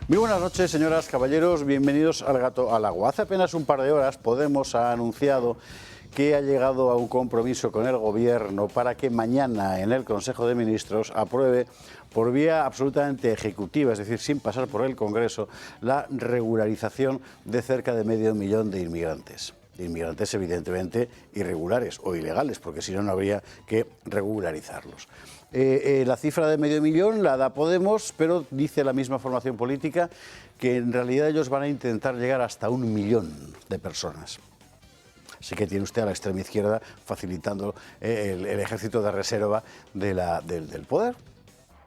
Muy buenas noches, señoras, caballeros, bienvenidos al Gato al Agua. Hace apenas un par de horas Podemos ha anunciado que ha llegado a un compromiso con el Gobierno para que mañana en el Consejo de Ministros apruebe por vía absolutamente ejecutiva, es decir, sin pasar por el Congreso, la regularización de cerca de medio millón de inmigrantes. Inmigrantes evidentemente irregulares o ilegales, porque si no, no habría que regularizarlos. La cifra de medio millón la da Podemos, pero dice la misma formación política que en realidad ellos van a intentar llegar hasta 1 millón de personas. Así que tiene usted a la extrema izquierda facilitando el ejército de reserva del poder.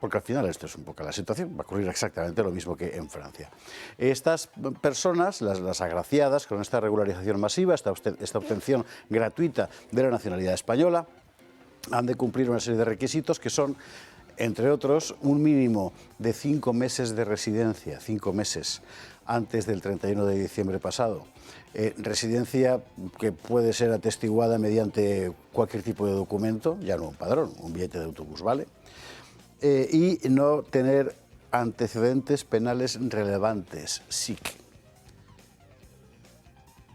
Porque al final esto es un poco la situación, va a ocurrir exactamente lo mismo que en Francia. Estas personas, las agraciadas con esta regularización masiva, esta obtención gratuita de la nacionalidad española, han de cumplir una serie de requisitos que son, entre otros, un mínimo de 5 meses de residencia, 5 meses antes del 31 de diciembre pasado. Residencia que puede ser atestiguada mediante cualquier tipo de documento, ya no un padrón, un billete de autobús, ¿vale? Y no tener antecedentes penales relevantes, SIC.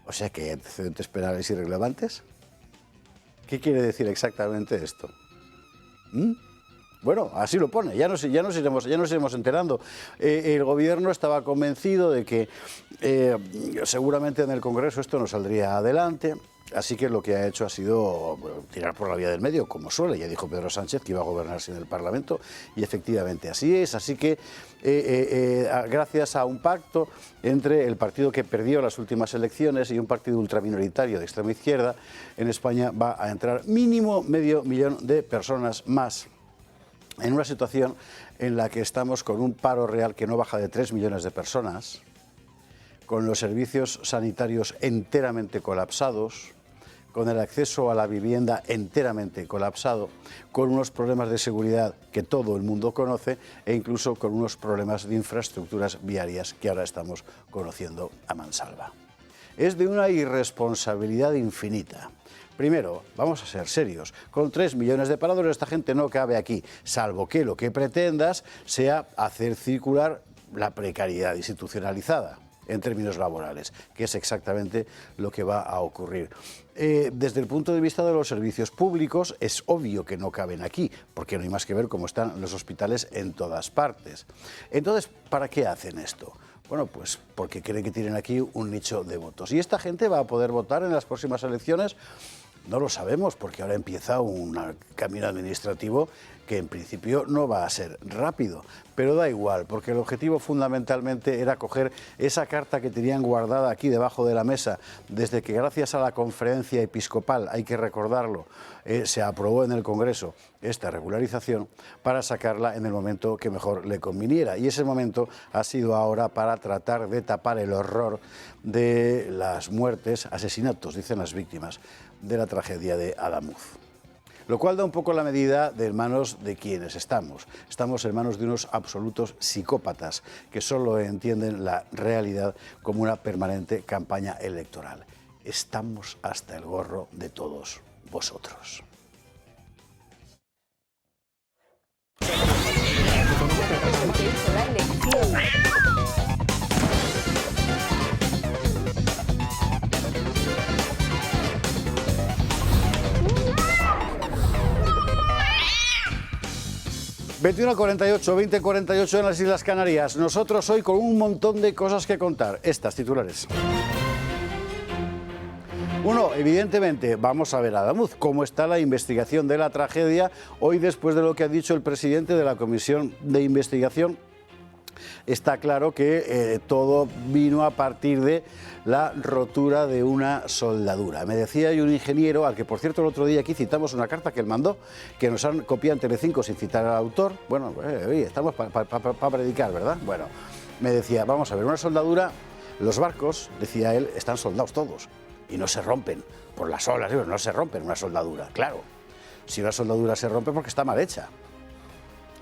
O sea que hay antecedentes penales irrelevantes. ¿Qué quiere decir exactamente esto? Bueno, así lo pone, ya nos iremos enterando. El Gobierno estaba convencido de que seguramente en el Congreso esto no saldría adelante. Así que lo que ha hecho ha sido tirar por la vía del medio, como suele. Ya dijo Pedro Sánchez que iba a gobernar sin el Parlamento y efectivamente así es. Así que gracias a un pacto entre el partido que perdió las últimas elecciones y un partido ultraminoritario de extrema izquierda, en España va a entrar mínimo medio millón de personas más, en una situación en la que estamos con un paro real que no baja de 3 millones de personas, con los servicios sanitarios enteramente colapsados, con el acceso a la vivienda enteramente colapsado, con unos problemas de seguridad que todo el mundo conoce e incluso con unos problemas de infraestructuras viarias que ahora estamos conociendo a mansalva. Es de una irresponsabilidad infinita. Primero, vamos a ser serios, con 3 millones de parados esta gente no cabe aquí, salvo que lo que pretendas sea hacer circular la precariedad institucionalizada en términos laborales, que es exactamente lo que va a ocurrir. Desde el punto de vista de los servicios públicos, es obvio que no caben aquí, porque no hay más que ver cómo están los hospitales en todas partes. Entonces, ¿para qué hacen esto? Bueno, pues porque creen que tienen aquí un nicho de votos. ¿Y esta gente va a poder votar en las próximas elecciones? No lo sabemos, porque ahora empieza un camino administrativo que en principio no va a ser rápido, pero da igual, porque el objetivo fundamentalmente era coger esa carta que tenían guardada aquí debajo de la mesa, desde que gracias a la conferencia episcopal, hay que recordarlo, se aprobó en el Congreso esta regularización, para sacarla en el momento que mejor le conviniera. Y ese momento ha sido ahora para tratar de tapar el horror de las muertes, asesinatos, dicen las víctimas, de la tragedia de Adamuz. Lo cual da un poco la medida de en manos de quienes estamos. Estamos en manos de unos absolutos psicópatas que solo entienden la realidad como una permanente campaña electoral. Estamos hasta el gorro de todos vosotros. 21:48, 20:48 en las Islas Canarias. Nosotros hoy con un montón de cosas que contar. Estas titulares. Uno, evidentemente, vamos a ver a Adamuz, cómo está la investigación de la tragedia hoy después de lo que ha dicho el presidente de la Comisión de Investigación. Está claro que todo vino a partir de la rotura de una soldadura. Me decía un ingeniero, al que por cierto el otro día aquí citamos una carta que él mandó, que nos han copiado en Telecinco sin citar al autor. Bueno, oye, estamos para predicar, ¿verdad? Bueno, me decía, vamos a ver, una soldadura, los barcos, decía él, están soldados todos y no se rompen por las olas, no se rompen una soldadura, claro. Si una soldadura se rompe porque está mal hecha.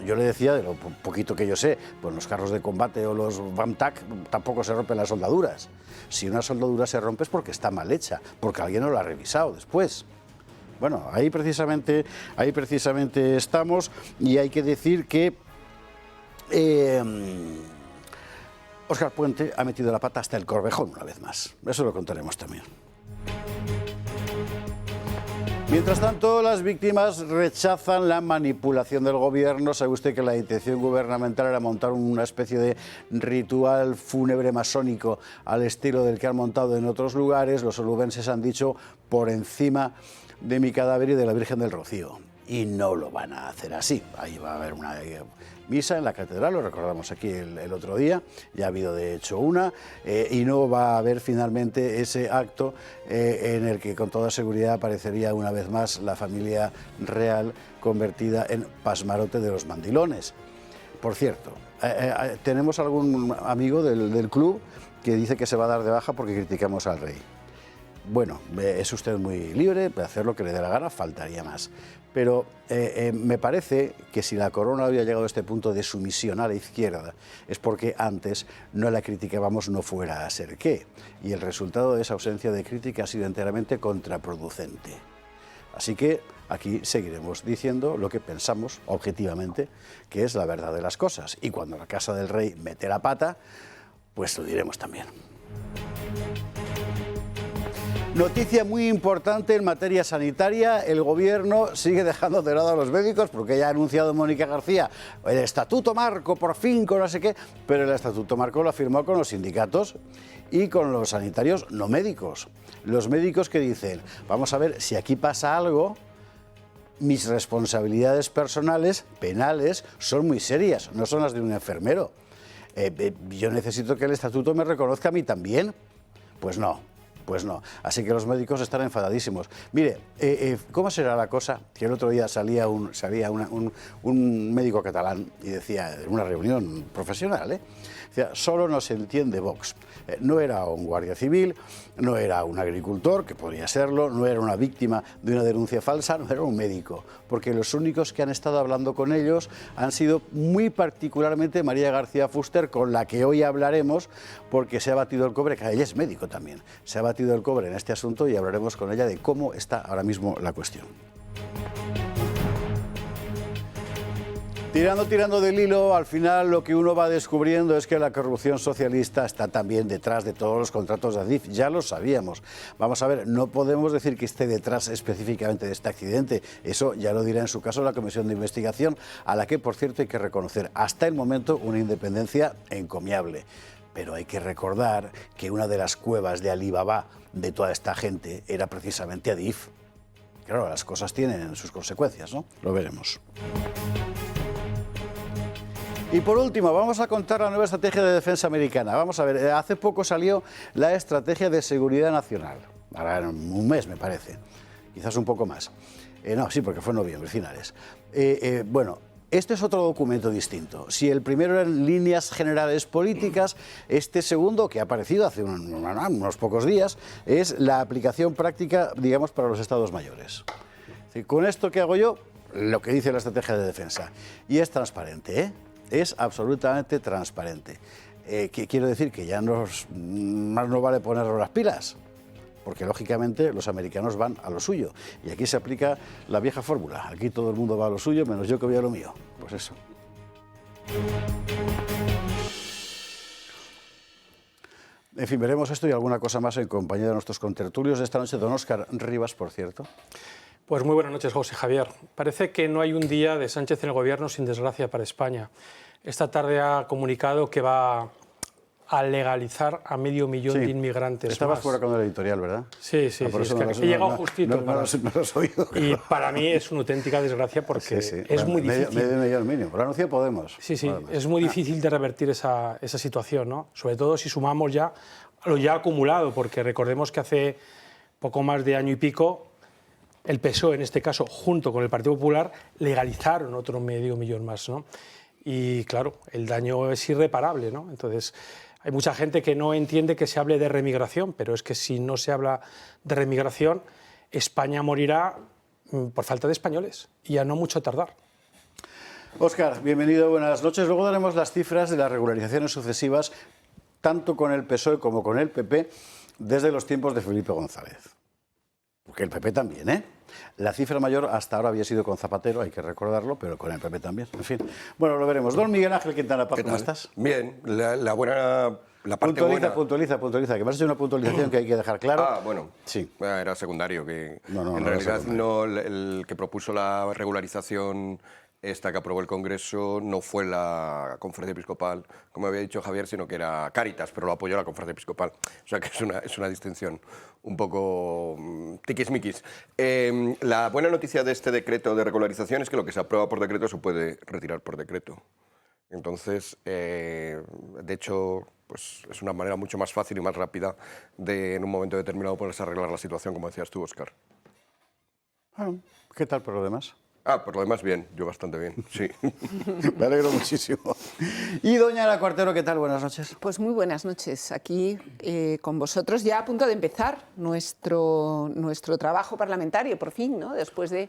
Yo le decía, de lo poquito que yo sé, pues los carros de combate o los BAMTAC tampoco se rompen las soldaduras. Si una soldadura se rompe es porque está mal hecha, porque alguien no lo ha revisado después. Bueno, ahí precisamente estamos, y hay que decir que Óscar Puente ha metido la pata hasta el Corvejón una vez más. Eso lo contaremos también. Mientras tanto, las víctimas rechazan la manipulación del gobierno. Sabe usted que la intención gubernamental era montar una especie de ritual fúnebre masónico al estilo del que han montado en otros lugares. Los onubenses han dicho por encima de mi cadáver y de la Virgen del Rocío. Y no lo van a hacer así. Ahí va a haber una misa en la catedral, lo recordamos aquí el otro día, ya ha habido de hecho una, y no va a haber finalmente ese acto en el que con toda seguridad aparecería una vez más la familia real convertida en pasmarote de los mandilones. Por cierto, tenemos algún amigo del club que dice que se va a dar de baja porque criticamos al rey. Bueno, es usted muy libre de hacer lo que le dé la gana, faltaría más. Pero me parece que si la corona había llegado a este punto de sumisión a la izquierda es porque antes no la criticábamos no fuera a ser qué. Y el resultado de esa ausencia de crítica ha sido enteramente contraproducente. Así que aquí seguiremos diciendo lo que pensamos objetivamente que es la verdad de las cosas. Y cuando la casa del rey mete la pata, pues lo diremos también. Noticia muy importante en materia sanitaria, el gobierno sigue dejando de lado a los médicos porque ya ha anunciado Mónica García el estatuto marco por fin con no sé qué, pero el estatuto marco lo firmó con los sindicatos y con los sanitarios no médicos. Los médicos que dicen, vamos a ver si aquí pasa algo, mis responsabilidades personales, penales, son muy serias, no son las de un enfermero. Yo necesito que el estatuto me reconozca a mí también. Pues no. Pues no, así que los médicos están enfadadísimos. Mire, ¿cómo será la cosa? Que el otro día salía un médico catalán y decía, en una reunión profesional, decía, solo nos entiende Vox. No era un guardia civil, no era un agricultor, que podría serlo, no era una víctima de una denuncia falsa, no era un médico, porque los únicos que han estado hablando con ellos han sido muy particularmente María García Fuster, con la que hoy hablaremos, porque se ha batido el cobre, que ella es médico también, se ha batido el cobre en este asunto y hablaremos con ella de cómo está ahora mismo la cuestión. Tirando del hilo, al final lo que uno va descubriendo es que la corrupción socialista está también detrás de todos los contratos de Adif, ya lo sabíamos. Vamos a ver, no podemos decir que esté detrás específicamente de este accidente, eso ya lo dirá en su caso la comisión de investigación, a la que por cierto hay que reconocer hasta el momento una independencia encomiable. Pero hay que recordar que una de las cuevas de Alibaba de toda esta gente era precisamente Adif. Claro, las cosas tienen sus consecuencias, ¿no? Lo veremos. Y por último, vamos a contar la nueva estrategia de defensa americana. Vamos a ver, hace poco salió la estrategia de seguridad nacional. Ahora en un mes, me parece. Quizás un poco más. No, sí, porque fue en noviembre, finales. Bueno, este es otro documento distinto. Si el primero eran líneas generales políticas, este segundo, que ha aparecido hace unos pocos días, es la aplicación práctica, digamos, para los estados mayores. Con esto que hago yo, lo que dice la estrategia de defensa. Y es transparente, ¿eh? Es absolutamente transparente. Quiero decir que ya más no vale ponernos las pilas, porque lógicamente los americanos van a lo suyo. Y aquí se aplica la vieja fórmula. Aquí todo el mundo va a lo suyo, menos yo que voy a lo mío. Pues eso. En fin, veremos esto y alguna cosa más en compañía de nuestros contertulios de esta noche. Don Óscar Rivas, por cierto. Pues muy buenas noches, José Javier. Parece que no hay un día de Sánchez en el Gobierno sin desgracia para España. Esta tarde ha comunicado que va a legalizar a 500.000 de inmigrantes. Estabas fuera con el editorial, ¿verdad? Sí, sí, sí. Es que he llegado justito. No los he oído. Y para mí es una auténtica desgracia porque es muy difícil. Medio millón mínimo. Lo anunció Podemos. Sí, sí. Es muy difícil de revertir esa situación, ¿no? Sobre todo si sumamos ya lo ya acumulado, porque recordemos que hace poco más de año y pico el PSOE, en este caso, junto con el Partido Popular, legalizaron otro 500.000 más, ¿no? Y claro, el daño es irreparable, ¿no? Entonces, hay mucha gente que no entiende que se hable de remigración, pero es que si no se habla de remigración, España morirá por falta de españoles, y ya no mucho tardar. Óscar, bienvenido, buenas noches. Luego daremos las cifras de las regularizaciones sucesivas, tanto con el PSOE como con el PP, desde los tiempos de Felipe González. Porque el PP también, ¿eh? La cifra mayor hasta ahora había sido con Zapatero, hay que recordarlo, pero con el PP también. En fin, bueno, lo veremos. Don Miguel Ángel Quintana Paz, ¿cómo estás? Bien, la buena... La parte puntualiza, que me has hecho una puntualización que hay que dejar claro. Ah, bueno, sí. Era secundario. Que no, en realidad no, el que propuso la regularización esta que aprobó el Congreso no fue la Conferencia Episcopal, como había dicho Javier, sino que era Cáritas, pero lo apoyó la Conferencia Episcopal. O sea que es una distinción un poco tiquismiquis. La buena noticia de este decreto de regularización es que lo que se aprueba por decreto se puede retirar por decreto. Entonces, de hecho, pues es una manera mucho más fácil y más rápida de, en un momento determinado, poderse arreglar la situación, como decías tú, Óscar. Bueno, ¿qué tal por lo demás? Por lo demás bien, yo bastante bien, sí. Me alegro muchísimo. Y doña Ana Cuartero, ¿qué tal? Buenas noches. Pues muy buenas noches. Aquí con vosotros ya a punto de empezar nuestro trabajo parlamentario, por fin, ¿no? Después de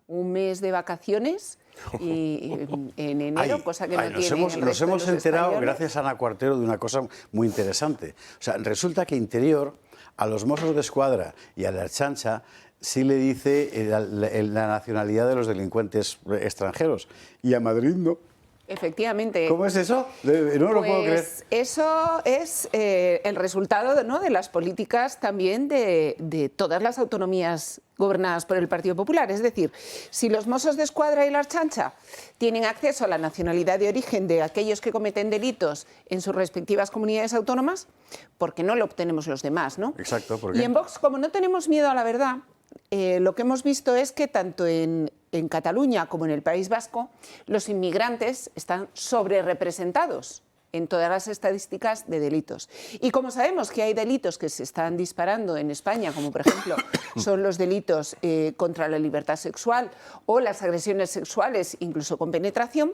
un mes de vacaciones y en enero, cosa que no tiene Nos hemos enterado, españoles. gracias a Ana Cuartero, de una cosa muy interesante. O sea, resulta que Interior, a los Mossos de Escuadra y a la Ertzaintza, sí le dice la nacionalidad de los delincuentes extranjeros. Y a Madrid no. Efectivamente. ¿Cómo es eso? No lo puedo creer. Eso es el resultado, ¿no?, de las políticas también de todas las autonomías gobernadas por el Partido Popular. Es decir, si los Mossos de Escuadra y la Ertzaintza tienen acceso a la nacionalidad de origen de aquellos que cometen delitos en sus respectivas comunidades autónomas, ¿por qué no lo obtenemos los demás, no? Exacto. ¿Por qué? Y en Vox, como no tenemos miedo a la verdad, lo que hemos visto es que tanto en Cataluña como en el País Vasco, los inmigrantes están sobrerepresentados en todas las estadísticas de delitos. Y como sabemos que hay delitos que se están disparando en España, como por ejemplo son los delitos contra la libertad sexual o las agresiones sexuales, incluso con penetración,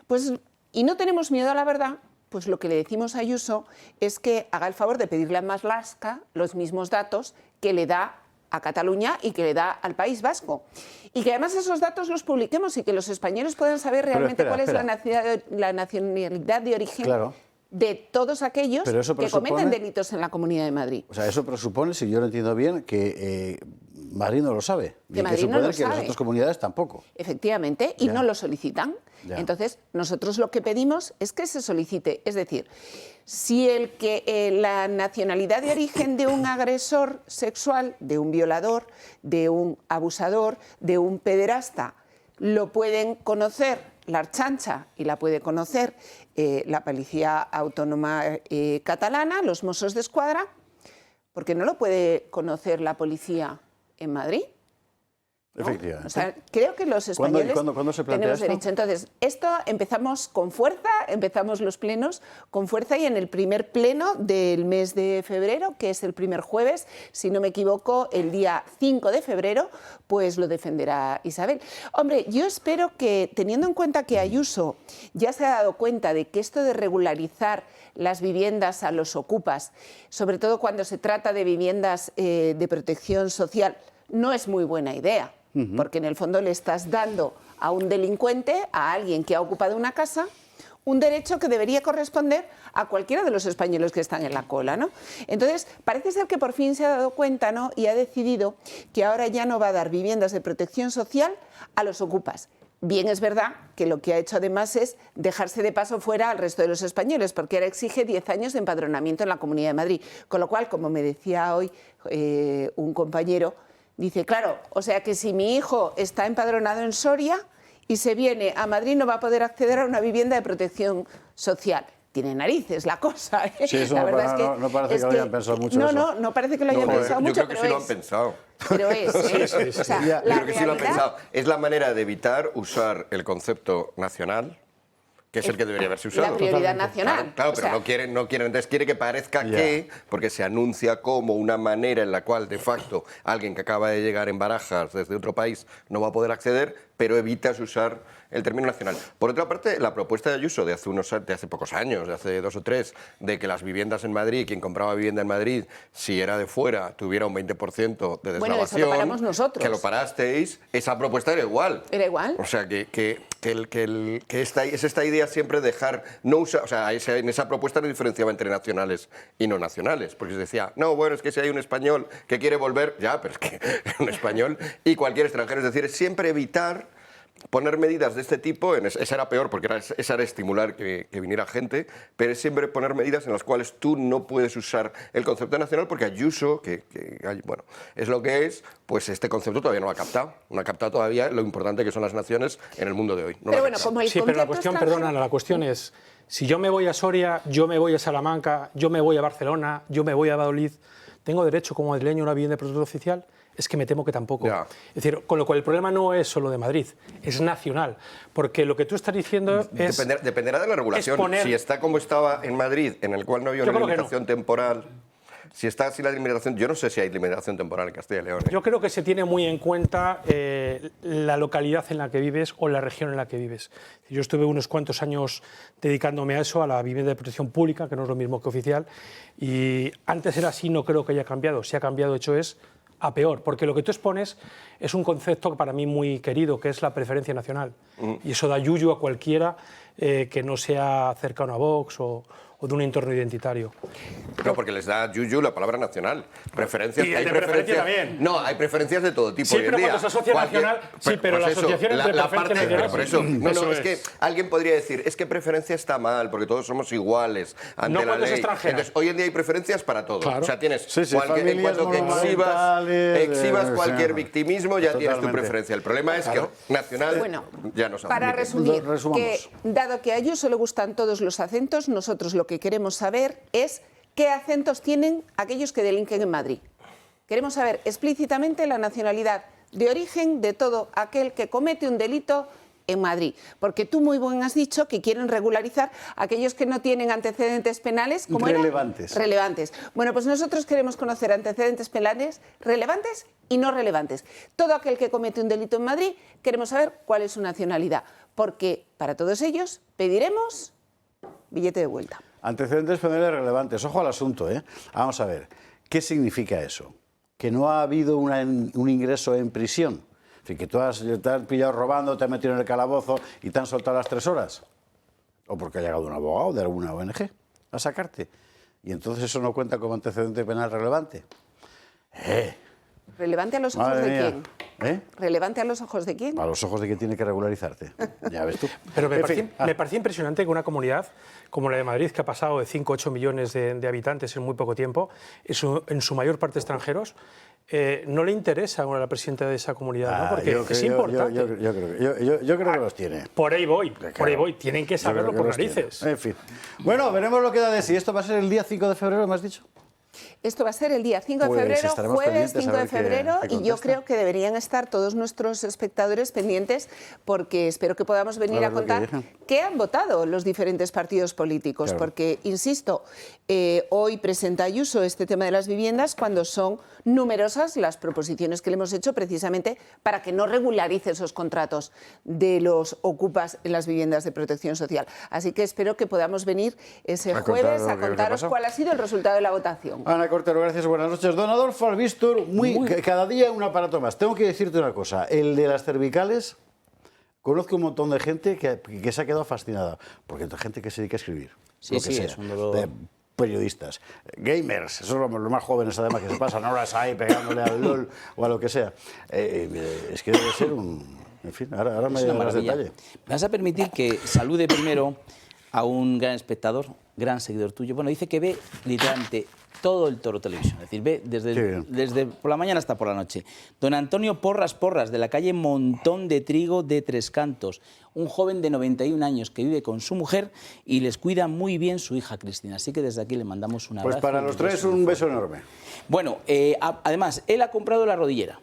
pues, y no tenemos miedo a la verdad, pues lo que le decimos a Ayuso es que haga el favor de pedirle a Marlaska los mismos datos que le da a Cataluña y que le da al País Vasco. Y que además esos datos los publiquemos y que los españoles puedan saber realmente cuál es la nacionalidad de origen de todos aquellos que cometen delitos en la Comunidad de Madrid. O sea, eso presupone, si yo lo entiendo bien, que Madrid no lo sabe. Que Madrid no lo que sabe. las otras comunidades tampoco. Efectivamente, y no lo solicitan. Ya. Entonces, nosotros lo que pedimos es que se solicite. Es decir, si la nacionalidad de origen de un agresor sexual, de un violador, de un abusador, de un pederasta, lo pueden conocer la Ertzaintza y la puede conocer la Policía Autónoma Catalana, los Mossos de Escuadra, ¿por qué no lo puede conocer la policía en Madrid? ¿No? Efectivamente. O sea, creo que los españoles ¿Cuándo se plantea tenemos esto? derecho. Entonces, esto empezamos con fuerza, empezamos los plenos con fuerza y en el primer pleno del mes de febrero, que es el primer jueves, si no me equivoco, el día 5 de febrero, pues lo defenderá Isabel. Hombre, yo espero que, teniendo en cuenta que Ayuso ya se ha dado cuenta de que esto de regularizar las viviendas a los ocupas, sobre todo cuando se trata de viviendas de protección social, no es muy buena idea. Porque en el fondo le estás dando a un delincuente, a alguien que ha ocupado una casa, un derecho que debería corresponder a cualquiera de los españoles que están en la cola, ¿no? Entonces, parece ser que por fin se ha dado cuenta, ¿no?, y ha decidido que ahora ya no va a dar viviendas de protección social a los ocupas. Bien, es verdad que lo que ha hecho además es dejarse de paso fuera al resto de los españoles, porque ahora exige 10 años de empadronamiento en la Comunidad de Madrid. Con lo cual, como me decía hoy un compañero, dice, claro, o sea que si mi hijo está empadronado en Soria y se viene a Madrid no va a poder acceder a una vivienda de protección social. Tiene narices la cosa, ¿eh? Sí, eso la verdad es que, no parece que lo hayan pensado mucho. No parece que lo hayan pensado mucho, yo creo que sí lo han pensado. Pero es, ¿eh? O sea, Yo creo que sí lo han pensado. Es la manera de evitar usar el concepto nacional, que es el que debería haberse usado. La prioridad nacional. Claro, O pero sea, no quieren, entonces quiere que parezca que, porque se anuncia como una manera en la cual de facto alguien que acaba de llegar en Barajas desde otro país no va a poder acceder, pero evitas usar el término nacional. Por otra parte, la propuesta de Ayuso de hace pocos años, de hace 2 o 3, de que las viviendas en Madrid, quien compraba vivienda en Madrid, si era de fuera, tuviera un 20% de desgravación. Bueno, eso lo paramos nosotros. Que lo parasteis, esa propuesta era igual. ¿Era igual? O sea, que es esta idea siempre de dejar, no usar, o sea, en esa propuesta no diferenciaba entre nacionales y no nacionales, porque se decía, no, bueno, es que si hay un español que quiere volver, ya, pero es que un español y cualquier extranjero, es decir, es siempre evitar poner medidas de este tipo, esa era peor porque esa era estimular que viniera gente, pero es siempre poner medidas en las cuales tú no puedes usar el concepto nacional porque Ayuso, bueno, es lo que es, pues este concepto todavía no lo ha captado. No ha captado todavía lo importante que son las naciones en el mundo de hoy. No pero bueno, como el sí, pero la cuestión, perdona, la cuestión es, si yo me voy a Soria, yo me voy a Salamanca, yo me voy a Barcelona, yo me voy a Valladolid, ¿tengo derecho como madrileño a una vivienda de protección oficial? Es que me temo que tampoco. Ya. Es decir, con lo cual el problema no es solo de Madrid, es nacional. Porque lo que tú estás diciendo es... Dependerá de la regulación. Si está como estaba en Madrid, en el cual no había una limitación temporal... Si está así la limitación, yo no sé si hay limitación temporal en Castilla y León. Yo creo que se tiene muy en cuenta la localidad en la que vives o la región en la que vives. Yo estuve unos cuantos años dedicándome a eso, a la vivienda de protección pública, que no es lo mismo que oficial, y antes era así, no creo que haya cambiado. Si ha cambiado, de hecho, es a peor, porque lo que tú expones es un concepto para mí muy querido, que es la preferencia nacional. Y eso da yuyu a cualquiera que no sea cercano a Vox o de un entorno identitario. No, porque les da yuyu la palabra nacional. Preferencias. Y hay de preferencias también. No, hay preferencias de todo tipo. Sí, hoy en pero día. cuando se asocia nacional, sí, pero pues la eso, asociación entre preferencia nacional. Por eso, no, Eso es que alguien podría decir, es que preferencia está mal, porque todos somos iguales ante No la cuando es ley. extranjera. Entonces, hoy en día hay preferencias para todo. Claro. O sea, tienes familias en cuanto que exhibas cualquier victimismo, ya tienes tu preferencia. El problema es que nacional Bueno, ya no sabemos. para resumir, Resumamos. que dado que a Ayuso le gustan todos los acentos, nosotros lo que queremos saber es qué acentos tienen aquellos que delinquen en Madrid. Queremos saber explícitamente la nacionalidad de origen de todo aquel que comete un delito en Madrid. Porque tú muy bien has dicho que quieren regularizar a aquellos que no tienen antecedentes penales como relevantes. Relevantes. Bueno, pues nosotros queremos conocer antecedentes penales relevantes y no relevantes. Todo aquel que comete un delito en Madrid, queremos saber cuál es su nacionalidad. Porque para todos ellos pediremos billete de vuelta. Antecedentes penales relevantes. Ojo al asunto, ¿eh? Vamos a ver, ¿qué significa eso? Que no ha habido un ingreso en prisión. Es decir, que te has pillado robando, te has metido en el calabozo y te han soltado a las 3 horas. O porque ha llegado un abogado de alguna ONG a sacarte. Y entonces eso no cuenta como antecedente penal relevante. ¿Relevante a los ojos Madre de mía. quién? ¿Relevante a los ojos de quién? A los ojos de quien tiene que regularizarte. Ya ves tú. Pero me En fin, parecía impresionante que una comunidad como la de Madrid, que ha pasado de 5 a 8 millones de habitantes en muy poco tiempo, en su mayor parte extranjeros, no le interesa a la presidenta de esa comunidad, ¿no? Porque es importante. Yo creo que los tiene. Por ahí voy, tienen que saberlo por narices. En fin. Bueno, veremos lo que da de sí. ¿Esto va a ser el día 5 de febrero, me has dicho? Esto va a ser el día 5 de Pues febrero, estaremos jueves pendientes a 5 de ver qué febrero, y yo contesta. creo que deberían estar todos nuestros espectadores pendientes porque espero que podamos venir a ver lo que contar digan. qué han votado los diferentes partidos políticos, Claro. porque, insisto, hoy presenta Ayuso este tema de las viviendas cuando son numerosas las proposiciones que le hemos hecho precisamente para que no regularice esos contratos de los ocupas en las viviendas de protección social. Así que espero que podamos venir ese A contar jueves lo que a os ha contaros pasado. cuál ha sido el resultado de la votación. Ana Cortero, gracias, buenas noches. Don Adolfo Albistur, cada día un aparato más. Tengo que decirte una cosa, el de las cervicales, conozco un montón de gente que se ha quedado fascinada, porque hay gente que se dedica a escribir, Sí, lo que sí, sea, es un dolor. de periodistas, gamers, esos son los más jóvenes además, que se pasan horas ahí pegándole al LOL o a lo que sea. Es que debe ser un... En fin, ahora me Es una darás maravilla. detalle. Me vas a permitir que salude primero a un gran espectador, gran seguidor tuyo. Bueno, dice que ve literalmente todo el Toro Televisión, es decir, ve Qué bien. desde por la mañana hasta por la noche. Don Antonio Porras, de la calle Montón de Trigo de Tres Cantos, un joven de 91 años que vive con su mujer y les cuida muy bien su hija Cristina. Así que desde aquí le mandamos un abrazo. Pues para los tres un beso enorme. Bueno, además, él ha comprado la rodillera.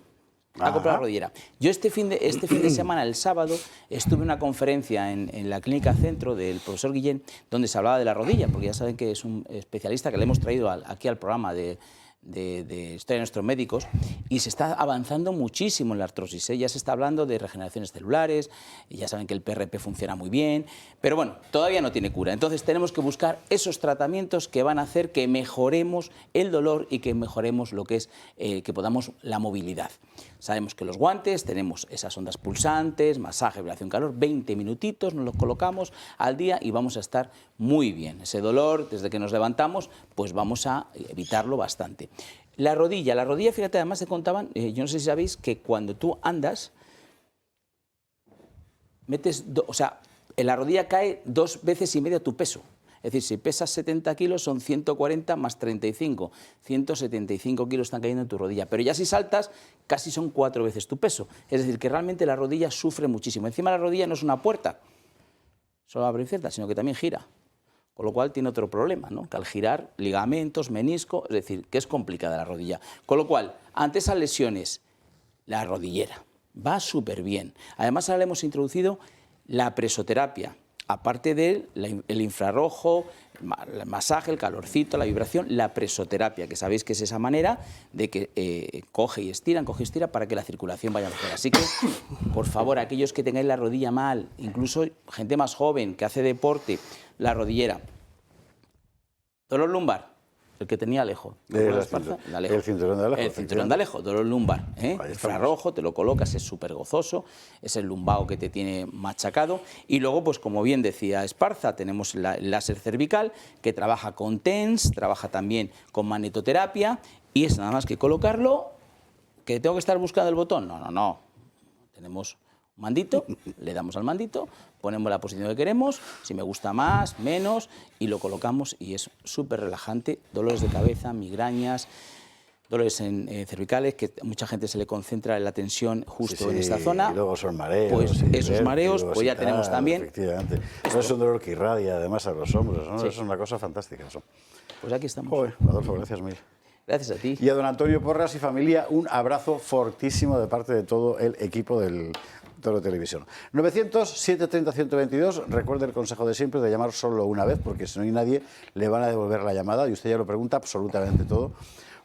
Ha comprado la rodillera. Yo este fin de semana, el sábado, estuve en una conferencia en la Clínica Centro del profesor Guillén, donde se hablaba de la rodilla, porque ya saben que es un especialista que le hemos traído aquí al programa de de historia de nuestros médicos, y se está avanzando muchísimo en la artrosis, ¿eh? Ya se está hablando de regeneraciones celulares, y ya saben que el PRP funciona muy bien, pero bueno, todavía no tiene cura. Entonces tenemos que buscar esos tratamientos que van a hacer que mejoremos el dolor y que mejoremos lo que es que podamos la movilidad. Sabemos que los guantes, tenemos esas ondas pulsantes, masaje, vibración, calor, 20 minutitos, nos los colocamos al día y vamos a estar muy bien. Ese dolor, desde que nos levantamos, pues vamos a evitarlo bastante. La rodilla, fíjate, además se contaban, yo no sé si sabéis, que cuando tú andas, en la rodilla cae 2,5 veces tu peso. Es decir, si pesas 70 kilos son 140 más 35, 175 kilos están cayendo en tu rodilla. Pero ya si saltas, casi son 4 veces tu peso. Es decir, que realmente la rodilla sufre muchísimo. Encima la rodilla no es una puerta, solo abre y cierra, sino que también gira. Con lo cual tiene otro problema, ¿no? Que al girar ligamentos, menisco, es decir, que es complicada la rodilla. Con lo cual, ante esas lesiones, la rodillera va súper bien. Además, ahora le hemos introducido la presoterapia. Aparte del infrarrojo, el masaje, el calorcito, la vibración, la presoterapia, que sabéis que es esa manera de que coge y estira para que la circulación vaya mejor. Así que, por favor, aquellos que tengáis la rodilla mal, incluso gente más joven que hace deporte, la rodillera. Dolor lumbar, el que tenía Alejo. El cinturón de Alejo. El cinturón de Alejo, dolor lumbar. Infrarrojo, te lo colocas, es súper gozoso, es el lumbago que te tiene machacado. Y luego, pues como bien decía Esparza, tenemos el láser cervical, que trabaja con TENS, trabaja también con magnetoterapia, y es nada más que colocarlo. ¿Que tengo que estar buscando el botón? No. Tenemos un mandito, le damos al mandito, ponemos la posición que queremos, si me gusta más, menos, y lo colocamos y es súper relajante. Dolores de cabeza, migrañas, dolores cervicales, que a mucha gente se le concentra la tensión justo en esta zona. Y luego son mareos. Pues esos mareos, pues ya tenemos también. Efectivamente. Eso es un dolor que irradia además a los hombros, ¿no? Sí. Es una cosa fantástica eso. Pues aquí estamos. Joder, Adolfo, gracias mil. Gracias a ti. Y a don Antonio Porras y familia, un abrazo fortísimo de parte de todo el equipo del Toro Televisión. 900-730-122, recuerde el consejo de siempre de llamar solo una vez, porque si no hay nadie, le van a devolver la llamada y usted ya lo pregunta absolutamente todo,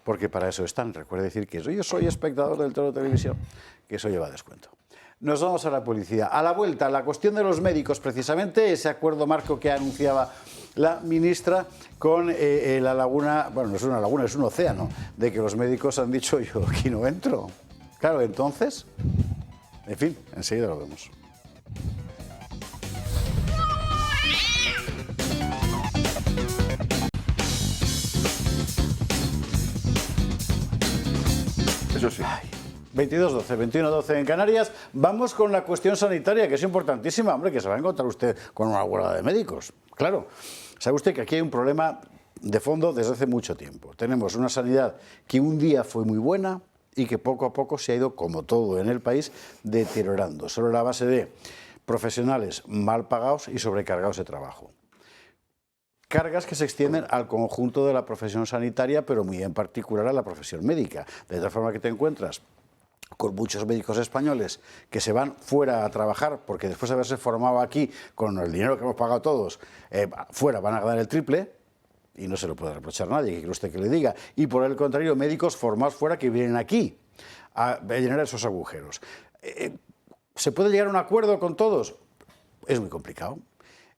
porque para eso están. Recuerde decir que yo soy espectador del Toro Televisión, que eso lleva descuento. Nos vamos a la publicidad. A la vuelta, la cuestión de los médicos, precisamente, ese acuerdo marco que anunciaba la ministra con la laguna, bueno, no es una laguna, es un océano, de que los médicos han dicho, yo aquí no entro. Claro, entonces, en fin, enseguida lo vemos. Eso sí. 22-12, 21-12 en Canarias. Vamos con la cuestión sanitaria, que es importantísima, hombre, que se va a encontrar usted con una huelga de médicos. Claro, sabe usted que aquí hay un problema de fondo desde hace mucho tiempo. Tenemos una sanidad que un día fue muy buena y que poco a poco se ha ido, como todo en el país, deteriorando, sobre la base de profesionales mal pagados y sobrecargados de trabajo. Cargas que se extienden al conjunto de la profesión sanitaria, pero muy en particular a la profesión médica. De tal forma que te encuentras con muchos médicos españoles que se van fuera a trabajar porque después de haberse formado aquí con el dinero que hemos pagado todos, fuera van a ganar el triple y no se lo puede reprochar a nadie, que quiere usted que le diga. Y por el contrario, médicos formados fuera que vienen aquí a llenar esos agujeros. ¿Se puede llegar a un acuerdo con todos? Es muy complicado.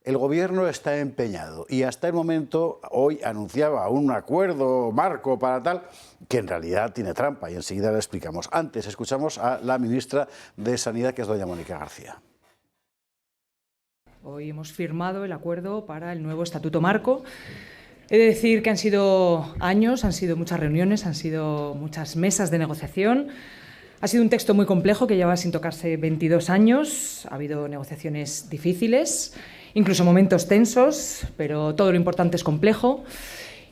El gobierno está empeñado y hasta el momento hoy anunciaba un acuerdo marco para tal que en realidad tiene trampa y enseguida le explicamos. Antes escuchamos a la ministra de Sanidad, que es doña Mónica García. Hoy hemos firmado el acuerdo para el nuevo Estatuto Marco. He de decir que han sido años, han sido muchas reuniones, han sido muchas mesas de negociación. Ha sido un texto muy complejo que lleva sin tocarse 22 años. Ha habido negociaciones difíciles, incluso momentos tensos, pero todo lo importante es complejo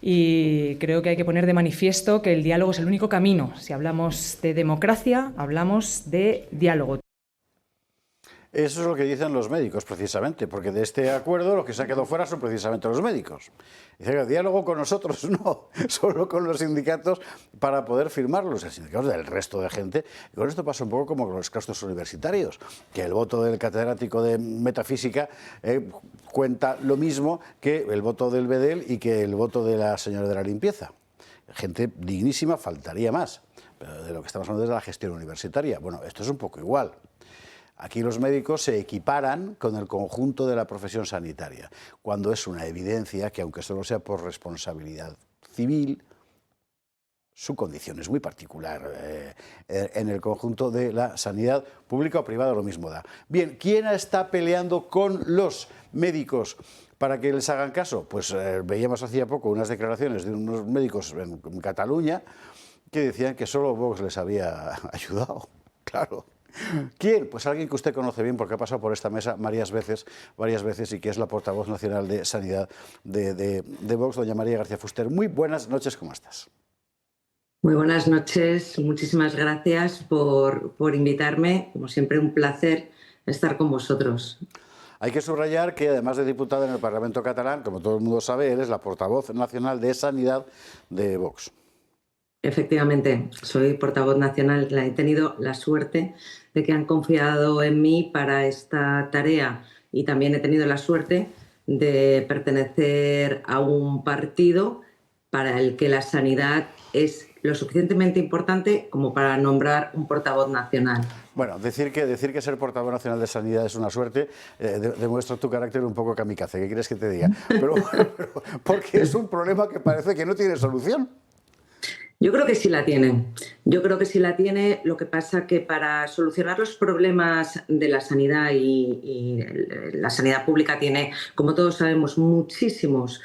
y creo que hay que poner de manifiesto que el diálogo es el único camino. Si hablamos de democracia, hablamos de diálogo. Eso es lo que dicen los médicos, precisamente, porque de este acuerdo los que se han quedado fuera son precisamente los médicos. Dicen que diálogo con nosotros no, solo con los sindicatos para poder firmarlos, el sindicato del resto de gente. Y con esto pasa un poco como con los claustros universitarios, que el voto del catedrático de metafísica cuenta lo mismo que el voto del Bedel y que el voto de la señora de la limpieza. gente dignísima, faltaría más. Pero de lo que estamos hablando es de la gestión universitaria. Bueno, esto es un poco igual. Aquí los médicos se equiparan con el conjunto de la profesión sanitaria, cuando es una evidencia que, aunque solo sea por responsabilidad civil, su condición es muy particular en el conjunto de la sanidad pública o privada, lo mismo da. Bien, ¿quién está peleando con los médicos para que les hagan caso? Pues veíamos hacía poco unas declaraciones de unos médicos en Cataluña que decían que solo Vox les había ayudado. Claro. ¿Quién? Pues alguien que usted conoce bien porque ha pasado por esta mesa varias veces y que es la portavoz nacional de Sanidad de Vox, doña María García Fuster. Muy buenas noches, ¿cómo estás? Muy buenas noches, muchísimas gracias por invitarme. Como siempre, un placer estar con vosotros. Hay que subrayar que, además de diputada en el Parlamento catalán, como todo el mundo sabe, eres la portavoz nacional de Sanidad de Vox. Efectivamente, soy portavoz nacional. He tenido la suerte de que han confiado en mí para esta tarea y también he tenido la suerte de pertenecer a un partido para el que la sanidad es lo suficientemente importante como para nombrar un portavoz nacional. Bueno, decir que ser portavoz nacional de Sanidad es una suerte demuestra tu carácter un poco kamikaze. ¿Qué quieres que te diga? Pero porque es un problema que parece que no tiene solución. Yo creo que sí la tiene. Yo creo que sí la tiene. Lo que pasa que para solucionar los problemas de la sanidad y la sanidad pública tiene, como todos sabemos, muchísimos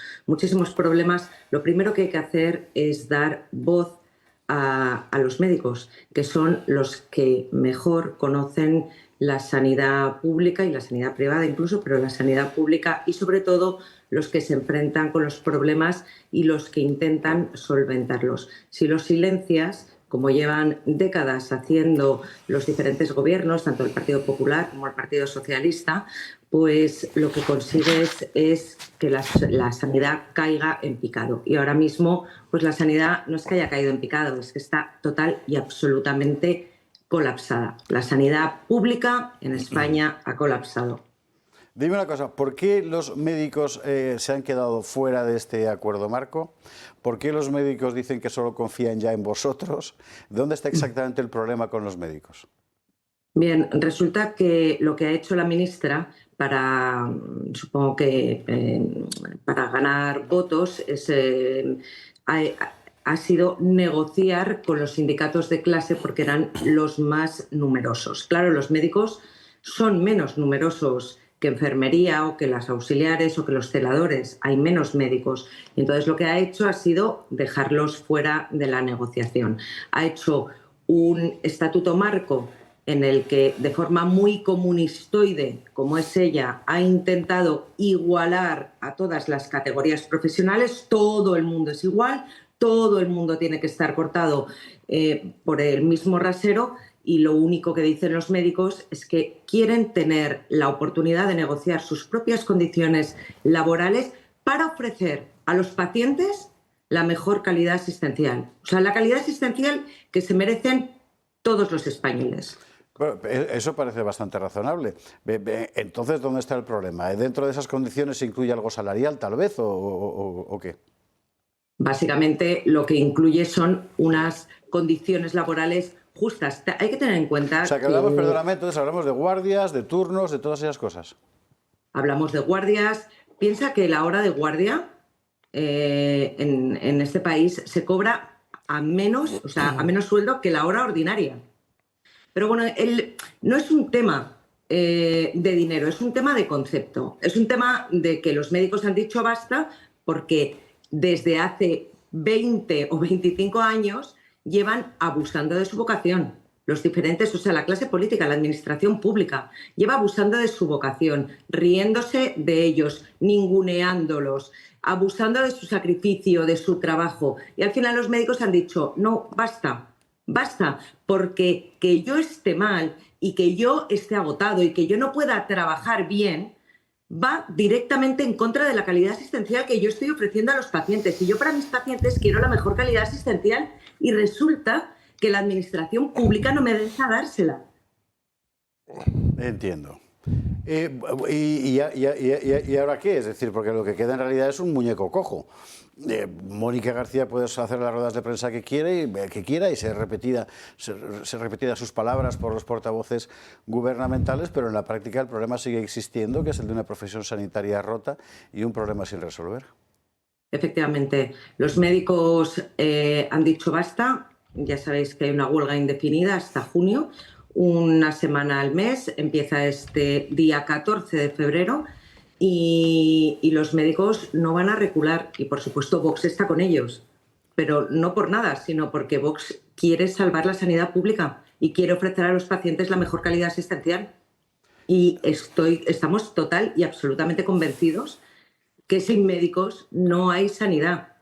problemas. Lo primero que hay que hacer es dar voz a los médicos, que son los que mejor conocen la sanidad pública y la sanidad privada incluso, pero la sanidad pública y sobre todo los que se enfrentan con los problemas y los que intentan solventarlos. Si los silencias, como llevan décadas haciendo los diferentes gobiernos, tanto el Partido Popular como el Partido Socialista, pues lo que consigues es que la sanidad caiga en picado. Y ahora mismo, pues la sanidad no es que haya caído en picado, es que está total y absolutamente colapsada. La sanidad pública en España ha colapsado. Dime una cosa, ¿por qué los médicos se han quedado fuera de este acuerdo marco? ¿Por qué los médicos dicen que solo confían ya en vosotros? ¿Dónde está exactamente el problema con los médicos? Bien, resulta que lo que ha hecho la ministra para, supongo que para ganar votos ha sido negociar con los sindicatos de clase porque eran los más numerosos. Claro, los médicos son menos numerosos que enfermería o que las auxiliares o que los celadores, hay menos médicos. Y entonces lo que ha hecho ha sido dejarlos fuera de la negociación. Ha hecho un estatuto marco en el que de forma muy comunistoide, como es ella, ha intentado igualar a todas las categorías profesionales. Todo el mundo es igual, todo el mundo tiene que estar cortado por el mismo rasero. Y lo único que dicen los médicos es que quieren tener la oportunidad de negociar sus propias condiciones laborales para ofrecer a los pacientes la mejor calidad asistencial. O sea, la calidad asistencial que se merecen todos los españoles. Bueno, eso parece bastante razonable. Entonces, ¿dónde está el problema? ¿Dentro de esas condiciones se incluye algo salarial, tal vez, o qué? Básicamente, lo que incluye son unas condiciones laborales justas. Hay que tener en cuenta... O sea, que hablamos, perdóname, entonces hablamos de guardias, de turnos, de todas esas cosas. Hablamos de guardias. Piensa que la hora de guardia en este país se cobra a menos sueldo que la hora ordinaria. Pero bueno, no es un tema de dinero, es un tema de concepto. Es un tema de que los médicos han dicho basta porque desde hace 20 o 25 años llevan abusando de su vocación. Los diferentes, o sea, la clase política, la administración pública, lleva abusando de su vocación, riéndose de ellos, ninguneándolos, abusando de su sacrificio, de su trabajo. Y al final los médicos han dicho, no, basta, porque que yo esté mal y que yo esté agotado y que yo no pueda trabajar bien, va directamente en contra de la calidad asistencial que yo estoy ofreciendo a los pacientes. Y yo para mis pacientes quiero la mejor calidad asistencial y resulta que la administración pública no me deja dársela. Entiendo. ¿Y ahora qué? Es decir, porque lo que queda en realidad es un muñeco cojo. Mónica García puede hacer las ruedas de prensa que quiera y ser repetida sus palabras por los portavoces gubernamentales, pero en la práctica el problema sigue existiendo, que es el de una profesión sanitaria rota y un problema sin resolver. Efectivamente, los médicos han dicho basta. Ya sabéis que hay una huelga indefinida hasta junio, una semana al mes, empieza este día 14 de febrero. Y los médicos no van a recular y, por supuesto, Vox está con ellos, pero no por nada, sino porque Vox quiere salvar la sanidad pública y quiere ofrecer a los pacientes la mejor calidad asistencial. Y estamos total y absolutamente convencidos que sin médicos no hay sanidad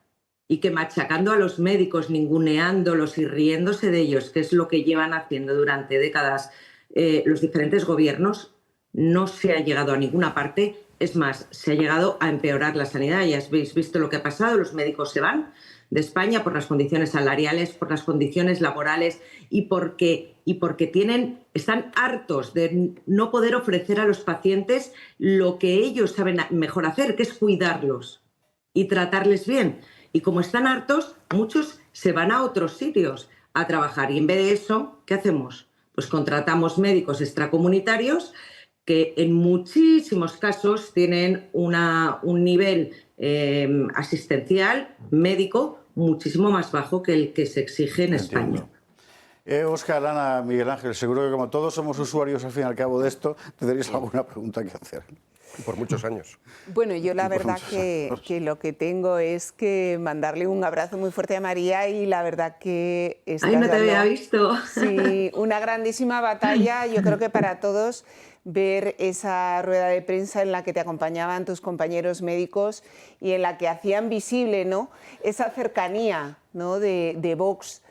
y que machacando a los médicos, ninguneándolos y riéndose de ellos, que es lo que llevan haciendo durante décadas los diferentes gobiernos, no se ha llegado a ninguna parte. Es más, se ha llegado a empeorar la sanidad. Ya habéis visto lo que ha pasado. Los médicos se van de España por las condiciones salariales, por las condiciones laborales y porque están hartos de no poder ofrecer a los pacientes lo que ellos saben mejor hacer, que es cuidarlos y tratarles bien. Y como están hartos, muchos se van a otros sitios a trabajar. Y en vez de eso, ¿qué hacemos? Pues contratamos médicos extracomunitarios que en muchísimos casos tienen un nivel asistencial médico muchísimo más bajo que el que se exige en España. Óscar, Ana, Miguel Ángel, seguro que como todos somos usuarios al fin y al cabo de esto, tendréis alguna pregunta que hacer. Por muchos años. Bueno, yo la verdad que lo que tengo es que mandarle un abrazo muy fuerte a María y la verdad que... ¡Ay, no te había visto! Sí, una grandísima batalla, yo creo que para todos, ver esa rueda de prensa en la que te acompañaban tus compañeros médicos y en la que hacían visible, ¿no?, esa cercanía, ¿no?, de Vox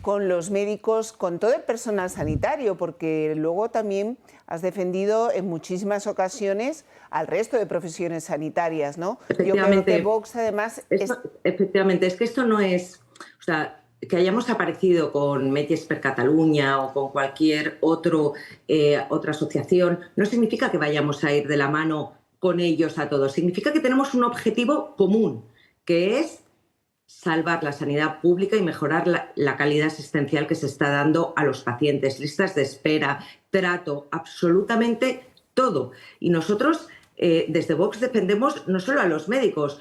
con los médicos, con todo el personal sanitario, porque luego también has defendido en muchísimas ocasiones al resto de profesiones sanitarias, ¿no? Yo creo que Vox, además... Efectivamente, es que esto no es... O sea, que hayamos aparecido con Metges per Catalunya o con cualquier otra asociación, no significa que vayamos a ir de la mano con ellos a todos. Significa que tenemos un objetivo común, que es salvar la sanidad pública y mejorar la calidad asistencial que se está dando a los pacientes, listas de espera, trato, absolutamente todo. Y nosotros desde Vox defendemos no solo a los médicos,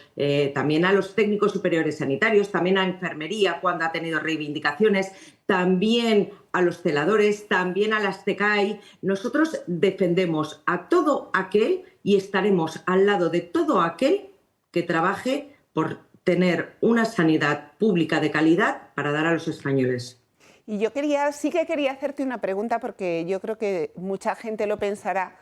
también a los técnicos superiores sanitarios, también a enfermería cuando ha tenido reivindicaciones, también a los celadores, también a las CECAI. Nosotros defendemos a todo aquel y estaremos al lado de todo aquel que trabaje por tener una sanidad pública de calidad para dar a los españoles. Y yo sí que quería hacerte una pregunta, porque yo creo que mucha gente lo pensará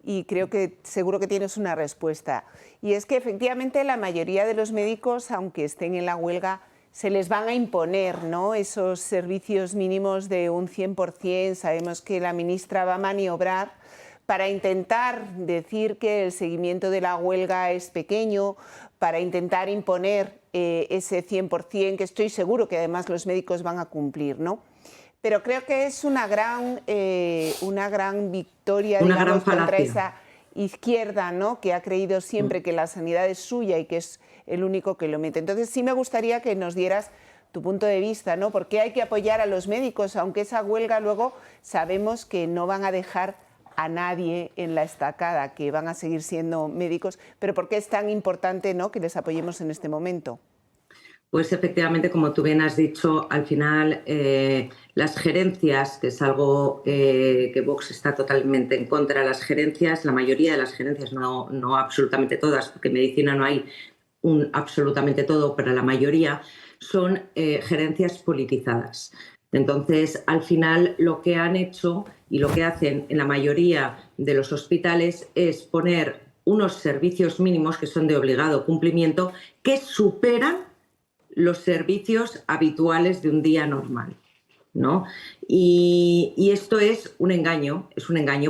y creo que seguro que tienes una respuesta. Y es que efectivamente la mayoría de los médicos, aunque estén en la huelga, se les van a imponer, ¿no?, esos servicios mínimos de un 100%. Sabemos que la ministra va a maniobrar para intentar decir que el seguimiento de la huelga es pequeño, para intentar imponer ese 100%, que estoy seguro que además los médicos van a cumplir, ¿no? Pero creo que es una gran victoria, digamos, contra esa izquierda, ¿no?, que ha creído siempre que la sanidad es suya y que es el único que lo mete. Entonces sí me gustaría que nos dieras tu punto de vista, ¿no? ¿Por qué hay que apoyar a los médicos, aunque esa huelga luego sabemos que no van a dejar a nadie en la estacada, que van a seguir siendo médicos, pero por qué es tan importante, ¿no?, que les apoyemos en este momento? Pues efectivamente, como tú bien has dicho, al final las gerencias, que es algo que Vox está totalmente en contra, las gerencias, la mayoría de las gerencias, no absolutamente todas, porque en medicina no hay absolutamente todo, pero la mayoría son gerencias politizadas. Entonces, al final, lo que han hecho y lo que hacen en la mayoría de los hospitales es poner unos servicios mínimos que son de obligado cumplimiento que superan los servicios habituales de un día normal, ¿no? Y esto es un engaño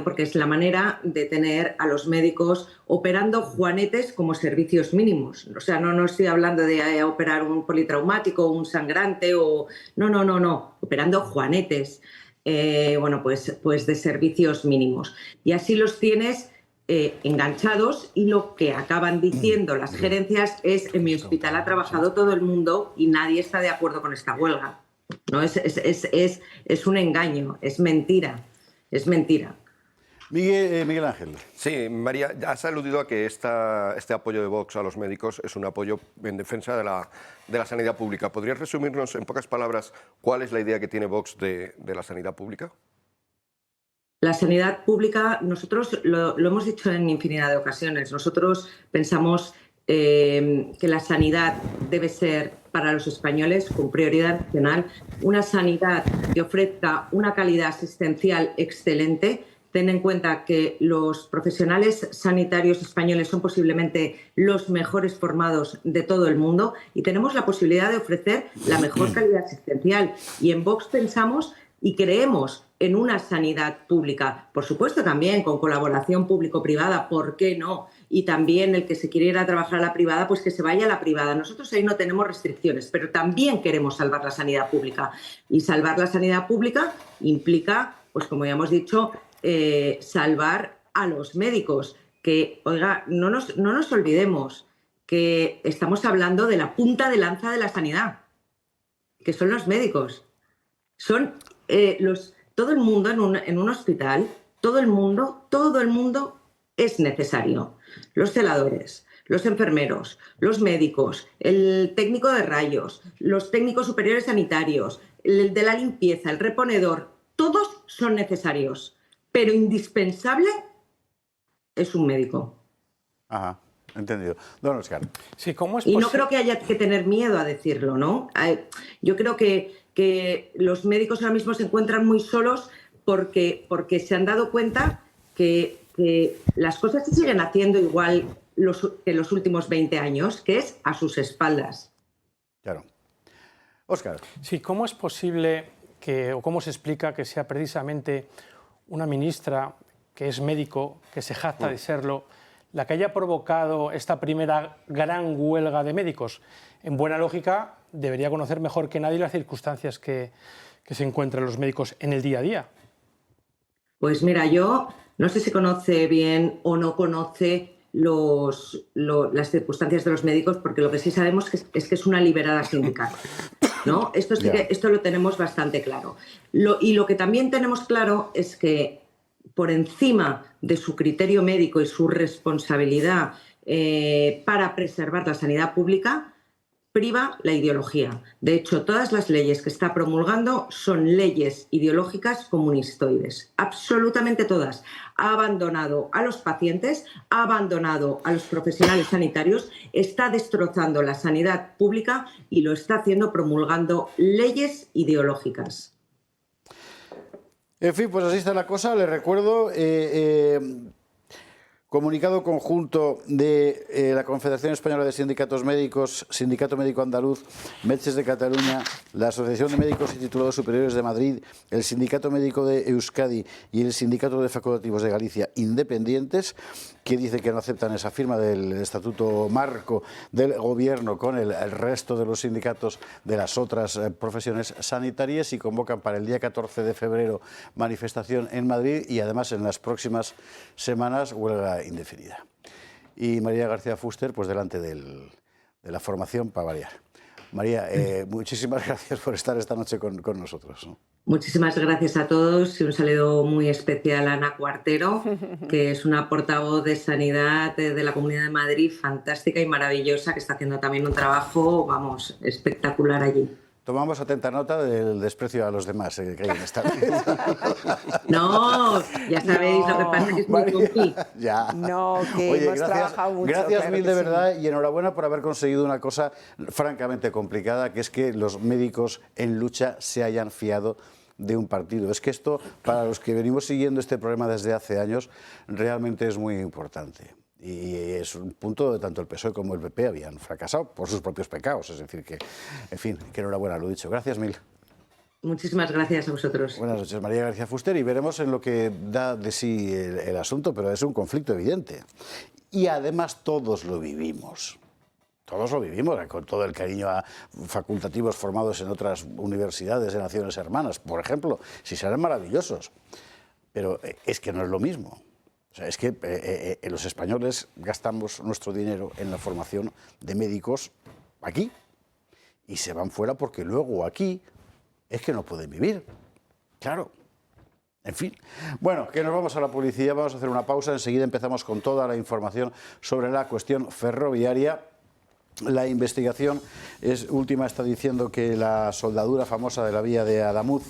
porque es la manera de tener a los médicos operando juanetes como servicios mínimos. O sea, no estoy hablando de operar un politraumático, un sangrante o... No, operando juanetes, pues de servicios mínimos. Y así los tienes enganchados, y lo que acaban diciendo las gerencias es: en mi hospital ha trabajado todo el mundo y nadie está de acuerdo con esta huelga. No, es un engaño, es mentira, es mentira. Miguel Ángel. Sí, María, has aludido a que este apoyo de Vox a los médicos es un apoyo en defensa de la sanidad pública. ¿Podrías resumirnos en pocas palabras cuál es la idea que tiene Vox de la sanidad pública? La sanidad pública, nosotros lo hemos dicho en infinidad de ocasiones, nosotros pensamos que la sanidad debe ser para los españoles con prioridad nacional, una sanidad que ofrezca una calidad asistencial excelente. Ten en cuenta que los profesionales sanitarios españoles son posiblemente los mejores formados de todo el mundo y tenemos la posibilidad de ofrecer la mejor calidad asistencial. Y en Vox pensamos y creemos en una sanidad pública, por supuesto también con colaboración público-privada, ¿por qué no? Y también el que se quiera ir a trabajar a la privada, pues que se vaya a la privada. Nosotros ahí no tenemos restricciones, pero también queremos salvar la sanidad pública. Y salvar la sanidad pública implica, pues como ya hemos dicho, salvar a los médicos. Que, oiga, no nos olvidemos que estamos hablando de la punta de lanza de la sanidad, que son los médicos. Son todo el mundo en un hospital, todo el mundo es necesario. Los celadores, los enfermeros, los médicos, el técnico de rayos, los técnicos superiores sanitarios, el de la limpieza, el reponedor, todos son necesarios, pero indispensable es un médico. Ajá, entendido. Don Óscar. Sí, ¿cómo es y no creo que haya que tener miedo a decirlo, ¿no? Yo creo que los médicos ahora mismo se encuentran muy solos porque se han dado cuenta que las cosas se siguen haciendo igual que los últimos 20 años, que es a sus espaldas. Claro. Óscar. Sí, ¿cómo es posible o cómo se explica que sea precisamente una ministra que es médico, que se jacta de serlo, la que haya provocado esta primera gran huelga de médicos? En buena lógica, debería conocer mejor que nadie las circunstancias que se encuentran los médicos en el día a día. Pues mira, yo no sé si conoce bien o no conoce las circunstancias de los médicos, porque lo que sí sabemos es que es una liberada sindical, ¿no? Esto lo tenemos bastante claro. Y lo que también tenemos claro es que por encima de su criterio médico y su responsabilidad para preservar la sanidad pública, priva la ideología. De hecho, todas las leyes que está promulgando son leyes ideológicas comunistoides. Absolutamente todas. Ha abandonado a los pacientes, ha abandonado a los profesionales sanitarios, está destrozando la sanidad pública y lo está haciendo promulgando leyes ideológicas. En fin, pues así está la cosa. Les recuerdo, comunicado conjunto de la Confederación Española de Sindicatos Médicos, Sindicato Médico Andaluz, Metges de Cataluña, la Asociación de Médicos y Titulados Superiores de Madrid, el Sindicato Médico de Euskadi y el Sindicato de Facultativos de Galicia, independientes, que dice que no aceptan esa firma del Estatuto Marco del Gobierno con el resto de los sindicatos de las otras profesiones sanitarias, y convocan para el día 14 de febrero manifestación en Madrid y además en las próximas semanas huelga indefinida. Y María García Fuster, pues delante de la formación para variar. María, muchísimas gracias por estar esta noche con nosotros, ¿no? Muchísimas gracias a todos y un saludo muy especial a Ana Cuartero, que es una portavoz de Sanidad de la Comunidad de Madrid fantástica y maravillosa, que está haciendo también un trabajo, vamos, espectacular allí. Tomamos atenta nota del desprecio a los demás que hay en esta mesa. No, ya sabéis, lo que pasa es que es muy compi. Ya. No, que hemos trabajado mucho. Gracias claro mil que de sí. verdad y enhorabuena por haber conseguido una cosa francamente complicada, que es que los médicos en lucha se hayan fiado de un partido. Es que esto, para los que venimos siguiendo este problema desde hace años, realmente es muy importante. Y es un punto de tanto el PSOE como el PP habían fracasado por sus propios pecados. Es decir, que, en fin, que enhorabuena, lo dicho. Gracias mil. Muchísimas gracias a vosotros. Buenas noches, María García Fuster, y veremos en lo que da de sí el asunto, pero es un conflicto evidente. Y además todos lo vivimos. Todos lo vivimos, con todo el cariño a facultativos formados en otras universidades de naciones hermanas, por ejemplo, si serán maravillosos. Pero es que no es lo mismo. O sea, es que los españoles gastamos nuestro dinero en la formación de médicos aquí y se van fuera porque luego aquí es que no pueden vivir. Claro. En fin. Bueno, que nos vamos a la publicidad, vamos a hacer una pausa, enseguida empezamos con toda la información sobre la cuestión ferroviaria. La investigación última está diciendo que la soldadura famosa de la vía de Adamuz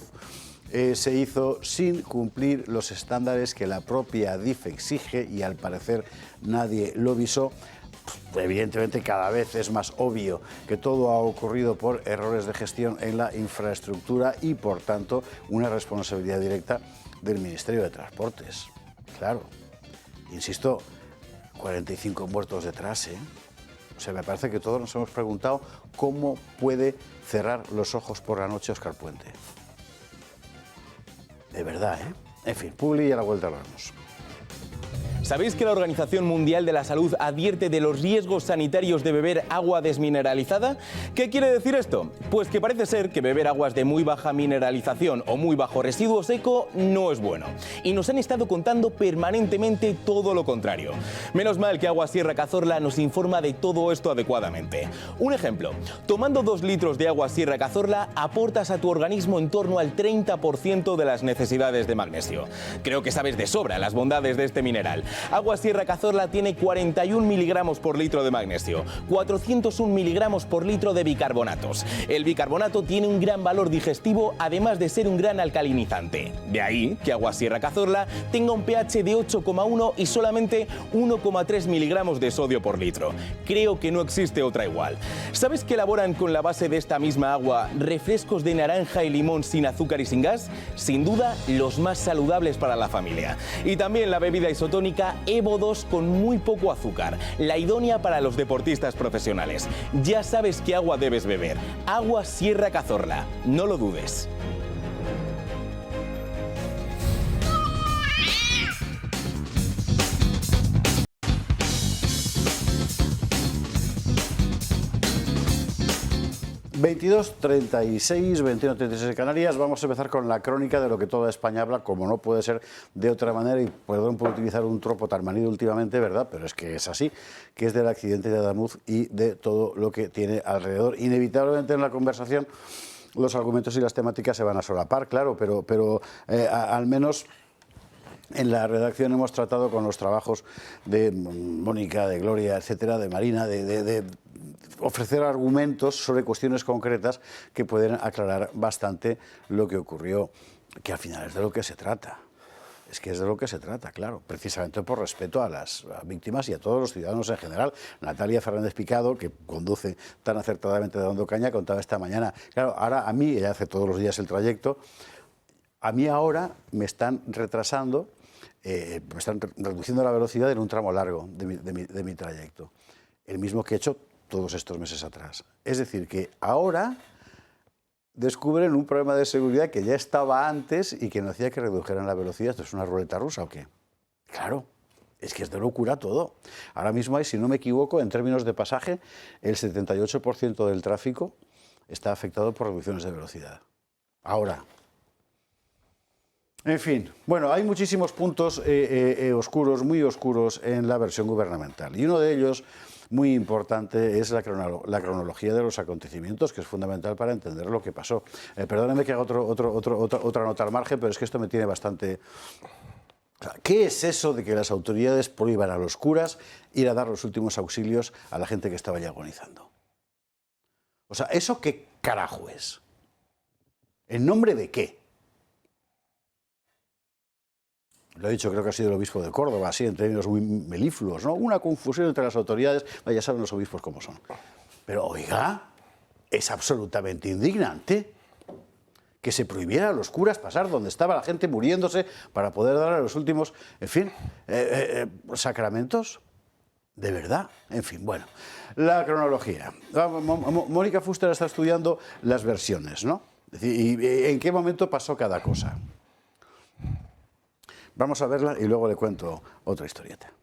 se hizo sin cumplir los estándares que la propia DIF exige y al parecer nadie lo visó. Evidentemente cada vez es más obvio que todo ha ocurrido por errores de gestión en la infraestructura y por tanto una responsabilidad directa del Ministerio de Transportes. Claro, insisto, 45 muertos detrás, ¿eh? O sea, me parece que todos nos hemos preguntado cómo puede cerrar los ojos por la noche Óscar Puente. De verdad, ¿eh? En fin, publi y a la vuelta hablamos. ¿Sabéis que la Organización Mundial de la Salud advierte de los riesgos sanitarios de beber agua desmineralizada? ¿Qué quiere decir esto? Pues que parece ser que beber aguas de muy baja mineralización o muy bajo residuo seco no es bueno. Y nos han estado contando permanentemente todo lo contrario. Menos mal que Agua Sierra Cazorla nos informa de todo esto adecuadamente. Un ejemplo, tomando 2 litros de Agua Sierra Cazorla aportas a tu organismo en torno al 30% de las necesidades de magnesio. Creo que sabes de sobra las bondades de este mineral. Agua Sierra Cazorla tiene 41 miligramos por litro de magnesio, 401 miligramos por litro de bicarbonatos. El bicarbonato tiene un gran valor digestivo, además de ser un gran alcalinizante. De ahí que Agua Sierra Cazorla tenga un pH de 8,1 y solamente 1,3 miligramos de sodio por litro. Creo que no existe otra igual. ¿Sabes que elaboran con la base de esta misma agua refrescos de naranja y limón sin azúcar y sin gas? Sin duda, los más saludables para la familia. Y también la bebida isotónica Evo 2 con muy poco azúcar, la idónea para los deportistas profesionales. Ya sabes qué agua debes beber. Agua Sierra Cazorla. No lo dudes. ...22:36, 21:36 en Canarias. Vamos a empezar con la crónica de lo que toda España habla, como no puede ser de otra manera, y perdón por utilizar un tropo tan manido últimamente, ¿verdad?, pero es que es así, que es del accidente de Adamuz y de todo lo que tiene alrededor. Inevitablemente en la conversación los argumentos y las temáticas se van a solapar, claro, pero al menos en la redacción hemos tratado con los trabajos de Mónica, de Gloria, etcétera, de Marina, de ofrecer argumentos sobre cuestiones concretas que pueden aclarar bastante lo que ocurrió, que al final es de lo que se trata. Es que es de lo que se trata, claro, precisamente por respeto a las víctimas y a todos los ciudadanos en general. Natalia Fernández Picado, que conduce tan acertadamente Dando Caña, contaba esta mañana, claro, ahora a mí, ella hace todos los días el trayecto, a mí ahora me están retrasando, me están reduciendo la velocidad en un tramo largo de mi trayecto, el mismo que he hecho todos estos meses atrás. Es decir, que ahora descubren un problema de seguridad que ya estaba antes y que no hacía que redujeran la velocidad. ¿Esto es una ruleta rusa o qué? Claro, es que es de locura todo. Ahora mismo hay, si no me equivoco, en términos de pasaje, el 78% del tráfico está afectado por reducciones de velocidad. Ahora. En fin, bueno, hay muchísimos puntos oscuros, muy oscuros en la versión gubernamental. Y uno de ellos, muy importante, es la cronología de los acontecimientos, que es fundamental para entender lo que pasó. Perdónenme que haga otra nota al margen, pero es que esto me tiene bastante... ¿Qué es eso de que las autoridades prohíban a los curas ir a dar los últimos auxilios a la gente que estaba ya agonizando? O sea, ¿eso qué carajo es? ¿En nombre de qué? Lo he dicho, creo que ha sido el obispo de Córdoba, así en términos muy melifluos, ¿no? Una confusión entre las autoridades, ya saben los obispos cómo son. Pero, oiga, es absolutamente indignante que se prohibiera a los curas pasar donde estaba la gente muriéndose para poder dar a los últimos, en fin, sacramentos. ¿De verdad? En fin, bueno, la cronología. Mónica Fuster está estudiando las versiones, ¿no? Es decir, y en qué momento pasó cada cosa. Vamos a verla y luego le cuento otra historieta.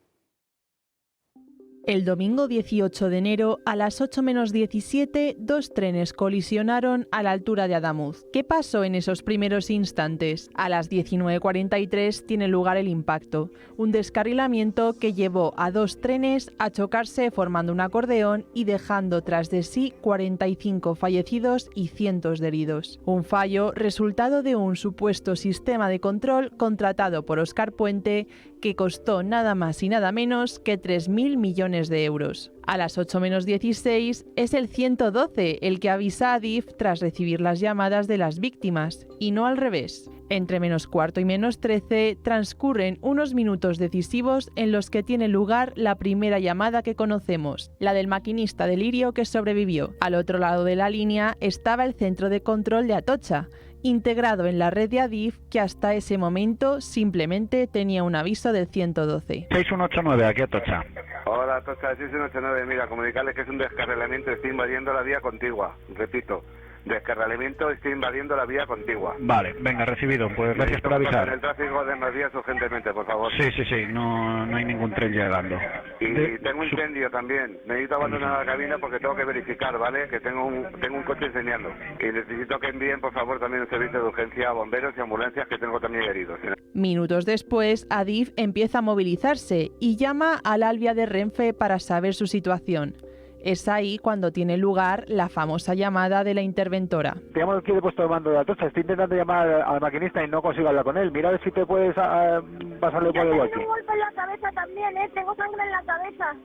El domingo 18 de enero, a las 8 menos 17, dos trenes colisionaron a la altura de Adamuz. ¿Qué pasó en esos primeros instantes? A las 19:43 tiene lugar el impacto, un descarrilamiento que llevó a dos trenes a chocarse formando un acordeón y dejando tras de sí 45 fallecidos y cientos de heridos. Un fallo resultado de un supuesto sistema de control contratado por Óscar Puente que costó nada más y nada menos que 3.000 millones de euros. A las 8 menos 16 es el 112 el que avisa a Adif tras recibir las llamadas de las víctimas, y no al revés. Entre menos cuarto y menos 13 transcurren unos minutos decisivos en los que tiene lugar la primera llamada que conocemos, la del maquinista de Lirio que sobrevivió. Al otro lado de la línea estaba el centro de control de Atocha, integrado en la red de Adif, que hasta ese momento simplemente tenía un aviso del 112. 6189, aquí Atocha. Hola, Atocha, 6189, mira, comunicarles que es un descarrilamiento, estoy invadiendo la vía contigua, repito. Descarrilamiento, estoy invadiendo la vía contigua. Vale, venga, recibido. Pues gracias por avisar. El tráfico de más vías urgentemente, por favor. Sí, no hay ningún tren llegando. Y tengo un incendio también. Necesito abandonar la cabina porque tengo que verificar, ¿vale? Que tengo un coche enseñando. Y necesito que envíen, por favor, también un servicio de urgencia a bomberos y ambulancias, que tengo también heridos. Minutos después, Adif empieza a movilizarse y llama al Albia de Renfe para saber su situación. Es ahí cuando tiene lugar la famosa llamada de la interventora. Te llamo aquí de puesto de mando de Atocha. Estoy intentando llamar al maquinista y no consigo hablar con él. Mira a ver si te puedes pasarle por el walkie. Tengo un golpe en la cabeza también, tengo sangre en la cabeza.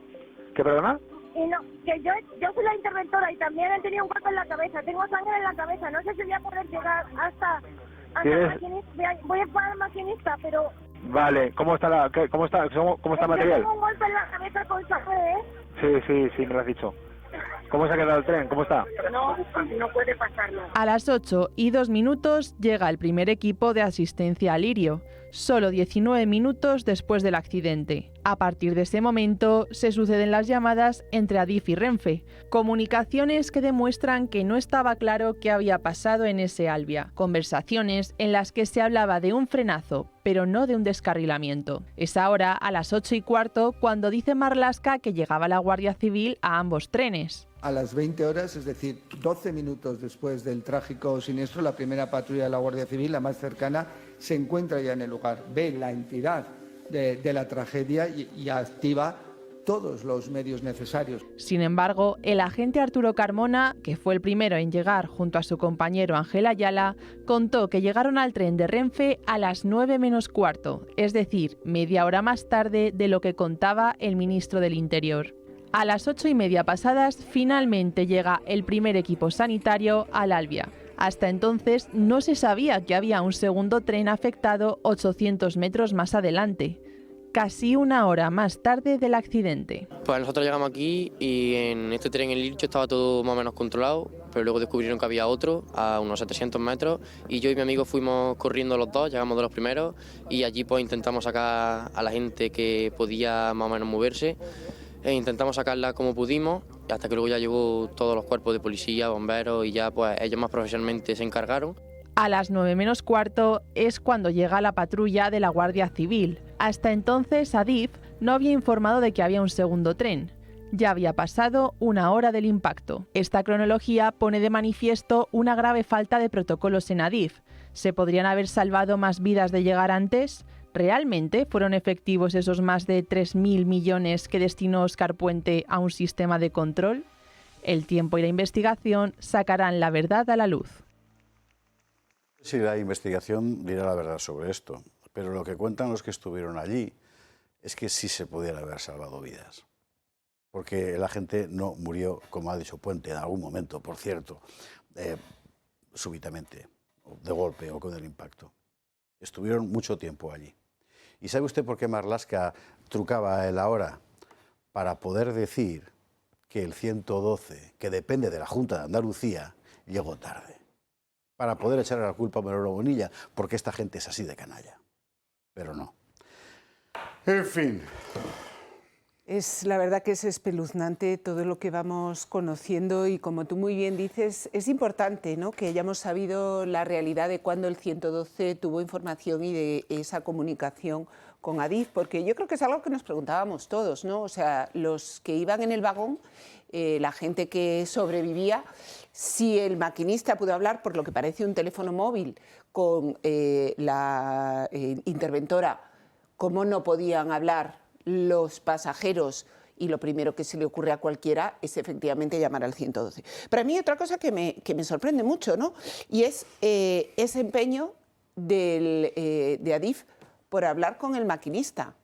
¿Qué, perdona? Y no, que yo soy la interventora y también he tenido un golpe en la cabeza. Tengo sangre en la cabeza. No sé si voy a poder llegar hasta el maquinista. Voy a ir para el maquinista, pero... Vale, ¿cómo está el material? Tengo un golpe en la cabeza con sangre, Sí, me lo has dicho. ¿Cómo se ha quedado el tren? ¿Cómo está? No puede pasarlo. A las 8:02 llega el primer equipo de asistencia a Lirio, solo 19 minutos después del accidente. A partir de ese momento se suceden las llamadas entre Adif y Renfe, comunicaciones que demuestran que no estaba claro qué había pasado en ese Albia, conversaciones en las que se hablaba de un frenazo, pero no de un descarrilamiento. Es ahora, a las 8:15, cuando dice Marlaska que llegaba la Guardia Civil a ambos trenes. A las 20 horas, es decir, 12 minutos después del trágico siniestro, la primera patrulla de la Guardia Civil, la más cercana, se encuentra ya en el lugar, ve la entidad de la tragedia y activa todos los medios necesarios. Sin embargo, el agente Arturo Carmona, que fue el primero en llegar junto a su compañero Ángel Ayala, contó que llegaron al tren de Renfe a las 9:15, es decir, media hora más tarde de lo que contaba el ministro del Interior. A las 8:30 pasadas, finalmente llega el primer equipo sanitario al Albia. Hasta entonces no se sabía que había un segundo tren afectado 800 metros más adelante, casi una hora más tarde del accidente. Pues nosotros llegamos aquí y en este tren en Lircho estaba todo más o menos controlado, pero luego descubrieron que había otro a unos 700 metros y yo y mi amigo fuimos corriendo los dos, llegamos de los primeros y allí pues intentamos sacar a la gente que podía más o menos moverse. Intentamos sacarla como pudimos, hasta que luego ya llegó todos los cuerpos de policía, bomberos y ya pues ellos más profesionalmente se encargaron. A las 9:15 es cuando llega la patrulla de la Guardia Civil. Hasta entonces Adif no había informado de que había un segundo tren. Ya había pasado una hora del impacto. Esta cronología pone de manifiesto una grave falta de protocolos en Adif. ¿Se podrían haber salvado más vidas de llegar antes? ¿Realmente fueron efectivos esos más de 3.000 millones que destinó Óscar Puente a un sistema de control? El tiempo y la investigación sacarán la verdad a la luz. Sí, la investigación dirá la verdad sobre esto, pero lo que cuentan los que estuvieron allí es que sí se pudieran haber salvado vidas, porque la gente no murió, como ha dicho Puente, en algún momento, por cierto, súbitamente, de golpe o con el impacto. Estuvieron mucho tiempo allí. ¿Y sabe usted por qué Marlaska trucaba la hora? Para poder decir que el 112, que depende de la Junta de Andalucía, llegó tarde. Para poder echarle la culpa a Manolo Bonilla, porque esta gente es así de canalla. Pero no. En fin, La verdad que es espeluznante todo lo que vamos conociendo y, como tú muy bien dices, es importante, ¿no?, que hayamos sabido la realidad de cuándo el 112 tuvo información y de esa comunicación con Adif, porque yo creo que es algo que nos preguntábamos todos, ¿no? O sea, los que iban en el vagón, la gente que sobrevivía, si el maquinista pudo hablar por lo que parece un teléfono móvil con la interventora, ¿cómo no podían hablar los pasajeros? Y lo primero que se le ocurre a cualquiera es efectivamente llamar al 112. Pero a mí otra cosa que me sorprende mucho, ¿no?, y es ese empeño de Adif por hablar con el maquinista.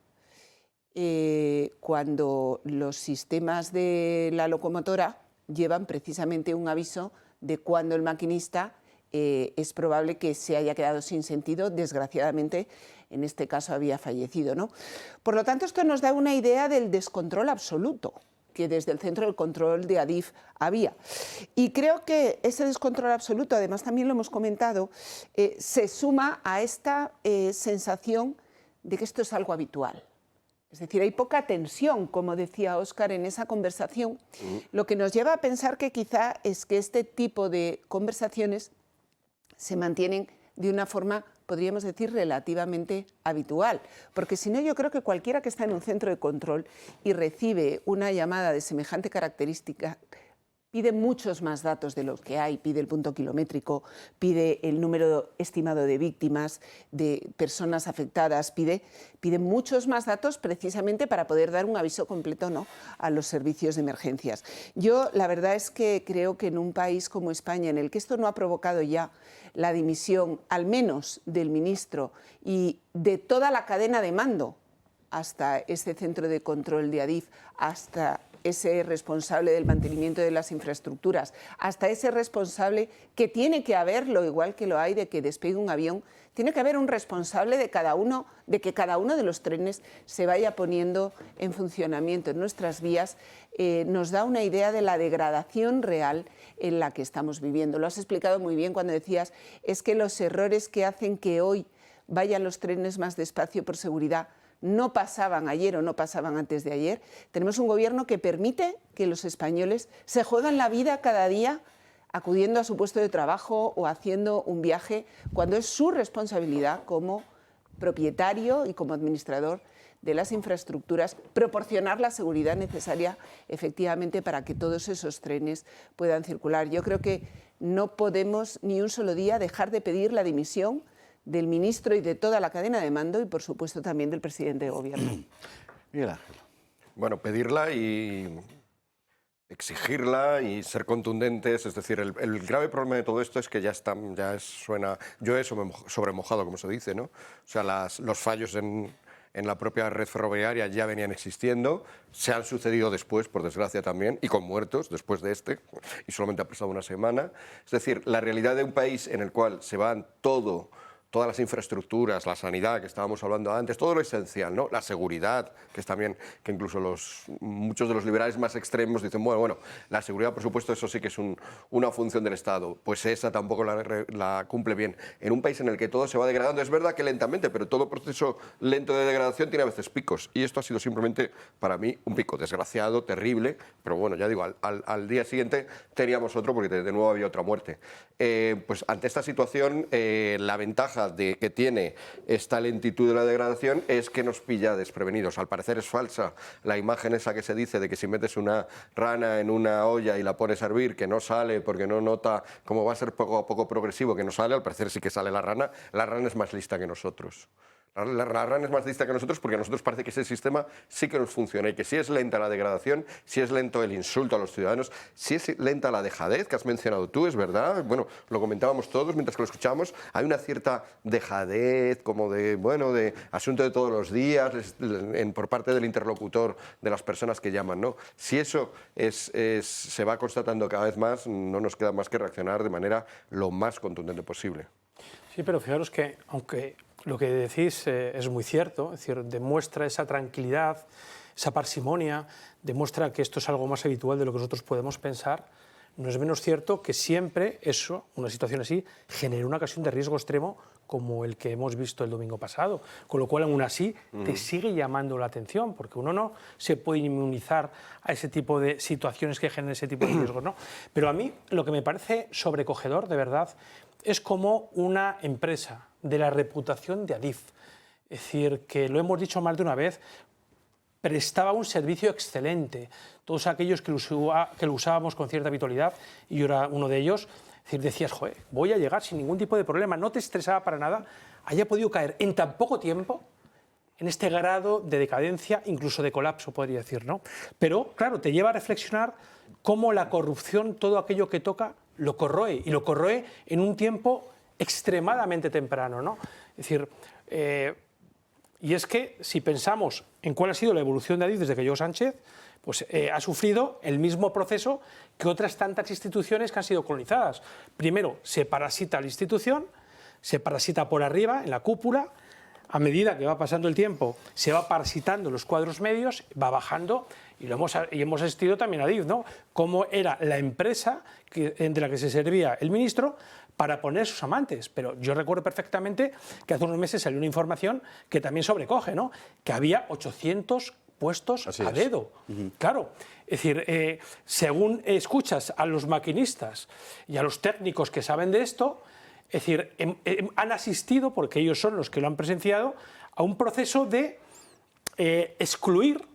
Cuando los sistemas de la locomotora llevan precisamente un aviso de cuando el maquinista es probable que se haya quedado sin sentido, desgraciadamente en este caso había fallecido, ¿no? Por lo tanto, esto nos da una idea del descontrol absoluto que desde el centro de control de Adif había. Y creo que ese descontrol absoluto, además también lo hemos comentado, se suma a esta sensación de que esto es algo habitual. Es decir, hay poca tensión, como decía Óscar, en esa conversación, lo que nos lleva a pensar que quizá es que este tipo de conversaciones se mantienen de una forma, podríamos decir, relativamente habitual. Porque si no, yo creo que cualquiera que está en un centro de control y recibe una llamada de semejante característica, pide muchos más datos de los que hay, pide el punto kilométrico, pide el número estimado de víctimas, de personas afectadas, pide muchos más datos precisamente para poder dar un aviso completo, ¿no?, a los servicios de emergencias. Yo la verdad es que creo que en un país como España, en el que esto no ha provocado ya la dimisión, al menos del ministro y de toda la cadena de mando, hasta ese centro de control de Adif, hasta ese responsable del mantenimiento de las infraestructuras, hasta ese responsable que tiene que haberlo, igual que lo hay de que despegue un avión, tiene que haber un responsable de que cada uno de los trenes se vaya poniendo en funcionamiento en nuestras vías. Nos da una idea de la degradación real en la que estamos viviendo. Lo has explicado muy bien cuando decías, es que los errores que hacen que hoy vayan los trenes más despacio por seguridad no pasaban ayer o no pasaban antes de ayer. Tenemos un gobierno que permite que los españoles se jueguen la vida cada día acudiendo a su puesto de trabajo o haciendo un viaje, cuando es su responsabilidad como propietario y como administrador de las infraestructuras proporcionar la seguridad necesaria efectivamente para que todos esos trenes puedan circular. Yo creo que no podemos ni un solo día dejar de pedir la dimisión del ministro y de toda la cadena de mando y, por supuesto, también del presidente de gobierno. Miguel Ángel. Bueno, pedirla y exigirla y ser contundentes. Es decir, el grave problema de todo esto es que suena sobremojado, como se dice, ¿no? O sea, los fallos en la propia red ferroviaria ya venían existiendo, se han sucedido después, por desgracia también, y con muertos después de y solamente ha pasado una semana. Es decir, la realidad de un país en el cual se van todas las infraestructuras, la sanidad que estábamos hablando antes, todo lo esencial, ¿no? La seguridad, que es también que incluso muchos de los liberales más extremos dicen, bueno, la seguridad, por supuesto, eso sí que es una función del Estado. Pues esa tampoco la cumple bien. En un país en el que todo se va degradando, es verdad que lentamente, pero todo proceso lento de degradación tiene a veces picos. Y esto ha sido simplemente, para mí, un pico desgraciado, terrible, pero bueno, ya digo, al día siguiente teníamos otro porque de nuevo había otra muerte. Pues ante esta situación, la ventaja que tiene esta lentitud de la degradación es que nos pilla desprevenidos. Al parecer es falsa la imagen esa que se dice de que si metes una rana en una olla y la pones a hervir, que no sale porque no nota cómo va a ser poco a poco progresivo, que no sale. Al parecer sí que sale la rana es más lista que nosotros. La rana es más lista que nosotros porque a nosotros parece que ese sistema sí que nos funciona y que si es lenta la degradación, si es lento el insulto a los ciudadanos, si es lenta la dejadez que has mencionado tú, es verdad, bueno, lo comentábamos todos mientras que lo escuchábamos, hay una cierta dejadez como de asunto de todos los días por parte del interlocutor de las personas que llaman, ¿no? Si eso se va constatando cada vez más, no nos queda más que reaccionar de manera lo más contundente posible. Sí, pero fijaros que, aunque lo que decís es muy cierto, es decir, demuestra esa tranquilidad, esa parsimonia, demuestra que esto es algo más habitual de lo que nosotros podemos pensar, no es menos cierto que siempre una situación así, genera una ocasión de riesgo extremo como el que hemos visto el domingo pasado, con lo cual aún así te sigue llamando la atención, porque uno no se puede inmunizar a ese tipo de situaciones que generan ese tipo de riesgos, ¿no? Pero a mí lo que me parece sobrecogedor, de verdad, es como una empresa de la reputación de Adif, es decir, que lo hemos dicho más de una vez, prestaba un servicio excelente. Todos aquellos que lo usábamos con cierta habitualidad, y yo era uno de ellos, es decir, decías, joder, voy a llegar sin ningún tipo de problema, no te estresaba para nada, haya podido caer en tan poco tiempo en este grado de decadencia, incluso de colapso, podría decir, ¿no? Pero, claro, te lleva a reflexionar cómo la corrupción, todo aquello que toca, lo corroe, y lo corroe en un tiempo extremadamente temprano, ¿no? Es decir, y es que si pensamos en cuál ha sido la evolución de Adif desde que llegó Sánchez, pues ha sufrido el mismo proceso que otras tantas instituciones que han sido colonizadas. Primero, se parasita la institución, se parasita por arriba, en la cúpula, a medida que va pasando el tiempo, se va parasitando los cuadros medios, va bajando, y hemos asistido también a Adif, ¿no? Cómo era la empresa de la que se servía el ministro para poner sus amantes. Pero yo recuerdo perfectamente que hace unos meses salió una información que también sobrecoge, ¿no? Que había 800 puestos a dedo. Claro, es decir, según escuchas a los maquinistas y a los técnicos que saben de esto, es decir, han asistido, porque ellos son los que lo han presenciado, a un proceso de excluir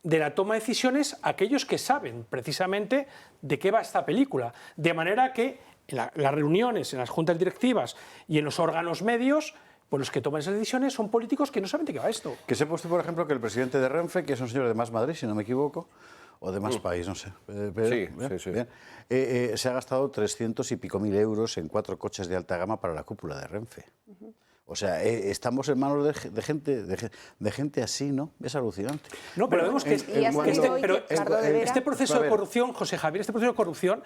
de la toma de decisiones a aquellos que saben precisamente de qué va esta película. De manera que en las reuniones, en las juntas directivas y en los órganos medios, pues los que toman esas decisiones son políticos que no saben de qué va esto. Que sepa usted, por ejemplo, que el presidente de Renfe, que es un señor de Más Madrid, si no me equivoco, o de Más País, no sé. Se ha gastado 300 y pico mil euros en 4 coches de alta gama para la cúpula de Renfe. O sea, estamos en manos de gente así, ¿no? Es alucinante. No, pero vemos que este proceso de corrupción, José Javier, este proceso de corrupción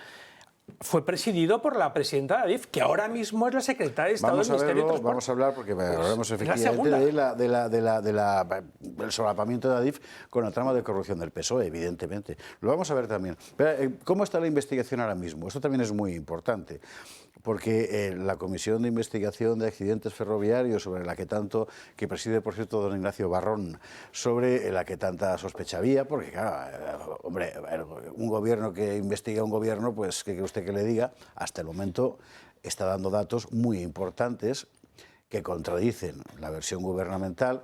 fue presidido por la presidenta de Adif, que ahora mismo es la secretaria de Estado del Ministerio de Transporte. Vamos a hablar, porque hablamos efectivamente del solapamiento de Adif con la trama de corrupción del PSOE, evidentemente. Lo vamos a ver también. Pero, ¿cómo está la investigación ahora mismo? Esto también es muy importante, porque la Comisión de Investigación de Accidentes Ferroviarios, sobre la que preside, por cierto, don Ignacio Barrón, sobre la que tanta sospecha había, porque, claro, hombre, un gobierno que investiga a un gobierno, pues, que usted que le diga, hasta el momento está dando datos muy importantes que contradicen la versión gubernamental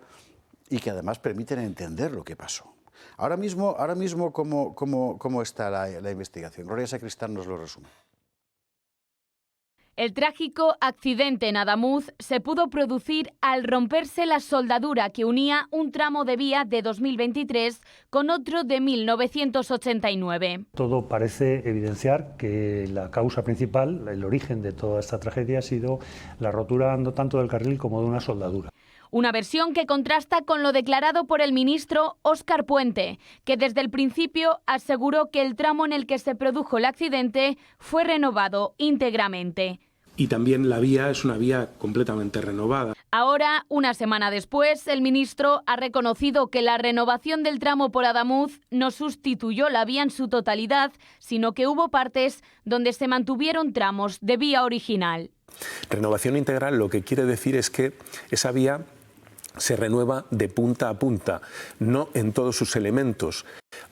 y que además permiten entender lo que pasó. Ahora mismo ¿cómo está la investigación? Gloria Sacristán nos lo resume. El trágico accidente en Adamuz se pudo producir al romperse la soldadura que unía un tramo de vía de 2023 con otro de 1989. Todo parece evidenciar que la causa principal, el origen de toda esta tragedia, ha sido la rotura no tanto del carril como de una soldadura. Una versión que contrasta con lo declarado por el ministro Óscar Puente, que desde el principio aseguró que el tramo en el que se produjo el accidente fue renovado íntegramente. Y también la vía es una vía completamente renovada. Ahora, una semana después, el ministro ha reconocido que la renovación del tramo por Adamuz no sustituyó la vía en su totalidad, sino que hubo partes donde se mantuvieron tramos de vía original. Renovación integral lo que quiere decir es que esa vía se renueva de punta a punta, no en todos sus elementos.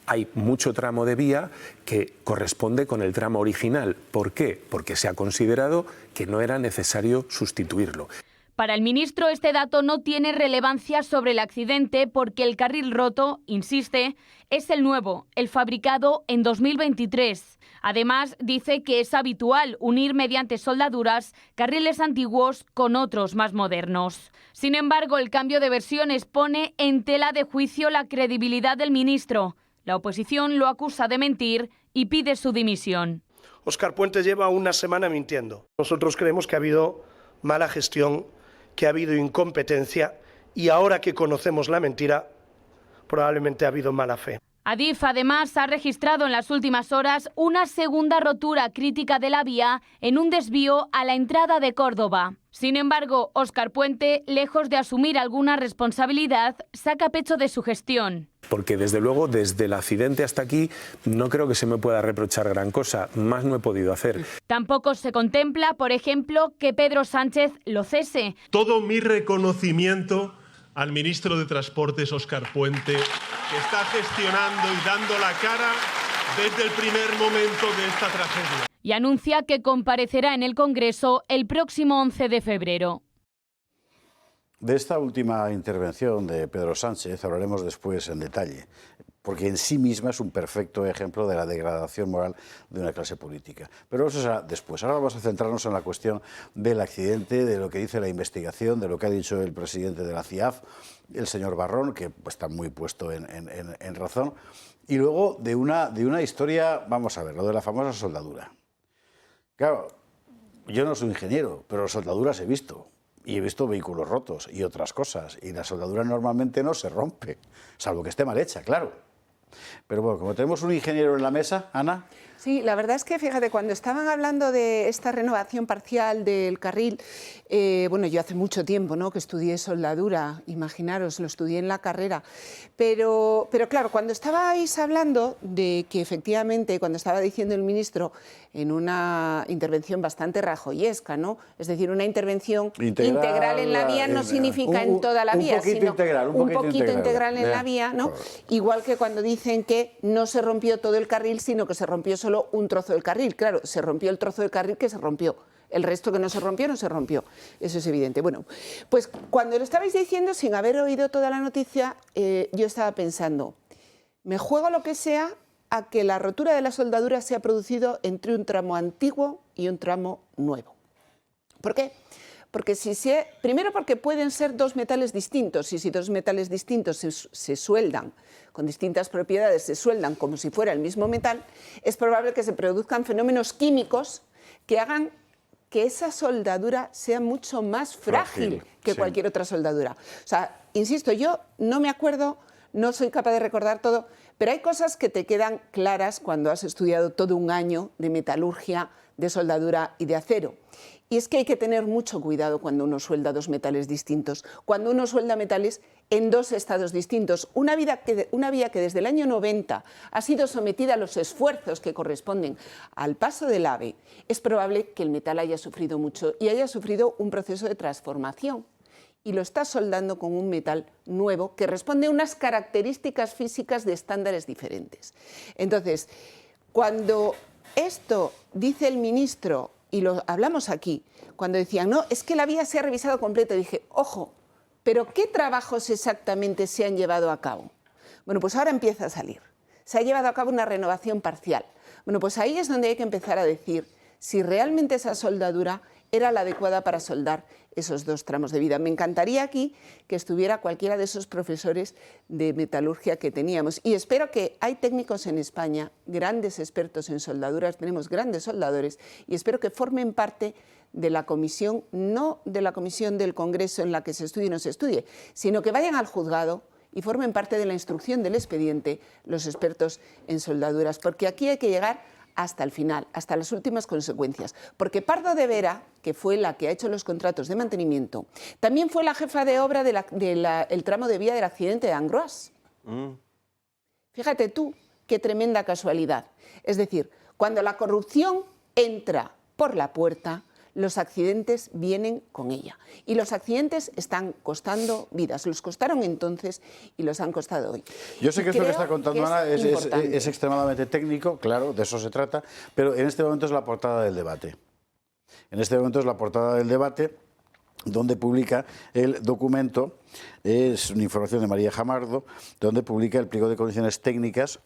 Hay mucho tramo de vía que corresponde con el tramo original. ¿Por qué? Porque se ha considerado que no era necesario sustituirlo. Para el ministro, este dato no tiene relevancia sobre el accidente porque el carril roto, insiste, es el nuevo, el fabricado en 2023. Además, dice que es habitual unir mediante soldaduras carriles antiguos con otros más modernos. Sin embargo, el cambio de versiones pone en tela de juicio la credibilidad del ministro. La oposición lo acusa de mentir y pide su dimisión. Óscar Puente lleva una semana mintiendo. Nosotros creemos que ha habido mala gestión, que ha habido incompetencia y ahora que conocemos la mentira, probablemente ha habido mala fe. Adif, además, ha registrado en las últimas horas una segunda rotura crítica de la vía en un desvío a la entrada de Córdoba. Sin embargo, Óscar Puente, lejos de asumir alguna responsabilidad, saca pecho de su gestión. Porque desde luego, desde el accidente hasta aquí, no creo que se me pueda reprochar gran cosa. Más no he podido hacer. Tampoco se contempla, por ejemplo, que Pedro Sánchez lo cese. Todo mi reconocimiento al ministro de Transportes, Óscar Puente, que está gestionando y dando la cara desde el primer momento de esta tragedia. Y anuncia que comparecerá en el Congreso el próximo 11 de febrero. De esta última intervención de Pedro Sánchez hablaremos después en detalle, porque en sí misma es un perfecto ejemplo de la degradación moral de una clase política. Pero eso será después. Ahora vamos a centrarnos en la cuestión del accidente, de lo que dice la investigación, de lo que ha dicho el presidente de la CIAF, el señor Barrón, que está muy puesto en razón, y luego de una historia, vamos a ver, lo de la famosa soldadura. Claro, yo no soy ingeniero, pero soldaduras he visto. Y he visto vehículos rotos y otras cosas. Y la soldadura normalmente no se rompe, salvo que esté mal hecha, claro. Pero bueno, como tenemos un ingeniero en la mesa, Ana. Sí, la verdad es que, fíjate, cuando estaban hablando de esta renovación parcial del carril, bueno, yo hace mucho tiempo, ¿no?, que estudié soldadura, imaginaros, lo estudié en la carrera, pero claro, cuando estabais hablando de que efectivamente, cuando estaba diciendo el ministro en una intervención bastante rajoyesca, ¿no?, es decir, una intervención integral en la vía no significa en toda la vía, sino un poquito integral en la vía, ¿no? Igual que cuando dicen que no se rompió todo el carril, sino que se rompió solo un trozo del carril. Claro, se rompió el trozo del carril que se rompió. El resto que no se rompió, no se rompió. Eso es evidente. Bueno, pues cuando lo estabais diciendo, sin haber oído toda la noticia, yo estaba pensando, me juego lo que sea a que la rotura de la soldadura se ha producido entre un tramo antiguo y un tramo nuevo. ¿Por qué? Porque primero porque pueden ser dos metales distintos, y si dos metales distintos se sueldan con distintas propiedades, se sueldan como si fuera el mismo metal, es probable que se produzcan fenómenos químicos que hagan que esa soldadura sea mucho más frágil que cualquier otra soldadura. O sea, insisto, yo no me acuerdo, no soy capaz de recordar todo, pero hay cosas que te quedan claras cuando has estudiado todo un año de metalurgia, de soldadura y de acero. Y es que hay que tener mucho cuidado cuando uno suelda dos metales distintos, cuando uno suelda metales en dos estados distintos. Una vía que desde el año 90 ha sido sometida a los esfuerzos que corresponden al paso del AVE, es probable que el metal haya sufrido mucho y haya sufrido un proceso de transformación. Y lo está soldando con un metal nuevo que responde a unas características físicas de estándares diferentes. Entonces, cuando esto dice el ministro, y lo hablamos aquí, cuando decían, no, es que la vía se ha revisado completa, dije, ojo, pero ¿qué trabajos exactamente se han llevado a cabo? Bueno, pues ahora empieza a salir. Se ha llevado a cabo una renovación parcial. Bueno, pues ahí es donde hay que empezar a decir si realmente esa soldadura era la adecuada para soldar esos dos tramos de vida. Me encantaría aquí que estuviera cualquiera de esos profesores de metalurgia que teníamos. Y espero que hay técnicos en España, grandes expertos en soldaduras, tenemos grandes soldadores, y espero que formen parte de la comisión, no de la comisión del Congreso en la que se estudie o no se estudie, sino que vayan al juzgado y formen parte de la instrucción del expediente los expertos en soldaduras, porque aquí hay que llegar hasta el final, hasta las últimas consecuencias. Porque Pardo de Vera, que fue la que ha hecho los contratos de mantenimiento, también fue la jefa de obra del tramo de vía del accidente de Angrois. Fíjate tú, qué tremenda casualidad. Es decir, cuando la corrupción entra por la puerta, los accidentes vienen con ella. Y los accidentes están costando vidas. Los costaron entonces y los han costado hoy. Yo sé que esto que está contando Ana es extremadamente técnico, claro, de eso se trata, pero en este momento es la portada del debate. En este momento es la portada del debate donde publica el documento, es una información de María Jamardo, donde publica el pliego de condiciones técnicas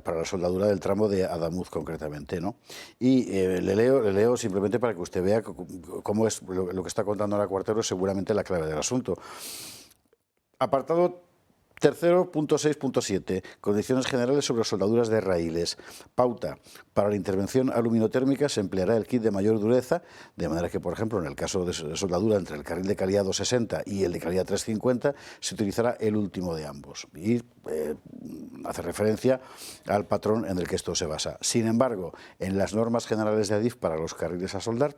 para la soldadura del tramo de Adamuz concretamente, ¿no? Y le leo simplemente para que usted vea cómo es lo que está contando Ana Cuartero, seguramente la clave del asunto. Apartado Tercero, punto 6.7, condiciones generales sobre soldaduras de raíles. Pauta, para la intervención aluminotérmica se empleará el kit de mayor dureza, de manera que, por ejemplo, en el caso de soldadura entre el carril de calidad 260 y el de calidad 350, se utilizará el último de ambos. Y hace referencia al patrón en el que esto se basa. Sin embargo, en las normas generales de ADIF para los carriles a soldar,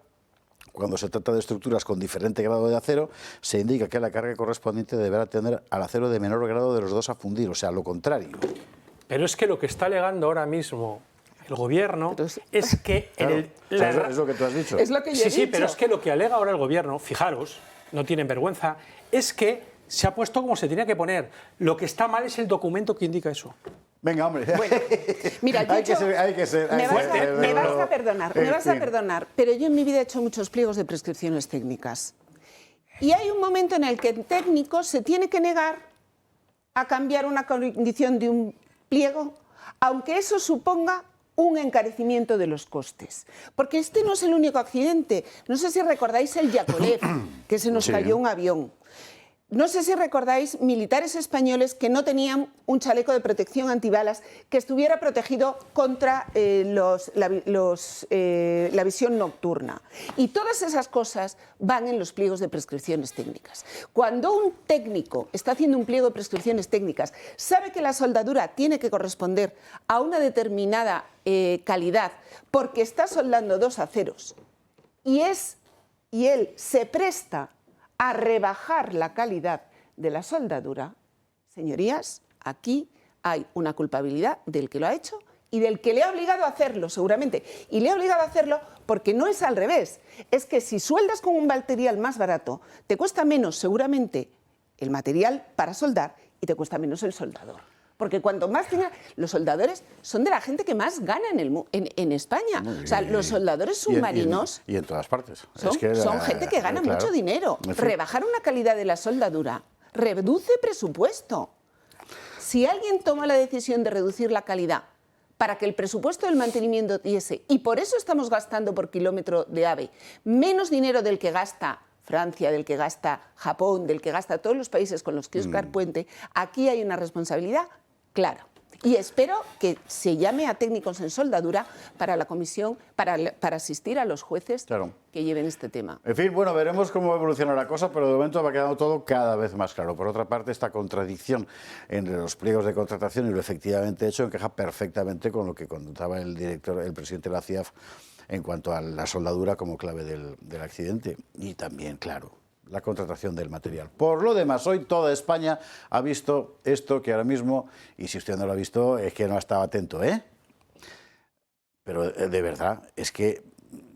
cuando se trata de estructuras con diferente grado de acero, se indica que la carga correspondiente deberá tener al acero de menor grado de los dos a fundir, o sea, lo contrario. Pero es que lo que está alegando ahora mismo el Gobierno es que... Claro, es lo que tú has dicho. Es lo que yo he Sí, dicho. pero es que lo que alega ahora el Gobierno, fijaros, no tienen vergüenza, es que se ha puesto como se tenía que poner. Lo que está mal es el documento que indica eso. Venga, hombre. Bueno, mira, yo hay que ser me vas a fin. perdonar, pero yo en mi vida he hecho muchos pliegos de prescripciones técnicas. Y hay un momento en el que el técnico se tiene que negar a cambiar una condición de un pliego, aunque eso suponga un encarecimiento de los costes. Porque este no es el único accidente. No sé si recordáis el Yakolev, que se nos cayó un avión. No sé si recordáis militares españoles que no tenían un chaleco de protección antibalas que estuviera protegido contra la visión nocturna. Y todas esas cosas van en los pliegos de prescripciones técnicas. Cuando un técnico está haciendo un pliego de prescripciones técnicas, sabe que la soldadura tiene que corresponder a una determinada calidad porque está soldando dos aceros y él se presta a rebajar la calidad de la soldadura, señorías, aquí hay una culpabilidad del que lo ha hecho y del que le ha obligado a hacerlo, seguramente. Y le ha obligado a hacerlo porque no es al revés. Es que si sueldas con un material más barato, te cuesta menos, seguramente, el material para soldar y te cuesta menos el soldador. Porque cuanto más tenga... Los soldadores son de la gente que más gana en España. O sea, los soldadores submarinos... Y en todas partes. Son gente que gana mucho dinero. Rebajar una calidad de la soldadura reduce presupuesto. Si alguien toma la decisión de reducir la calidad para que el presupuesto del mantenimiento diese, y por eso estamos gastando por kilómetro de AVE menos dinero del que gasta Francia, del que gasta Japón, del que gasta todos los países con los que Óscar Puente, aquí hay una responsabilidad clara. Y espero que se llame a técnicos en soldadura para la comisión, para asistir a los jueces que lleven este tema. En fin, bueno, veremos cómo evoluciona la cosa, pero de momento va quedando todo cada vez más claro. Por otra parte, esta contradicción entre los pliegos de contratación y lo efectivamente hecho encaja perfectamente con lo que contaba el presidente de la CIAF en cuanto a la soldadura como clave del accidente. Y también, claro, la contratación del material. Por lo demás, hoy toda España ha visto esto que ahora mismo, y si usted no lo ha visto, es que no ha estado atento, ¿eh? Pero de verdad, es que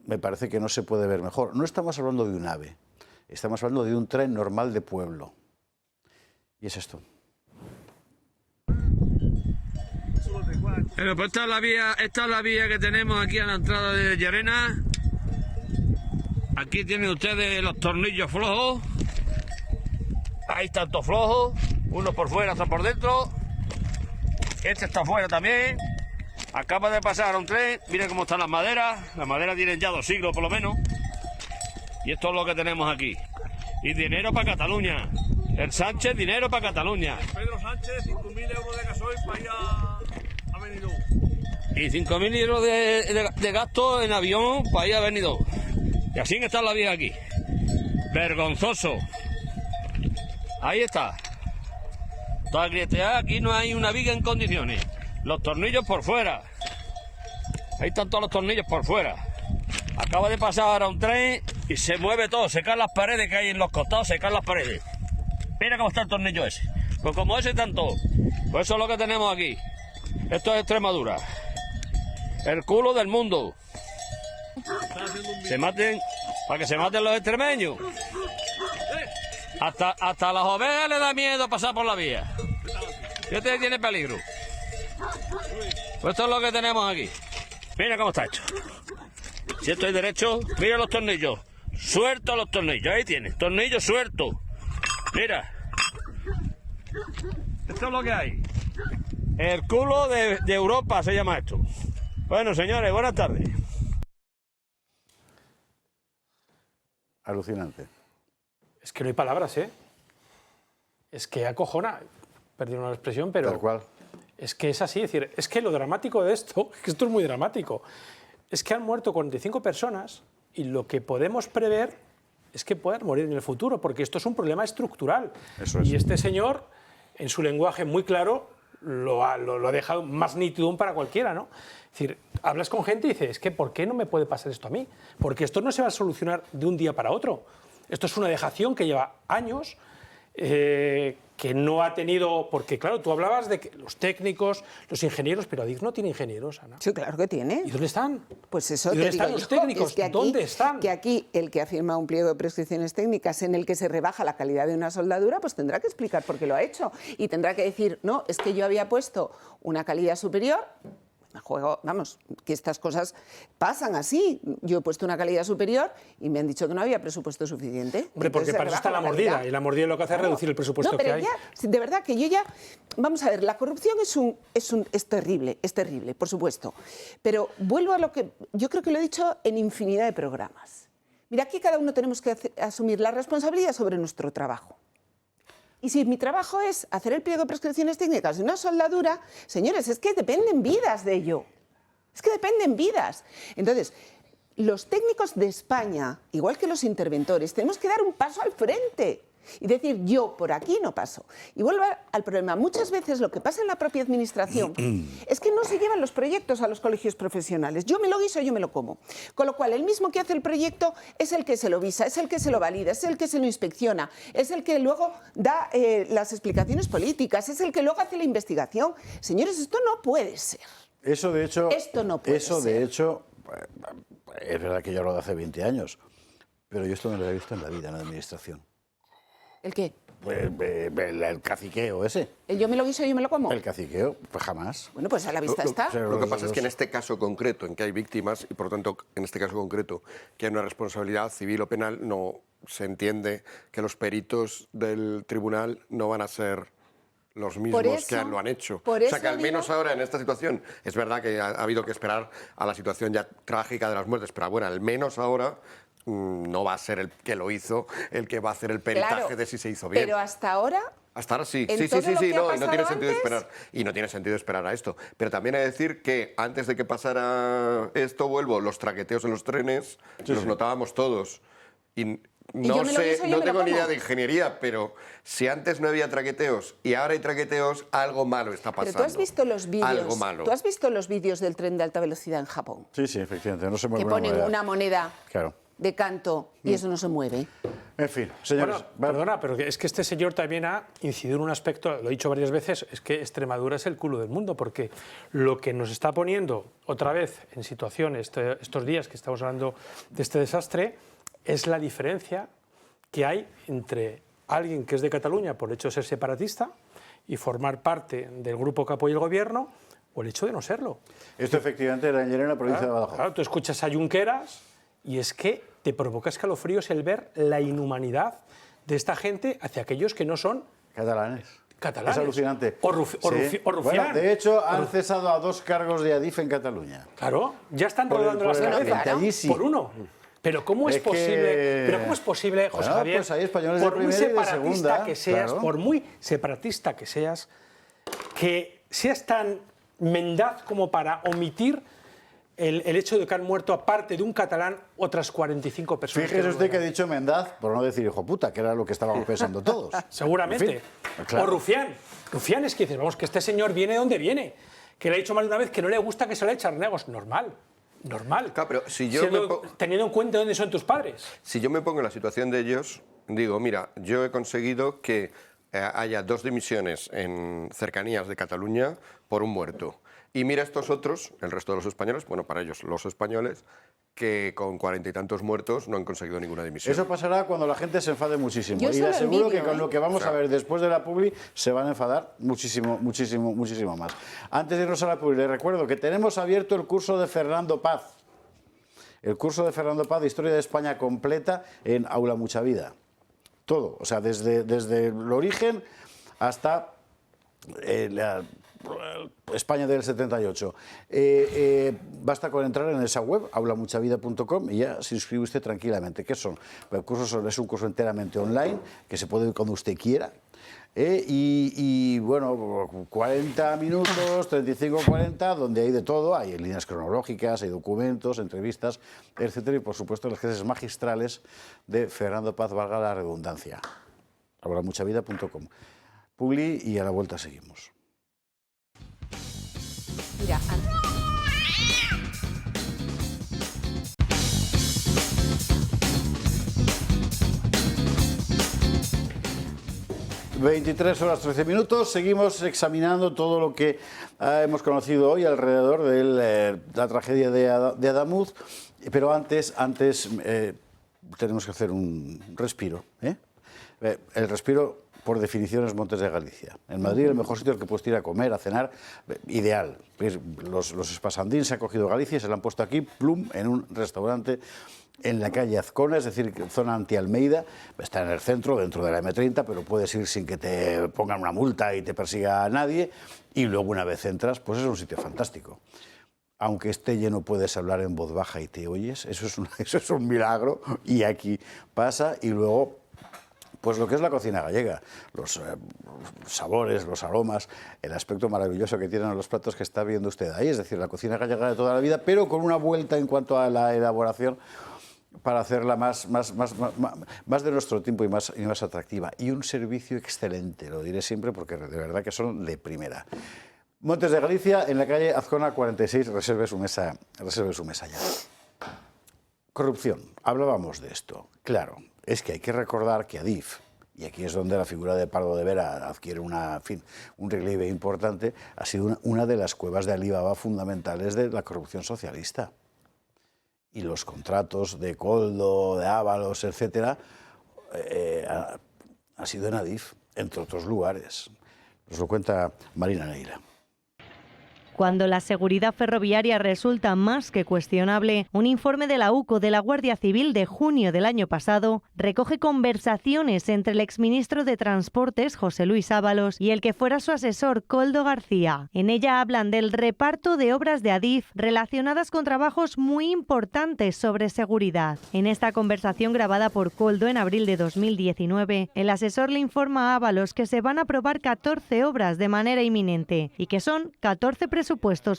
me parece que no se puede ver mejor. No estamos hablando de un AVE, estamos hablando de un tren normal de pueblo. Y es esto. Bueno, pues esta es la vía que tenemos aquí a la entrada de Llerena. Aquí tienen ustedes los tornillos flojos. Ahí están todos flojos. Uno por fuera, otro por dentro. Este está afuera también. Acaba de pasar un tren. Miren cómo están las maderas. Las maderas tienen ya 2 siglos por lo menos. Y esto es lo que tenemos aquí. Y dinero para Cataluña. El Sánchez, dinero para Cataluña. Pedro Sánchez, 5.000 euros de gasoil para ir a Benidorm. Y 5.000 euros de gasto en avión para ir a Benidorm. Y así está la vía aquí. Vergonzoso. Ahí está. Toda grieteada, aquí no hay una viga en condiciones. Los tornillos por fuera. Ahí están todos los tornillos por fuera. Acaba de pasar ahora un tren y se mueve todo. Se caen las paredes que hay en los costados, se caen las paredes. Mira cómo está el tornillo ese. Pues como ese tanto. Pues eso es lo que tenemos aquí. Esto es Extremadura. El culo del mundo. Se maten, para que se maten los extremeños. Hasta las ovejas le da miedo pasar por la vía. Este tiene peligro. Pues esto es lo que tenemos aquí. Mira cómo está hecho. Si esto es derecho, mira los tornillos. Sueltos los tornillos, ahí tienes. Tornillos sueltos. Mira. Esto es lo que hay. El culo de Europa se llama esto. Bueno, señores, buenas tardes. Alucinante. Es que no hay palabras, ¿eh? Es que acojona. perdieron la expresión, pero Tal cual. es que es así. Es decir, es que lo dramático de esto, que esto es muy dramático, es que han muerto 45 personas y lo que podemos prever es que puedan morir en el futuro, porque esto es un problema estructural. Eso es. Y este señor, en su lenguaje muy claro, lo ha dejado más nítido aún para cualquiera, ¿no? Es decir, hablas con gente y dices, es que ¿por qué no me puede pasar esto a mí? Porque esto no se va a solucionar de un día para otro. Esto es una dejación que lleva años, que no ha tenido... Porque, claro, tú hablabas de que los técnicos, los ingenieros, pero Adif no tiene ingenieros, Ana. Sí, claro que tiene. ¿Y dónde están? Pues eso ¿Y dónde te están digo los yo, técnicos? es que aquí, ¿Dónde están? Que aquí el que ha firmado un pliego de prescripciones técnicas en el que se rebaja la calidad de una soldadura, pues tendrá que explicar por qué lo ha hecho. Y tendrá que decir, no, es que yo había puesto una calidad superior... Juego, vamos, que estas cosas pasan así. Yo he puesto una calidad superior y me han dicho que no había presupuesto suficiente. Hombre, porque para eso está la mordida, y la mordida lo que hace es reducir el presupuesto no, pero que hay. Ya, de verdad que yo ya... Vamos a ver, la corrupción es terrible, por supuesto. Pero vuelvo a lo que... Yo creo que lo he dicho en infinidad de programas. Mira, aquí cada uno tenemos que asumir la responsabilidad sobre nuestro trabajo. Y si mi trabajo es hacer el pliego de prescripciones técnicas de una soldadura, señores, es que dependen vidas de ello. Es que dependen vidas. Entonces, los técnicos de España, igual que los interventores, tenemos que dar un paso al frente y decir, yo por aquí no paso. Y vuelvo al problema. Muchas veces lo que pasa en la propia administración es que no se llevan los proyectos a los colegios profesionales. Yo me lo guiso, yo me lo como. Con lo cual, el mismo que hace el proyecto es el que se lo visa, es el que se lo valida, es el que se lo inspecciona, es el que luego da las explicaciones políticas, es el que luego hace la investigación. Señores, esto no puede ser. Eso, de hecho... Esto no puede Eso, ser. de hecho, es verdad que yo hablo de hace 20 años, pero yo esto no lo he visto en la vida, en la administración. ¿El qué? El caciqueo ese. ¿El yo me lo guiso, yo me lo como? El caciqueo, pues jamás. Bueno, pues a la vista está. Lo que pasa es que en este caso concreto, en que hay víctimas, y por lo tanto, en este caso concreto, que hay una responsabilidad civil o penal, no se entiende que los peritos del tribunal no van a ser los mismos que lo han hecho. O sea, que al menos ahora en esta situación, es verdad que ha habido que esperar a la situación ya trágica de las muertes, pero bueno, al menos ahora no va a ser el que lo hizo el que va a hacer el peritaje Claro, de si se hizo bien. Pero hasta ahora... Hasta ahora sí, en sí, todo lo que ha no, y no tiene pasado sentido antes... esperar. Y no tiene sentido esperar a esto. Pero también he de decir que antes de que pasara esto, los traqueteos en los trenes, los notábamos todos. Y no sé, no tengo ni idea de ingeniería, pero si antes no había traqueteos y ahora hay traqueteos, algo malo está pasando. Pero tú has visto los vídeos. Algo malo. ¿Tú has visto los vídeos del tren de alta velocidad en Japón? Sí, sí, efectivamente. No se mueve Que ponen una moneda Claro. de canto y eso no se mueve. En fin, señores. Bueno, perdona, pero es que este señor también ha incidido en un aspecto, lo he dicho varias veces, es que Extremadura es el culo del mundo, porque lo que nos está poniendo otra vez en situación estos días que estamos hablando de este desastre es la diferencia que hay entre alguien que es de Cataluña por el hecho de ser separatista y formar parte del grupo que apoya el gobierno o el hecho de no serlo. Esto efectivamente era ayer en la provincia de Badajoz. Claro, tú escuchas a Junqueras y es que te provoca escalofríos el ver la inhumanidad de esta gente hacia aquellos que no son catalanes. catalanes. Es alucinante. O Rufián. Bueno, de hecho, han cesado a 2 cargos de Adif en Cataluña. Claro, ya están rodando las cárceles por uno. Pero ¿cómo es posible? Pero ¿cómo es posible, José Javier? Pues hay españoles por de muy primera y de separatista segunda, que seas, claro. por muy separatista que seas tan mendaz como para omitir el hecho de que han muerto, aparte de un catalán, otras 45 personas. Fíjese usted que ha dicho Mendaz, por no decir hijo puta, que era lo que estábamos pensando todos. Seguramente. En fin, claro. O Rufián. Rufián es que dices, vamos, que este señor viene de donde viene. Que le ha dicho más de una vez que no le gusta que se le eche arnegos. Normal. Claro, pero si yo teniendo en cuenta dónde son tus padres. Si yo me pongo en la situación de ellos, digo, mira, yo he conseguido que haya 2 dimisiones en cercanías de Cataluña por un muerto. Y mira estos otros, el resto de los españoles, bueno, para ellos los españoles, que con 40 y tantos muertos no han conseguido ninguna dimisión. Eso pasará cuando la gente se enfade muchísimo. Yo Y le aseguro que con lo que vamos a Claro. ver después de la publi se van a enfadar muchísimo, muchísimo, muchísimo más. Antes de irnos a la publi, les recuerdo que tenemos abierto el curso de Fernando Paz. El curso de Fernando Paz de Historia de España completa en Aula Mucha Vida. Todo, o sea, desde el origen hasta España del 78. Basta con entrar en esa web, aulamuchavida.com, y ya se inscribe usted tranquilamente. ¿Qué son? El curso es un curso enteramente online, que se puede ir cuando usted quiera. Y bueno, 40 minutos, 35-40, donde hay de todo, hay líneas cronológicas, hay documentos, entrevistas, etcétera, y por supuesto las clases magistrales de Fernando Paz, valga la redundancia. Hablamuchavida.com. Publi, y a la vuelta seguimos. Mira, 23 horas 13 minutos, seguimos examinando todo lo que hemos conocido hoy alrededor de la tragedia de Adamuz, pero antes tenemos que hacer un respiro. El respiro, por definición, es Montes de Galicia. En Madrid, el mejor sitio al que puedes ir a comer, a cenar, ideal. Los espasandín se ha cogido Galicia y se lo han puesto aquí, plum, en un restaurante en la calle Azcona, es decir, zona anti-Almeida. Está en el centro, dentro de la M30, pero puedes ir sin que te pongan una multa y te persiga a nadie. Y luego, una vez entras, pues es un sitio fantástico. Aunque esté lleno, puedes hablar en voz baja y te oyes. Eso es un milagro, y aquí pasa. Y luego, pues lo que es la cocina gallega, los sabores, los aromas, el aspecto maravilloso que tienen los platos que está viendo usted ahí, es decir, la cocina gallega de toda la vida, pero con una vuelta en cuanto a la elaboración para hacerla más de nuestro tiempo y más atractiva. Y un servicio excelente, lo diré siempre porque de verdad que son de primera. Montes de Galicia, en la calle Azcona 46, reserve su mesa ya. Corrupción, hablábamos de esto, claro. Es que hay que recordar que Adif, y aquí es donde la figura de Pardo de Vera adquiere un relieve importante, ha sido una de las cuevas de Alibaba fundamentales de la corrupción socialista. Y los contratos de Coldo, de Ábalos, etcétera, ha sido en Adif, entre otros lugares. Nos lo cuenta Marina Neira. Cuando la seguridad ferroviaria resulta más que cuestionable, un informe de la UCO de la Guardia Civil de junio del año pasado recoge conversaciones entre el exministro de Transportes, José Luis Ábalos, y el que fuera su asesor, Coldo García. En ella hablan del reparto de obras de Adif relacionadas con trabajos muy importantes sobre seguridad. En esta conversación grabada por Coldo en abril de 2019, el asesor le informa a Ábalos que se van a aprobar 14 obras de manera inminente y que son 14 presupuestos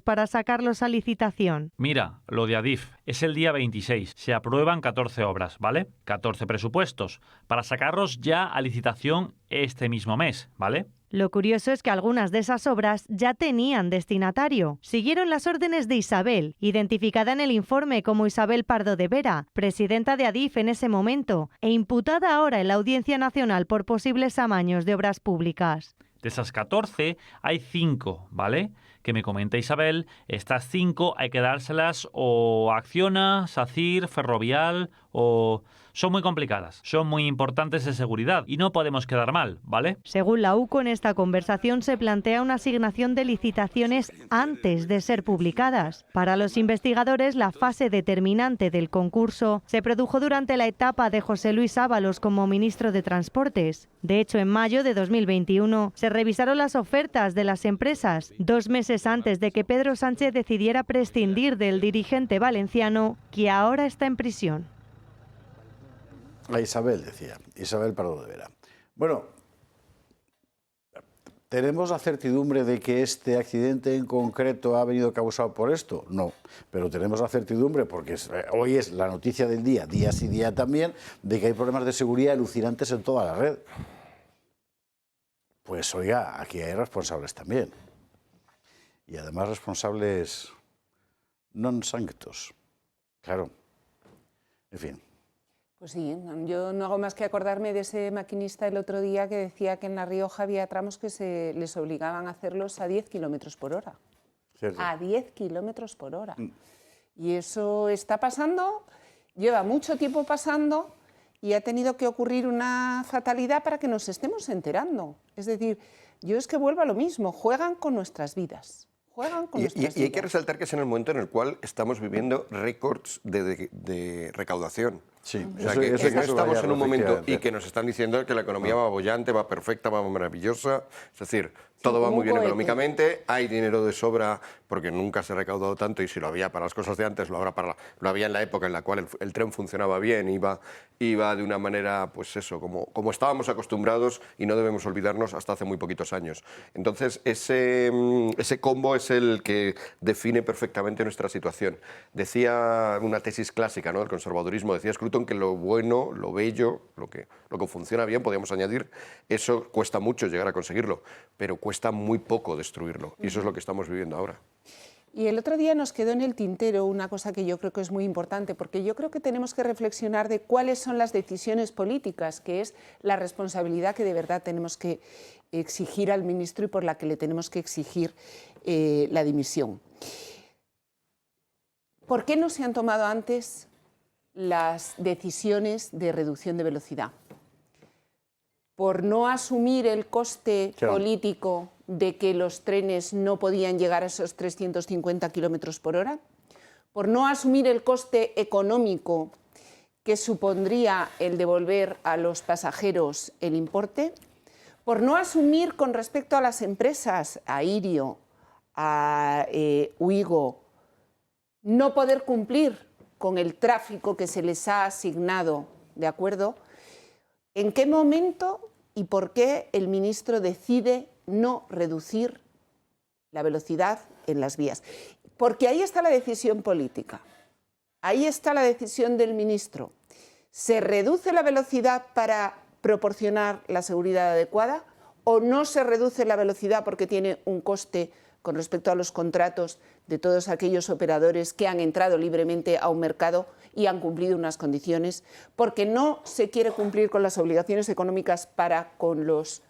para sacarlos a licitación. Mira, lo de Adif es el día 26. Se aprueban 14 obras, ¿vale? 14 presupuestos para sacarlos ya a licitación este mismo mes, ¿vale? Lo curioso es que algunas de esas obras ya tenían destinatario. Siguieron las órdenes de Isabel, identificada en el informe como Isabel Pardo de Vera, presidenta de Adif en ese momento, e imputada ahora en la Audiencia Nacional por posibles amaños de obras públicas. De esas 14 hay 5, ¿vale? Que me comenta Isabel, estas 5 hay que dárselas o a Acciona, SACIR, Ferrovial o... Son muy complicadas, son muy importantes de seguridad y no podemos quedar mal, ¿vale? Según la UCO, en esta conversación se plantea una asignación de licitaciones antes de ser publicadas. Para los investigadores, la fase determinante del concurso se produjo durante la etapa de José Luis Ábalos como ministro de Transportes. De hecho, en mayo de 2021 se revisaron las ofertas de las empresas, 2 meses antes de que Pedro Sánchez decidiera prescindir del dirigente valenciano, que ahora está en prisión. A Isabel, decía, Isabel Pardo de Vera. Bueno, ¿tenemos la certidumbre de que este accidente en concreto ha venido causado por esto? No, pero tenemos la certidumbre, porque hoy es la noticia del día, día sí día también, de que hay problemas de seguridad alucinantes en toda la red. Pues oiga, aquí hay responsables también. Y además responsables non sanctos. Claro. En fin. Pues sí, yo no hago más que acordarme de ese maquinista el otro día que decía que en La Rioja había tramos que les obligaban a hacerlos a 10 kilómetros por hora. ¿Cierto? A 10 kilómetros por hora. Y eso está pasando, lleva mucho tiempo pasando y ha tenido que ocurrir una fatalidad para que nos estemos enterando. Es decir, yo es que vuelvo a lo mismo, juegan con nuestras vidas. Y hay que resaltar que es en el momento en el cual estamos viviendo récords de recaudación. Sí, o sea, que estamos en un momento y que nos están diciendo que la economía va bollante, va perfecta, va maravillosa. Es decir, todo va muy bien económicamente, hay dinero de sobra porque nunca se ha recaudado tanto y si lo había para las cosas de antes, lo había en la época en la cual el tren funcionaba bien, iba de una manera, pues eso, como estábamos acostumbrados y no debemos olvidarnos hasta hace muy poquitos años. Entonces, ese combo es el que define perfectamente nuestra situación. Decía una tesis clásica, ¿no?, del conservadurismo, decía Scruton que lo bueno, lo bello, lo que funciona bien, podríamos añadir, eso cuesta mucho llegar a conseguirlo, pero cuesta muy poco destruirlo, y eso es lo que estamos viviendo ahora. Y el otro día nos quedó en el tintero una cosa que yo creo que es muy importante, porque yo creo que tenemos que reflexionar de cuáles son las decisiones políticas, que es la responsabilidad que de verdad tenemos que exigir al ministro y por la que le tenemos que exigir la dimisión. ¿Por qué no se han tomado antes las decisiones de reducción de velocidad? ¿Por no asumir el coste político de que los trenes no podían llegar a esos 350 kilómetros por hora? ¿Por no asumir el coste económico que supondría el devolver a los pasajeros el importe? ¿Por no asumir con respecto a las empresas, a Irio, a Uigo, no poder cumplir con el tráfico que se les ha asignado, ¿de acuerdo? ¿En qué momento y por qué el ministro decide no reducir la velocidad en las vías? Porque ahí está la decisión política, ahí está la decisión del ministro. ¿Se reduce la velocidad para proporcionar la seguridad adecuada o no se reduce la velocidad porque tiene un coste con respecto a los contratos de todos aquellos operadores que han entrado libremente a un mercado y han cumplido unas condiciones, porque no se quiere cumplir con las obligaciones económicas para con los...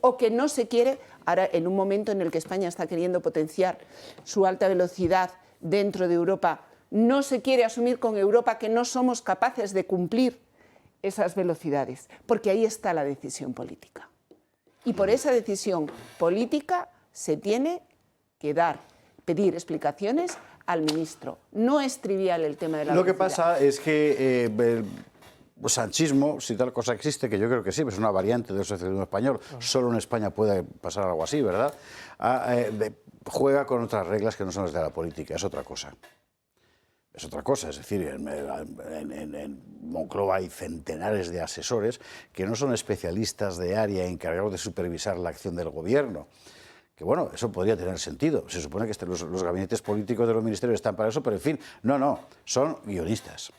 o que no se quiere, ahora en un momento en el que España está queriendo potenciar su alta velocidad dentro de Europa, no se quiere asumir con Europa que no somos capaces de cumplir esas velocidades, porque ahí está la decisión política. Y por esa decisión política se tiene que pedir explicaciones al ministro. No es trivial el tema de la velocidad. Lo que pasa es que el sanchismo, si tal cosa existe, que yo creo que sí, es una variante del socialismo español, solo en España puede pasar algo así, ¿verdad? Juega con otras reglas que no son las de la política, es otra cosa. Es otra cosa, es decir, en Moncloa hay centenares de asesores que no son especialistas de área encargados de supervisar la acción del gobierno. Que bueno, eso podría tener sentido. Se supone que los gabinetes políticos de los ministerios están para eso, pero en fin, no, son guionistas.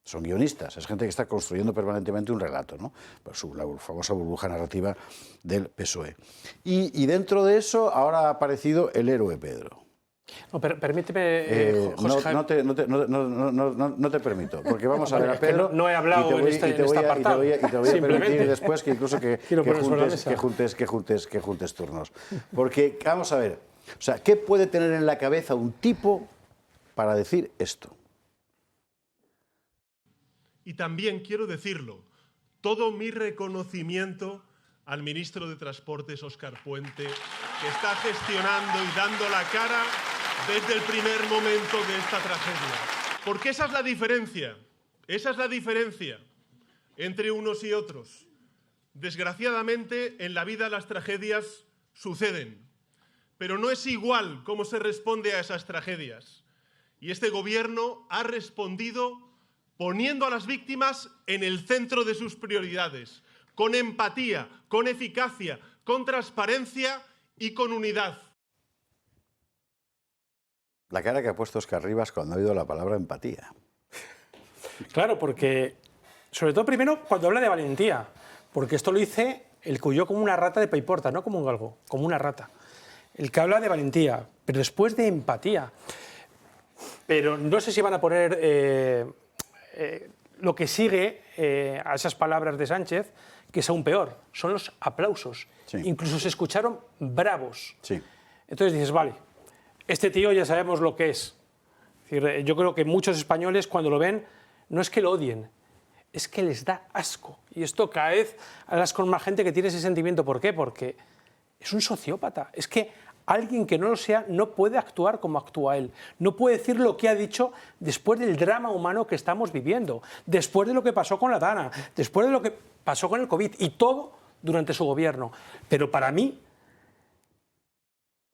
Son guionistas, es gente que está construyendo permanentemente un relato, ¿no? La famosa burbuja narrativa del PSOE. Y dentro de eso ahora ha aparecido el héroe Pedro. No, permíteme, José Jaime. No te permito, porque vamos a ver a Pedro. No he hablado en este apartado. Y te voy a permitir después que incluso que juntes turnos. Porque, vamos a ver, o sea, ¿qué puede tener en la cabeza un tipo para decir esto? Y también quiero decirlo, todo mi reconocimiento al ministro de Transportes, Óscar Puente, que está gestionando y dando la cara desde el primer momento de esta tragedia. Porque esa es la diferencia entre unos y otros. Desgraciadamente, en la vida las tragedias suceden, pero no es igual cómo se responde a esas tragedias. Y este gobierno ha respondido poniendo a las víctimas en el centro de sus prioridades, con empatía, con eficacia, con transparencia y con unidad. La cara que ha puesto Óscar Rivas cuando ha oído la palabra empatía. Claro, porque, sobre todo primero, cuando habla de valentía, porque esto lo dice el que huyó como una rata de Paiporta, no como un galgo, como una rata. El que habla de valentía, pero después de empatía. Pero no sé si van a poner lo que sigue a esas palabras de Sánchez, que es aún peor, son los aplausos. Sí. Incluso se escucharon bravos. Sí. Entonces dices, vale, este tío ya sabemos lo que es. Es decir, yo creo que muchos españoles cuando lo ven, no es que lo odien, es que les da asco. Y esto cada vez hablas con más gente que tiene ese sentimiento. ¿Por qué? Porque es un sociópata. Es que Alguien que no lo sea no puede actuar como actúa él, no puede decir lo que ha dicho después del drama humano que estamos viviendo, después de lo que pasó con la Dana, después de lo que pasó con el COVID y todo durante su gobierno. Pero para mí,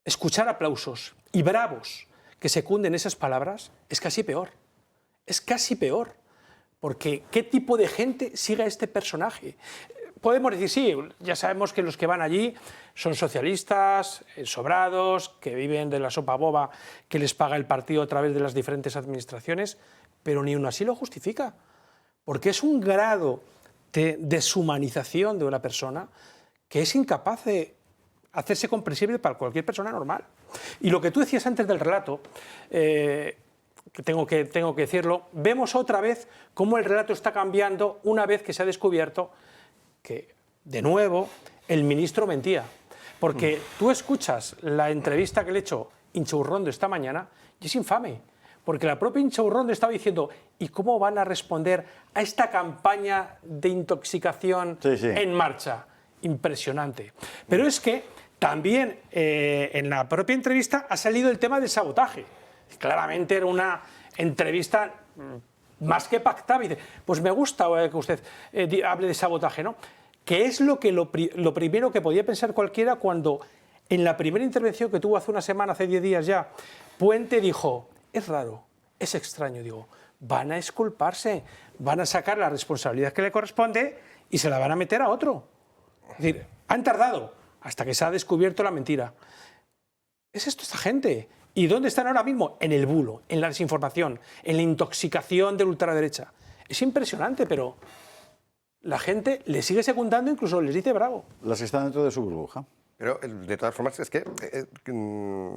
escuchar aplausos y bravos que secunden esas palabras es casi peor. Es casi peor. Porque ¿qué tipo de gente sigue a este personaje? Podemos decir, sí, ya sabemos que los que van allí son socialistas, sobrados, que viven de la sopa boba que les paga el partido a través de las diferentes administraciones, pero ni aun así lo justifica. Porque es un grado de deshumanización de una persona que es incapaz de hacerse comprensible para cualquier persona normal. Y lo que tú decías antes del relato, que tengo que decirlo, vemos otra vez cómo el relato está cambiando una vez que se ha descubierto que, de nuevo, el ministro mentía. Porque tú escuchas la entrevista que le ha hecho Inchaurrondo esta mañana y es infame. Porque la propia Inchaurrondo estaba diciendo, ¿y cómo van a responder a esta campaña de intoxicación en marcha? Impresionante. Pero es que también en la propia entrevista ha salido el tema del sabotaje. Claramente era una entrevista más que pactada. Pues me gusta que usted hable de sabotaje, ¿no? Que es lo primero que podía pensar cualquiera cuando en la primera intervención que tuvo hace una semana, hace 10 días ya, Puente dijo, es raro, es extraño, digo, van a exculparse, van a sacar la responsabilidad que le corresponde y se la van a meter a otro. Es decir, han tardado hasta que se ha descubierto la mentira. ¿Es esto esta gente? ¿Y dónde están ahora mismo? En el bulo, en la desinformación, en la intoxicación de la ultraderecha. Es impresionante, pero la gente le sigue secundando, incluso les dice bravo. Las que están dentro de su burbuja. Pero, de todas formas, es que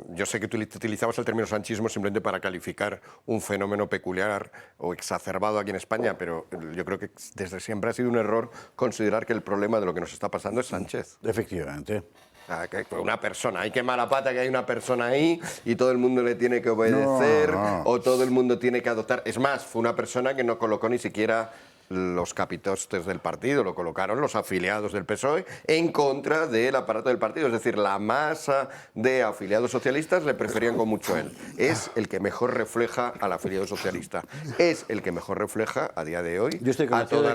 yo sé que tú utilizabas el término sanchismo simplemente para calificar un fenómeno peculiar o exacerbado aquí en España, pero yo creo que desde siempre ha sido un error considerar que el problema de lo que nos está pasando es Sánchez. Efectivamente. Que una persona, hay que mala pata que hay una persona ahí y todo el mundo le tiene que obedecer o todo el mundo tiene que adoptar. Es más, fue una persona que no colocó ni siquiera los capitostes del partido, lo colocaron los afiliados del PSOE en contra del aparato del partido. Es decir, la masa de afiliados socialistas le preferían con mucho a él. Es el que mejor refleja al afiliado socialista. Es el que mejor refleja a día de hoy a toda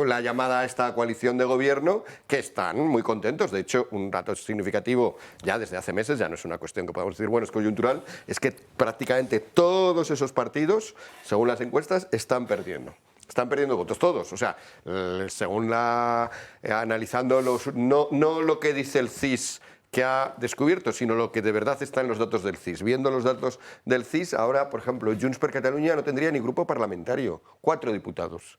la llamada a esta coalición de gobierno, que están muy contentos. De hecho, un dato significativo ya desde hace meses, ya no es una cuestión que podamos decir, bueno, es coyuntural, es que prácticamente todos esos partidos, según las encuestas, están perdiendo. Están perdiendo votos todos, o sea, según analizando no lo que dice el CIS que ha descubierto, sino lo que de verdad está en los datos del CIS. Viendo los datos del CIS, ahora, por ejemplo, Junts per Catalunya no tendría ni grupo parlamentario, 4 diputados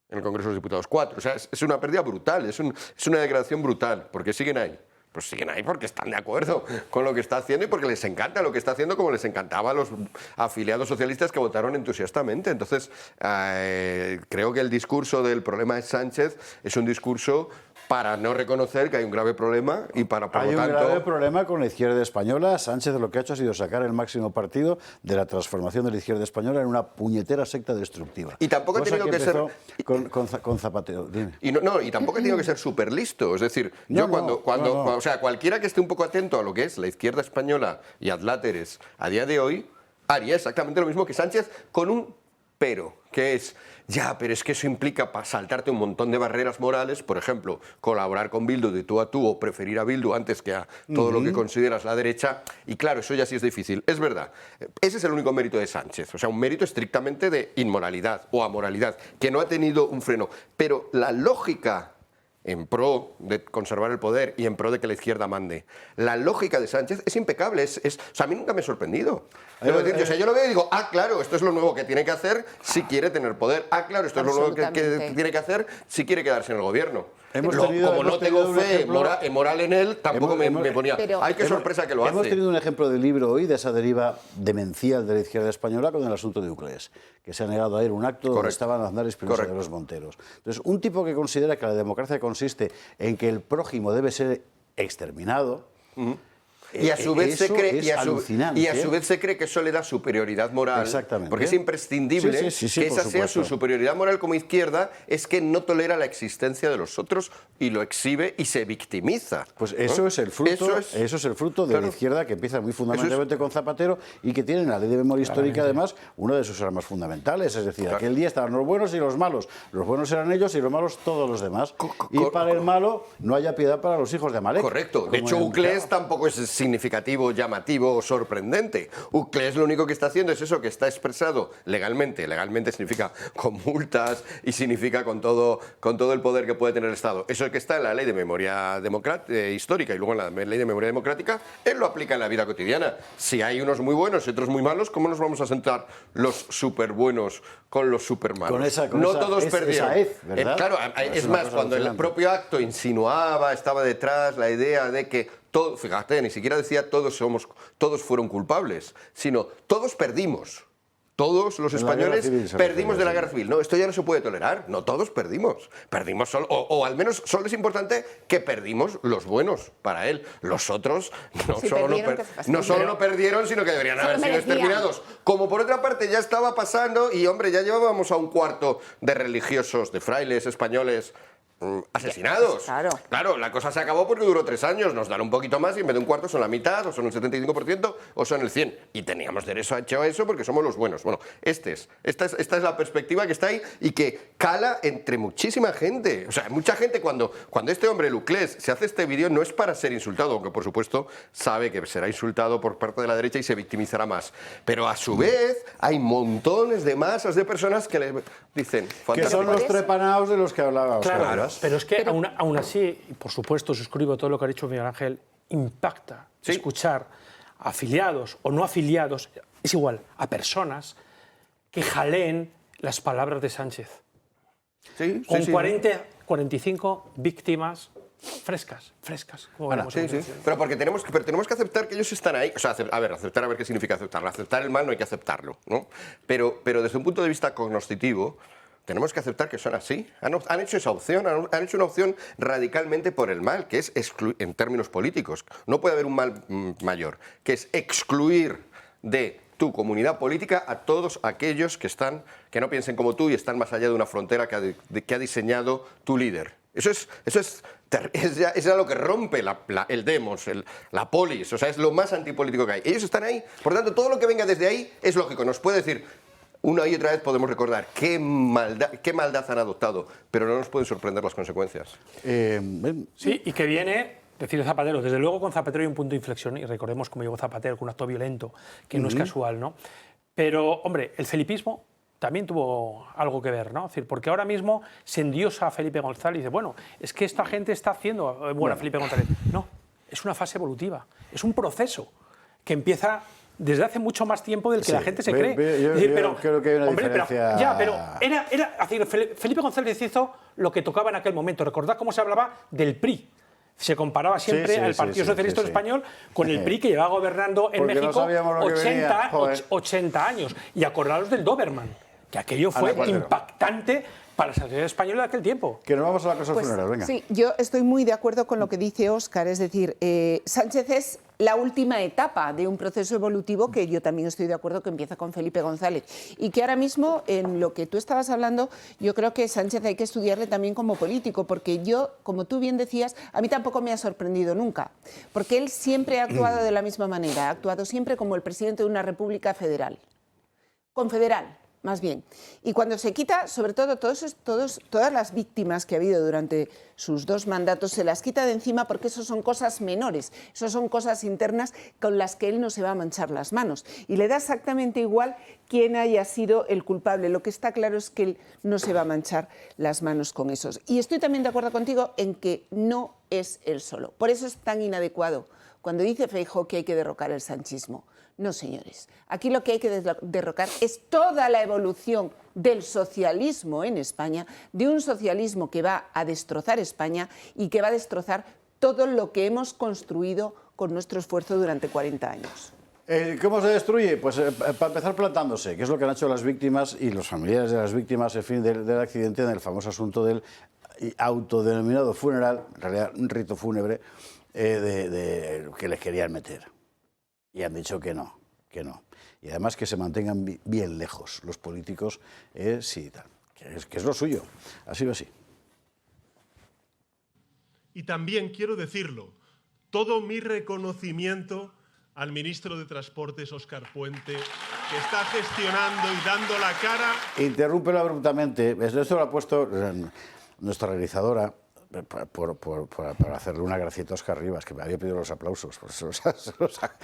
en el Congreso de los Diputados, 4. O sea, es una pérdida brutal, es una degradación brutal, porque siguen ahí. Pues siguen ahí porque están de acuerdo con lo que está haciendo y porque les encanta lo que está haciendo, como les encantaba a los afiliados socialistas que votaron entusiastamente. Entonces, creo que el discurso del problema de Sánchez es un discurso para no reconocer que hay un grave problema y para, por lo tanto... Hay un grave problema con la izquierda española. Sánchez lo que ha hecho ha sido sacar el máximo partido de la transformación de la izquierda española en una puñetera secta destructiva. Y tampoco ha tenido que ser... Con Zapatero, dime. Y tampoco ha tenido que ser súper listo. Es decir, o sea, cualquiera que esté un poco atento a lo que es la izquierda española y adláteres a día de hoy, haría exactamente lo mismo que Sánchez, con un pero, que es, pero es que eso implica saltarte un montón de barreras morales, por ejemplo, colaborar con Bildu de tú a tú o preferir a Bildu antes que a todo lo que consideras la derecha, y claro, eso ya sí es difícil. Es verdad, ese es el único mérito de Sánchez, o sea, un mérito estrictamente de inmoralidad o amoralidad, que no ha tenido un freno, pero la lógica en pro de conservar el poder y en pro de que la izquierda mande. La lógica de Sánchez es impecable, o sea, a mí nunca me ha sorprendido. Yo lo veo y digo, claro, esto es lo nuevo que tiene que hacer si quiere tener poder. Claro, esto es lo nuevo que tiene que hacer si quiere quedarse en el gobierno. Como no tengo fe moral en él, tampoco me ponía, ¡ay, qué sorpresa que lo hace! Hemos tenido un ejemplo de libro hoy de esa deriva demencial de la izquierda española con el asunto de Uclés, que se ha negado a ir a un acto donde estaban Aznar y Espinosa de los Monteros. Entonces, un tipo que considera que la democracia consiste en que el prójimo debe ser exterminado... y a su vez eso es alucinante. Y a su vez se cree que eso le da superioridad moral. Exactamente. Porque es imprescindible Sí, que esa sea su superioridad moral como izquierda, es que no tolera la existencia de los otros y lo exhibe y se victimiza. Pues eso, ¿no?, es el fruto, eso es el fruto de la izquierda, que empieza muy fundamentalmente con Zapatero y que tiene en la ley de memoria histórica, además, una de sus armas fundamentales. Es decir, aquel día estaban los buenos y los malos. Los buenos eran ellos y los malos todos los demás. Y para el malo no haya piedad para los hijos de Amalek. Correcto. De hecho, Uclés tampoco es significativo, llamativo o sorprendente. Uclés lo único que está haciendo es eso, que está expresado legalmente. Legalmente significa con multas y significa con todo el poder que puede tener el Estado. Eso es que está en la ley de memoria histórica y luego en la ley de memoria democrática, él lo aplica en la vida cotidiana. Si hay unos muy buenos y otros muy malos, ¿cómo nos vamos a sentar los súper buenos con los súper malos? No todos perdieron. ¿verdad? Claro, es más, cuando el propio acto insinuaba, estaba detrás la idea de que todo, fíjate, ni siquiera decía todos fueron culpables, sino todos perdimos. Todos los españoles perdimos de la guerra civil. No, esto ya no se puede tolerar. No todos perdimos. Perdimos solo, o al menos solo es importante que perdimos los buenos para él. Los otros no solo no perdieron, sino que deberían haber sido exterminados. Como por otra parte ya estaba pasando y, hombre, ya llevábamos a un cuarto de religiosos, de frailes españoles asesinados. Claro, la cosa se acabó porque duró 3 años, nos dan un poquito más y en vez de un cuarto son la mitad, o son el 75%, o son el 100%. Y teníamos derecho a eso porque somos los buenos. Bueno, esta es la perspectiva que está ahí y que cala entre muchísima gente. O sea, mucha gente cuando este hombre, Uclés, se hace este vídeo no es para ser insultado, aunque por supuesto sabe que será insultado por parte de la derecha y se victimizará más. Pero a su vez hay montones de masas de personas que le dicen... Que son los trepanaos de los que hablábamos. Claro. Pero es que aún así, y por supuesto suscribo todo lo que ha dicho Miguel Ángel, impacta escuchar a afiliados o no afiliados, es igual, a personas que jaleen las palabras de Sánchez. Con 45 víctimas frescas. Pero porque tenemos que aceptar que ellos están ahí. O sea, aceptar a ver qué significa aceptarlo. Aceptar el mal no hay que aceptarlo, ¿no? Pero desde un punto de vista cognoscitivo, tenemos que aceptar que son así. Han hecho esa opción, han hecho una opción radicalmente por el mal, que es excluir, en términos políticos. No puede haber un mal mayor, que es excluir de tu comunidad política a todos aquellos que no piensen como tú y están más allá de una frontera que ha diseñado tu líder. Eso es ya lo que rompe el demos, la polis, o sea, es lo más antipolítico que hay. Ellos están ahí, por lo tanto, todo lo que venga desde ahí es lógico, nos puede decir... Una y otra vez podemos recordar qué maldad han adoptado, pero no nos pueden sorprender las consecuencias. Sí, y que viene, decir Zapatero, desde luego con Zapatero hay un punto de inflexión, y recordemos cómo llegó Zapatero con un acto violento, que no es casual, ¿no? Pero, hombre, el felipismo también tuvo algo que ver, ¿no? Es decir, porque ahora mismo se endiosa a Felipe González y dice, bueno, es que esta gente está haciendo a Felipe González. No, es una fase evolutiva, es un proceso que empieza... desde hace mucho más tiempo del que la gente se cree. Yo creo que hay una diferencia... Pero Felipe González hizo lo que tocaba en aquel momento. Recordad cómo se hablaba del PRI. Se comparaba siempre al Partido Socialista Español con el PRI, que llevaba gobernando en México 80 años. Y acordaros del Doberman, que aquello fue impactante para la sociedad española de aquel tiempo. Que nos vamos a la cosa funeral, venga. Sí, yo estoy muy de acuerdo con lo que dice Óscar, es decir, Sánchez es la última etapa de un proceso evolutivo que yo también estoy de acuerdo que empieza con Felipe González y que ahora mismo, en lo que tú estabas hablando, yo creo que Sánchez hay que estudiarle también como político, porque yo, como tú bien decías, a mí tampoco me ha sorprendido nunca, porque él siempre ha actuado de la misma manera, ha actuado siempre como el presidente de una república federal, confederal, más bien. Y cuando se quita, sobre todo, todas las víctimas que ha habido durante sus 2 mandatos, se las quita de encima porque eso son cosas menores, eso son cosas internas con las que él no se va a manchar las manos. Y le da exactamente igual quién haya sido el culpable. Lo que está claro es que él no se va a manchar las manos con esos. Y estoy también de acuerdo contigo en que no es él solo. Por eso es tan inadecuado cuando dice Feijóo que hay que derrocar el sanchismo. No, señores. Aquí lo que hay que derrocar es toda la evolución del socialismo en España, de un socialismo que va a destrozar España y que va a destrozar todo lo que hemos construido con nuestro esfuerzo durante 40 años. ¿Cómo se destruye? Pues para empezar plantándose, que es lo que han hecho las víctimas y los familiares de las víctimas, en fin, del accidente, en el famoso asunto del autodenominado funeral, en realidad un rito fúnebre, que les querían meter. Y han dicho que no, que no. Y además que se mantengan bien lejos los políticos, sí, tal, que es lo suyo. Ha sido así. Y también quiero decirlo, todo mi reconocimiento al ministro de Transportes, Óscar Puente, que está gestionando y dando la cara. Interrúmpelo abruptamente. Esto lo ha puesto nuestra realizadora para hacerle una gracieta a Óscar Rivas, que me había pedido los aplausos. Pues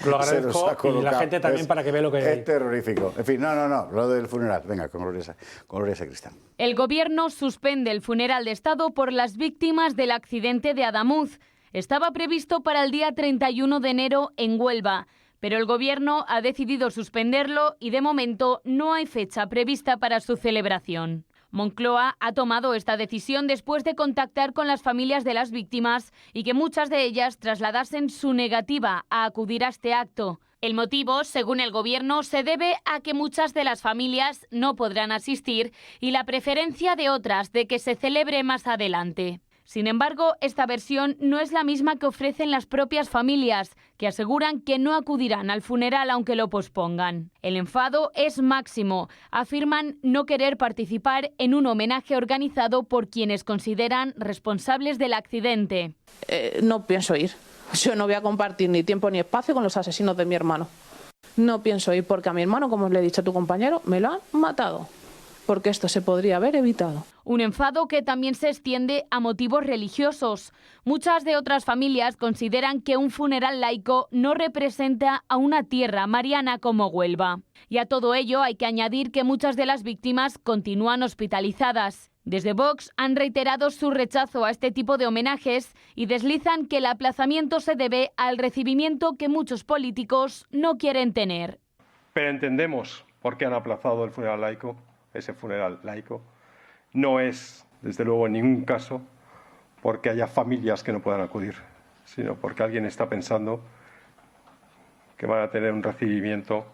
lo agradezco, y la gente también para que vea lo que hay. Es terrorífico. En fin, no, lo del funeral. Venga, con Gloria Sacristán. El Gobierno suspende el funeral de Estado por las víctimas del accidente de Adamuz. Estaba previsto para el día 31 de enero en Huelva, pero el Gobierno ha decidido suspenderlo y de momento no hay fecha prevista para su celebración. Moncloa ha tomado esta decisión después de contactar con las familias de las víctimas y que muchas de ellas trasladasen su negativa a acudir a este acto. El motivo, según el Gobierno, se debe a que muchas de las familias no podrán asistir y la preferencia de otras de que se celebre más adelante. Sin embargo, esta versión no es la misma que ofrecen las propias familias, que aseguran que no acudirán al funeral aunque lo pospongan. El enfado es máximo. Afirman no querer participar en un homenaje organizado por quienes consideran responsables del accidente. No pienso ir. Yo no voy a compartir ni tiempo ni espacio con los asesinos de mi hermano. No pienso ir porque a mi hermano, como le he dicho a tu compañero, me lo han matado. Porque esto se podría haber evitado. Un enfado que también se extiende a motivos religiosos. Muchas de otras familias consideran que un funeral laico no representa a una tierra mariana como Huelva. Y a todo ello hay que añadir que muchas de las víctimas continúan hospitalizadas. Desde Vox han reiterado su rechazo a este tipo de homenajes y deslizan que el aplazamiento se debe al recibimiento que muchos políticos no quieren tener. Pero entendemos por qué han aplazado el funeral laico. Ese funeral laico no es, desde luego, en ningún caso porque haya familias que no puedan acudir, sino porque alguien está pensando que van a tener un recibimiento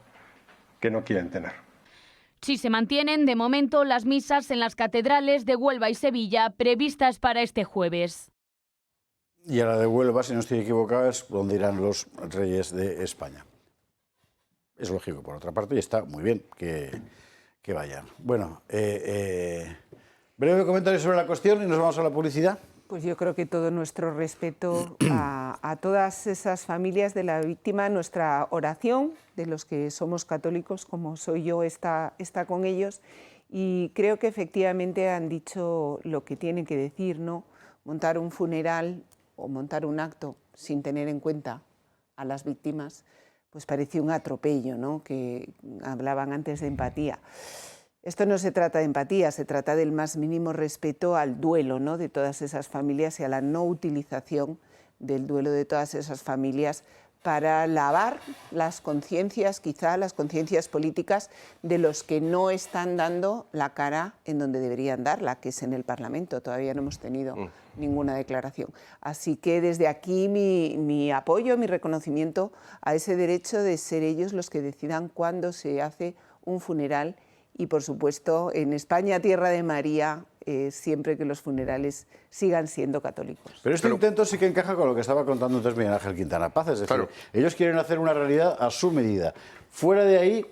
que no quieren tener. Sí se mantienen de momento las misas en las catedrales de Huelva y Sevilla previstas para este jueves. Y a la de Huelva, si no estoy equivocado, es donde irán los reyes de España. Es lógico, por otra parte, y está muy bien que vayan. Bueno, breve comentario sobre la cuestión y nos vamos a la publicidad. Pues yo creo que todo nuestro respeto a todas esas familias de la víctima, nuestra oración de los que somos católicos, como soy yo, está con ellos, y creo que efectivamente han dicho lo que tienen que decir, ¿no? Montar un funeral o montar un acto sin tener en cuenta a las víctimas, pues parecía un atropello, ¿no? Que hablaban antes de empatía. Esto no se trata de empatía, se trata del más mínimo respeto al duelo, ¿no? De todas esas familias y a la no utilización del duelo de todas esas familias para lavar las conciencias, quizá las conciencias políticas de los que no están dando la cara en donde deberían darla, que es en el Parlamento. Todavía no hemos tenido ninguna declaración. Así que desde aquí mi apoyo, mi reconocimiento a ese derecho de ser ellos los que decidan cuándo se hace un funeral y, por supuesto, en España, tierra de María, siempre que los funerales sigan siendo católicos. Pero este intento sí que encaja con lo que estaba contando antes Miguel Ángel Quintana Paz, es decir, ellos quieren hacer una realidad a su medida. Fuera de ahí,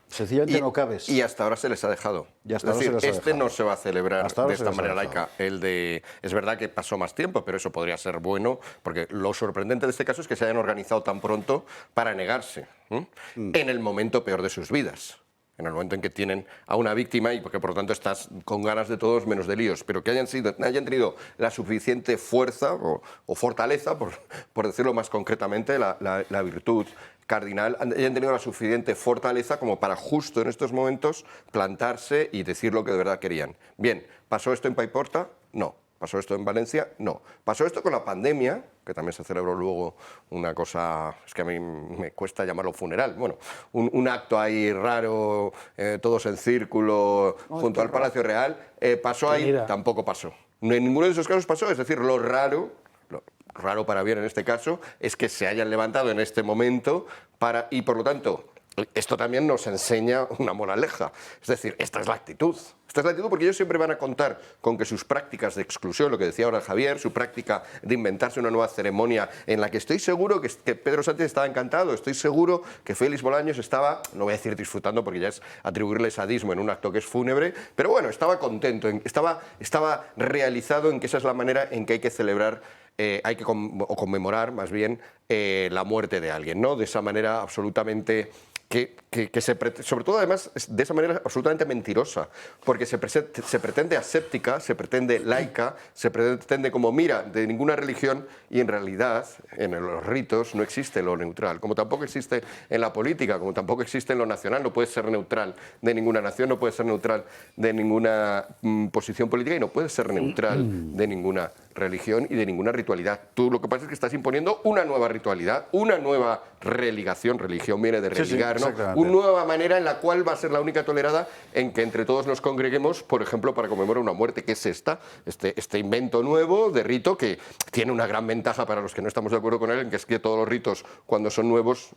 sencillamente no cabes. Y hasta ahora se les ha dejado. Es decir, este no se va a celebrar de esta manera laica. Es verdad que pasó más tiempo, pero eso podría ser bueno, porque lo sorprendente de este caso es que se hayan organizado tan pronto para negarse en el momento peor de sus vidas. En el momento en que tienen a una víctima y porque por lo tanto estás con ganas de todos menos de líos, pero que hayan tenido la suficiente fuerza o fortaleza, por decirlo más concretamente, la virtud cardinal, hayan tenido la suficiente fortaleza como para justo en estos momentos plantarse y decir lo que de verdad querían. Bien, ¿pasó esto en Paiporta? No. ¿Pasó esto en Valencia? No. ¿Pasó esto con la pandemia? Que también se celebró luego una cosa, es que a mí me cuesta llamarlo funeral, bueno, un acto ahí raro, todos en círculo, junto al Palacio Real. ¿Pasó ahí? Tampoco pasó. En ninguno de esos casos pasó, es decir, lo raro para bien en este caso, es que se hayan levantado en este momento y por lo tanto esto también nos enseña una moraleja. Es decir, esta es la actitud. Esta es la actitud porque ellos siempre van a contar con que sus prácticas de exclusión, lo que decía ahora Javier, su práctica de inventarse una nueva ceremonia en la que estoy seguro que Pedro Sánchez estaba encantado, estoy seguro que Félix Bolaños estaba, no voy a decir disfrutando porque ya es atribuirle sadismo en un acto que es fúnebre, pero bueno, estaba contento, estaba realizado en que esa es la manera en que hay que celebrar hay que conmemorar más bien la muerte de alguien, ¿no? De esa manera absolutamente sobre todo además de esa manera absolutamente mentirosa, porque se pretende aséptica, se pretende laica, se pretende como mira de ninguna religión y en realidad en los ritos no existe lo neutral, como tampoco existe en la política, como tampoco existe en lo nacional, no puedes ser neutral de ninguna nación, no puedes ser neutral de ninguna posición política y no puedes ser neutral de ninguna religión y de ninguna ritualidad. Tú lo que pasa es que estás imponiendo una nueva ritualidad, una nueva religación, religión viene de religar, ¿no? Una nueva manera en la cual va a ser la única tolerada en que entre todos nos congreguemos, por ejemplo, para conmemorar una muerte, que es este invento nuevo de rito que tiene una gran ventaja para los que no estamos de acuerdo con él, en que es que todos los ritos, cuando son nuevos,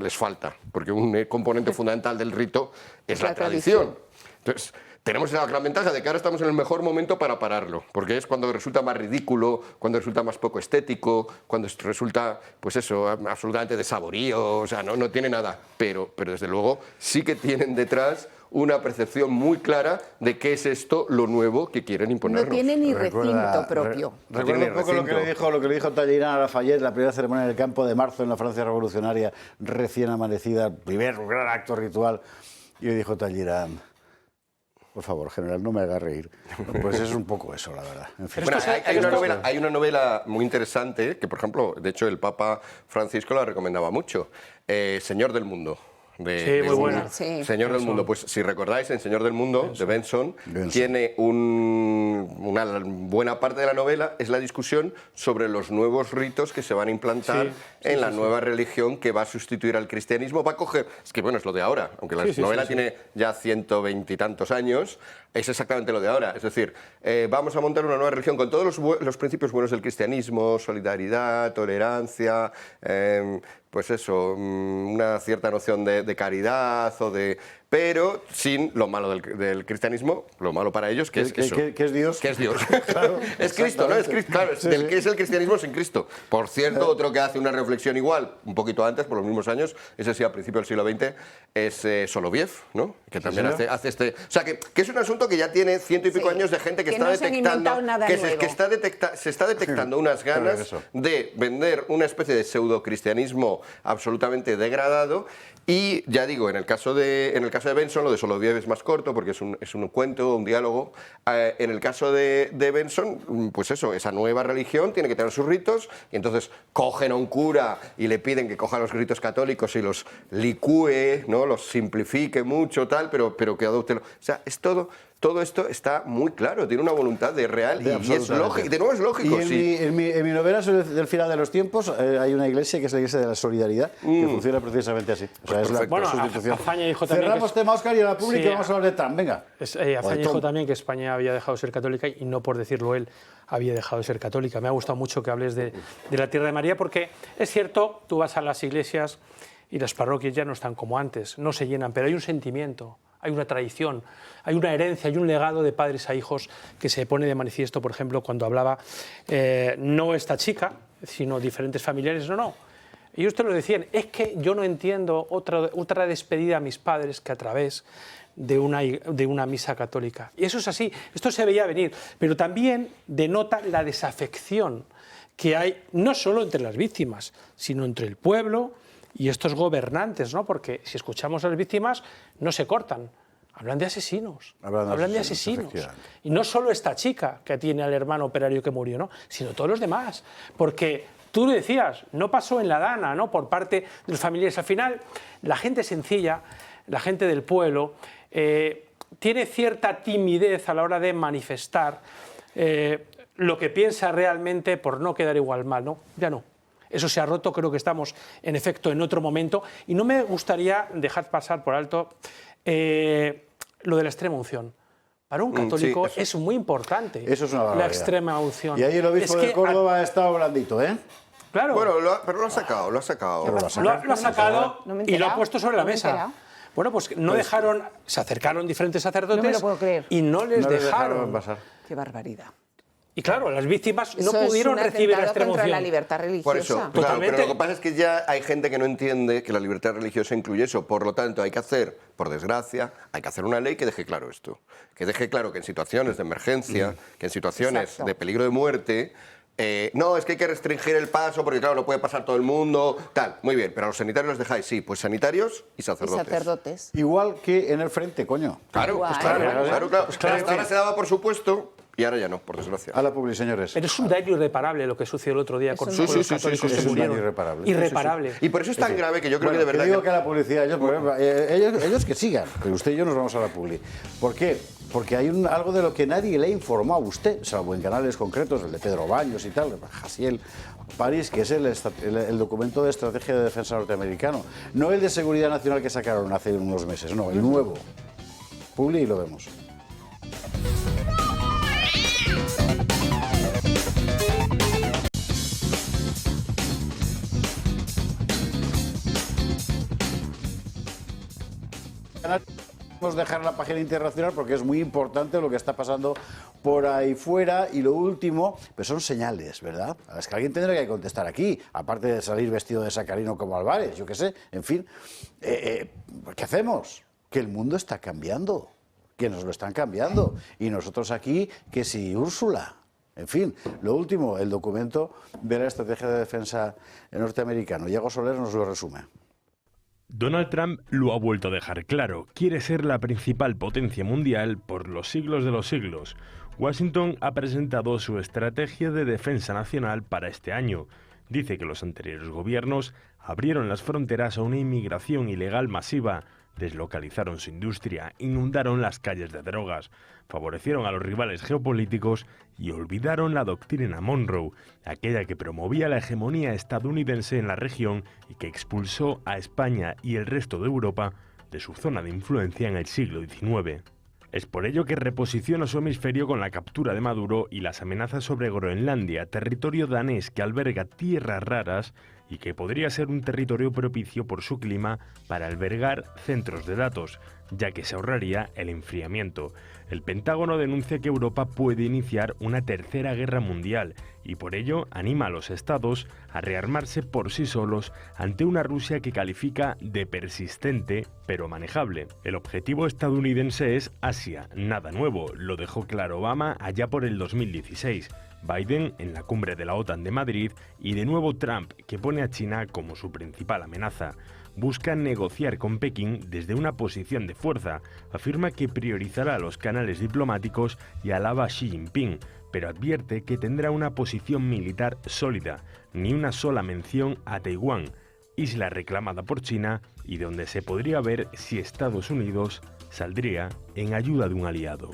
les falta, porque un componente fundamental del rito es la tradición. Entonces, tenemos la gran ventaja de que ahora estamos en el mejor momento para pararlo, porque es cuando resulta más ridículo, cuando resulta más poco estético, cuando resulta, pues eso, absolutamente desaborío, o sea, no tiene nada. Pero desde luego sí que tienen detrás una percepción muy clara de qué es esto lo nuevo que quieren imponernos. No tiene ni recinto propio. Recuerdo un poco lo que le dijo Talleyrand a Lafayette, la primera ceremonia en el campo de marzo en la Francia revolucionaria recién amanecida, el primer gran acto ritual, y le dijo Talleyrand: por favor, general, no me haga reír. Pues es un poco eso, la verdad. En fin. Bueno, hay una novela muy interesante que, por ejemplo, de hecho, el Papa Francisco la recomendaba mucho, Señor del Mundo. Sí, muy buena. Señor del Mundo. Pues si recordáis, en Señor del Mundo, de Benson, tiene una buena parte de la novela, es la discusión sobre los nuevos ritos que se van a implantar en la nueva religión que va a sustituir al cristianismo. Va a coger, es que bueno, es lo de ahora, aunque la novela tiene ya 120 y tantos años, es exactamente lo de ahora. Es decir, vamos a montar una nueva religión con todos los principios buenos del cristianismo, solidaridad, tolerancia, pues eso, una cierta noción de caridad pero sin lo malo del cristianismo, lo malo para ellos, que es eso. ¿Qué es Dios? ¿Qué es Dios? Claro, es Cristo, ¿no? Es Cristo, claro, ¿qué es el cristianismo sin Cristo? Por cierto, otro que hace una reflexión igual, un poquito antes, por los mismos años, ese sí a principios del siglo XX, es Soloviev, ¿no? Que también hace este... O sea, que es un asunto que ya tiene 100 y pico años de gente que está detectando... Se está detectando unas ganas de vender una especie de pseudo-cristianismo absolutamente degradado. Y ya digo, en el caso de Benson, lo de Soloviev es más corto porque es un cuento, un diálogo. En el caso de Benson, pues eso, esa nueva religión tiene que tener sus ritos y entonces cogen a un cura y le piden que coja los ritos católicos y los licúe, ¿no? Los simplifique mucho, tal, pero que adopte... O sea, es todo esto está muy claro, tiene una voluntad de real y es lógico. Y de nuevo es lógico. Y en mi novela sobre el final de los tiempos hay una iglesia que es la iglesia de la solidaridad que funciona precisamente así. O sea, es la sustitución. Azaña dijo también cerramos tema, Óscar, y a la pública vamos a hablar de Trump. Venga. Azaña dijo también que España había dejado de ser católica y no por decirlo él había dejado de ser católica. Me ha gustado mucho que hables de la Tierra de María porque es cierto, tú vas a las iglesias y las parroquias ya no están como antes, no se llenan, pero hay un sentimiento. Hay una tradición, hay una herencia, hay un legado de padres a hijos que se pone de manifiesto, por ejemplo, cuando hablaba no esta chica, sino diferentes familiares, no. Ellos te lo decían, es que yo no entiendo otra despedida a mis padres que a través de una misa católica. Y eso es así, esto se veía venir, pero también denota la desafección que hay no solo entre las víctimas, sino entre el pueblo y estos gobernantes, ¿no? Porque si escuchamos a las víctimas, no se cortan. Hablan de asesinos. Hablan de asesinos. Y no solo esta chica que tiene al hermano operario que murió, ¿no? Sino todos los demás. Porque tú lo decías, no pasó en la Dana, ¿no? Por parte de los familiares. Al final, la gente sencilla, la gente del pueblo, tiene cierta timidez a la hora de manifestar lo que piensa realmente por no quedar igual mal, ¿no? Ya no. Eso se ha roto, creo que estamos, en efecto, en otro momento. Y no me gustaría dejar pasar por alto lo de la extrema unción. Para un católico es muy importante. Eso es una barbaridad. La extrema unción. Y ahí el obispo de Córdoba ha estado blandito, ¿eh? Claro. Bueno, pero lo ha sacado, lo ha sacado. Lo ha sacado y lo ha puesto sobre la mesa. Bueno, pues no dejaron, se acercaron diferentes sacerdotes no me lo puedo creer. y no les dejaron pasar. Qué barbaridad. Y claro, las víctimas no Eso pudieron es un recibir la atentado contra extremoción. la libertad religiosa. Por eso, claro, Totalmente. pero lo que pasa es que ya hay gente que no entiende que la libertad religiosa incluye eso. Por lo tanto, hay que hacer, por desgracia, hay que hacer una ley que deje claro esto. Que deje claro que en situaciones de emergencia, que en situaciones Exacto. de peligro de muerte, no, es que hay que restringir el paso porque, claro, no puede pasar todo el mundo, tal. Muy bien, pero a los sanitarios los dejáis, sí, pues sanitarios y sacerdotes. Y sacerdotes. Igual que en el frente, coño. Claro, Igual. pues claro. Claro. Hasta ahora se daba por supuesto y ahora ya no, por desgracia. A la publi, señores. Pero es un daño irreparable lo que sucedió el otro día con Sí, los sí, sí, católicos sí, que sí, murieron. es irreparable. Irreparable. Y por eso es tan grave que yo creo que de verdad... digo que a la publicidad, ellos que sigan, pero usted y yo nos vamos a la publi. ¿Por qué? Porque hay algo de lo que nadie le ha informado a usted, salvo en canales concretos, el de Pedro Baños y tal, Jasiel París, que es el documento de estrategia de defensa norteamericano. No el de seguridad nacional que sacaron hace unos meses, no, el nuevo. Publi y lo vemos. Vamos a dejar la página internacional porque es muy importante lo que está pasando por ahí fuera. Y lo último, pues son señales, ¿verdad? A las que alguien tendrá que contestar aquí, aparte de salir vestido de sacarino como Álvarez, yo qué sé, en fin. ¿Qué hacemos? Que el mundo está cambiando, que nos lo están cambiando. Y nosotros aquí, que si Úrsula. En fin, lo último, el documento de la estrategia de defensa norteamericano. Diego Soler nos lo resume. Donald Trump lo ha vuelto a dejar claro, quiere ser la principal potencia mundial por los siglos de los siglos. Washington ha presentado su estrategia de defensa nacional para este año. Dice que los anteriores gobiernos abrieron las fronteras a una inmigración ilegal masiva, deslocalizaron su industria, inundaron las calles de drogas, favorecieron a los rivales geopolíticos y olvidaron la doctrina Monroe, aquella que promovía la hegemonía estadounidense en la región y que expulsó a España y el resto de Europa de su zona de influencia en el siglo XIX. Es por ello que reposiciona su hemisferio con la captura de Maduro y las amenazas sobre Groenlandia, territorio danés que alberga tierras raras y que podría ser un territorio propicio por su clima para albergar centros de datos, ya que se ahorraría el enfriamiento. El Pentágono denuncia que Europa puede iniciar una tercera guerra mundial y por ello anima a los estados a rearmarse por sí solos ante una Rusia que califica de persistente pero manejable. El objetivo estadounidense es Asia, nada nuevo, lo dejó claro Obama allá por el 2016. Biden en la cumbre de la OTAN de Madrid y de nuevo Trump, que pone a China como su principal amenaza. Busca negociar con Pekín desde una posición de fuerza, afirma que priorizará los canales diplomáticos y alaba a Xi Jinping, pero advierte que tendrá una posición militar sólida, ni una sola mención a Taiwán, isla reclamada por China y donde se podría ver si Estados Unidos saldría en ayuda de un aliado.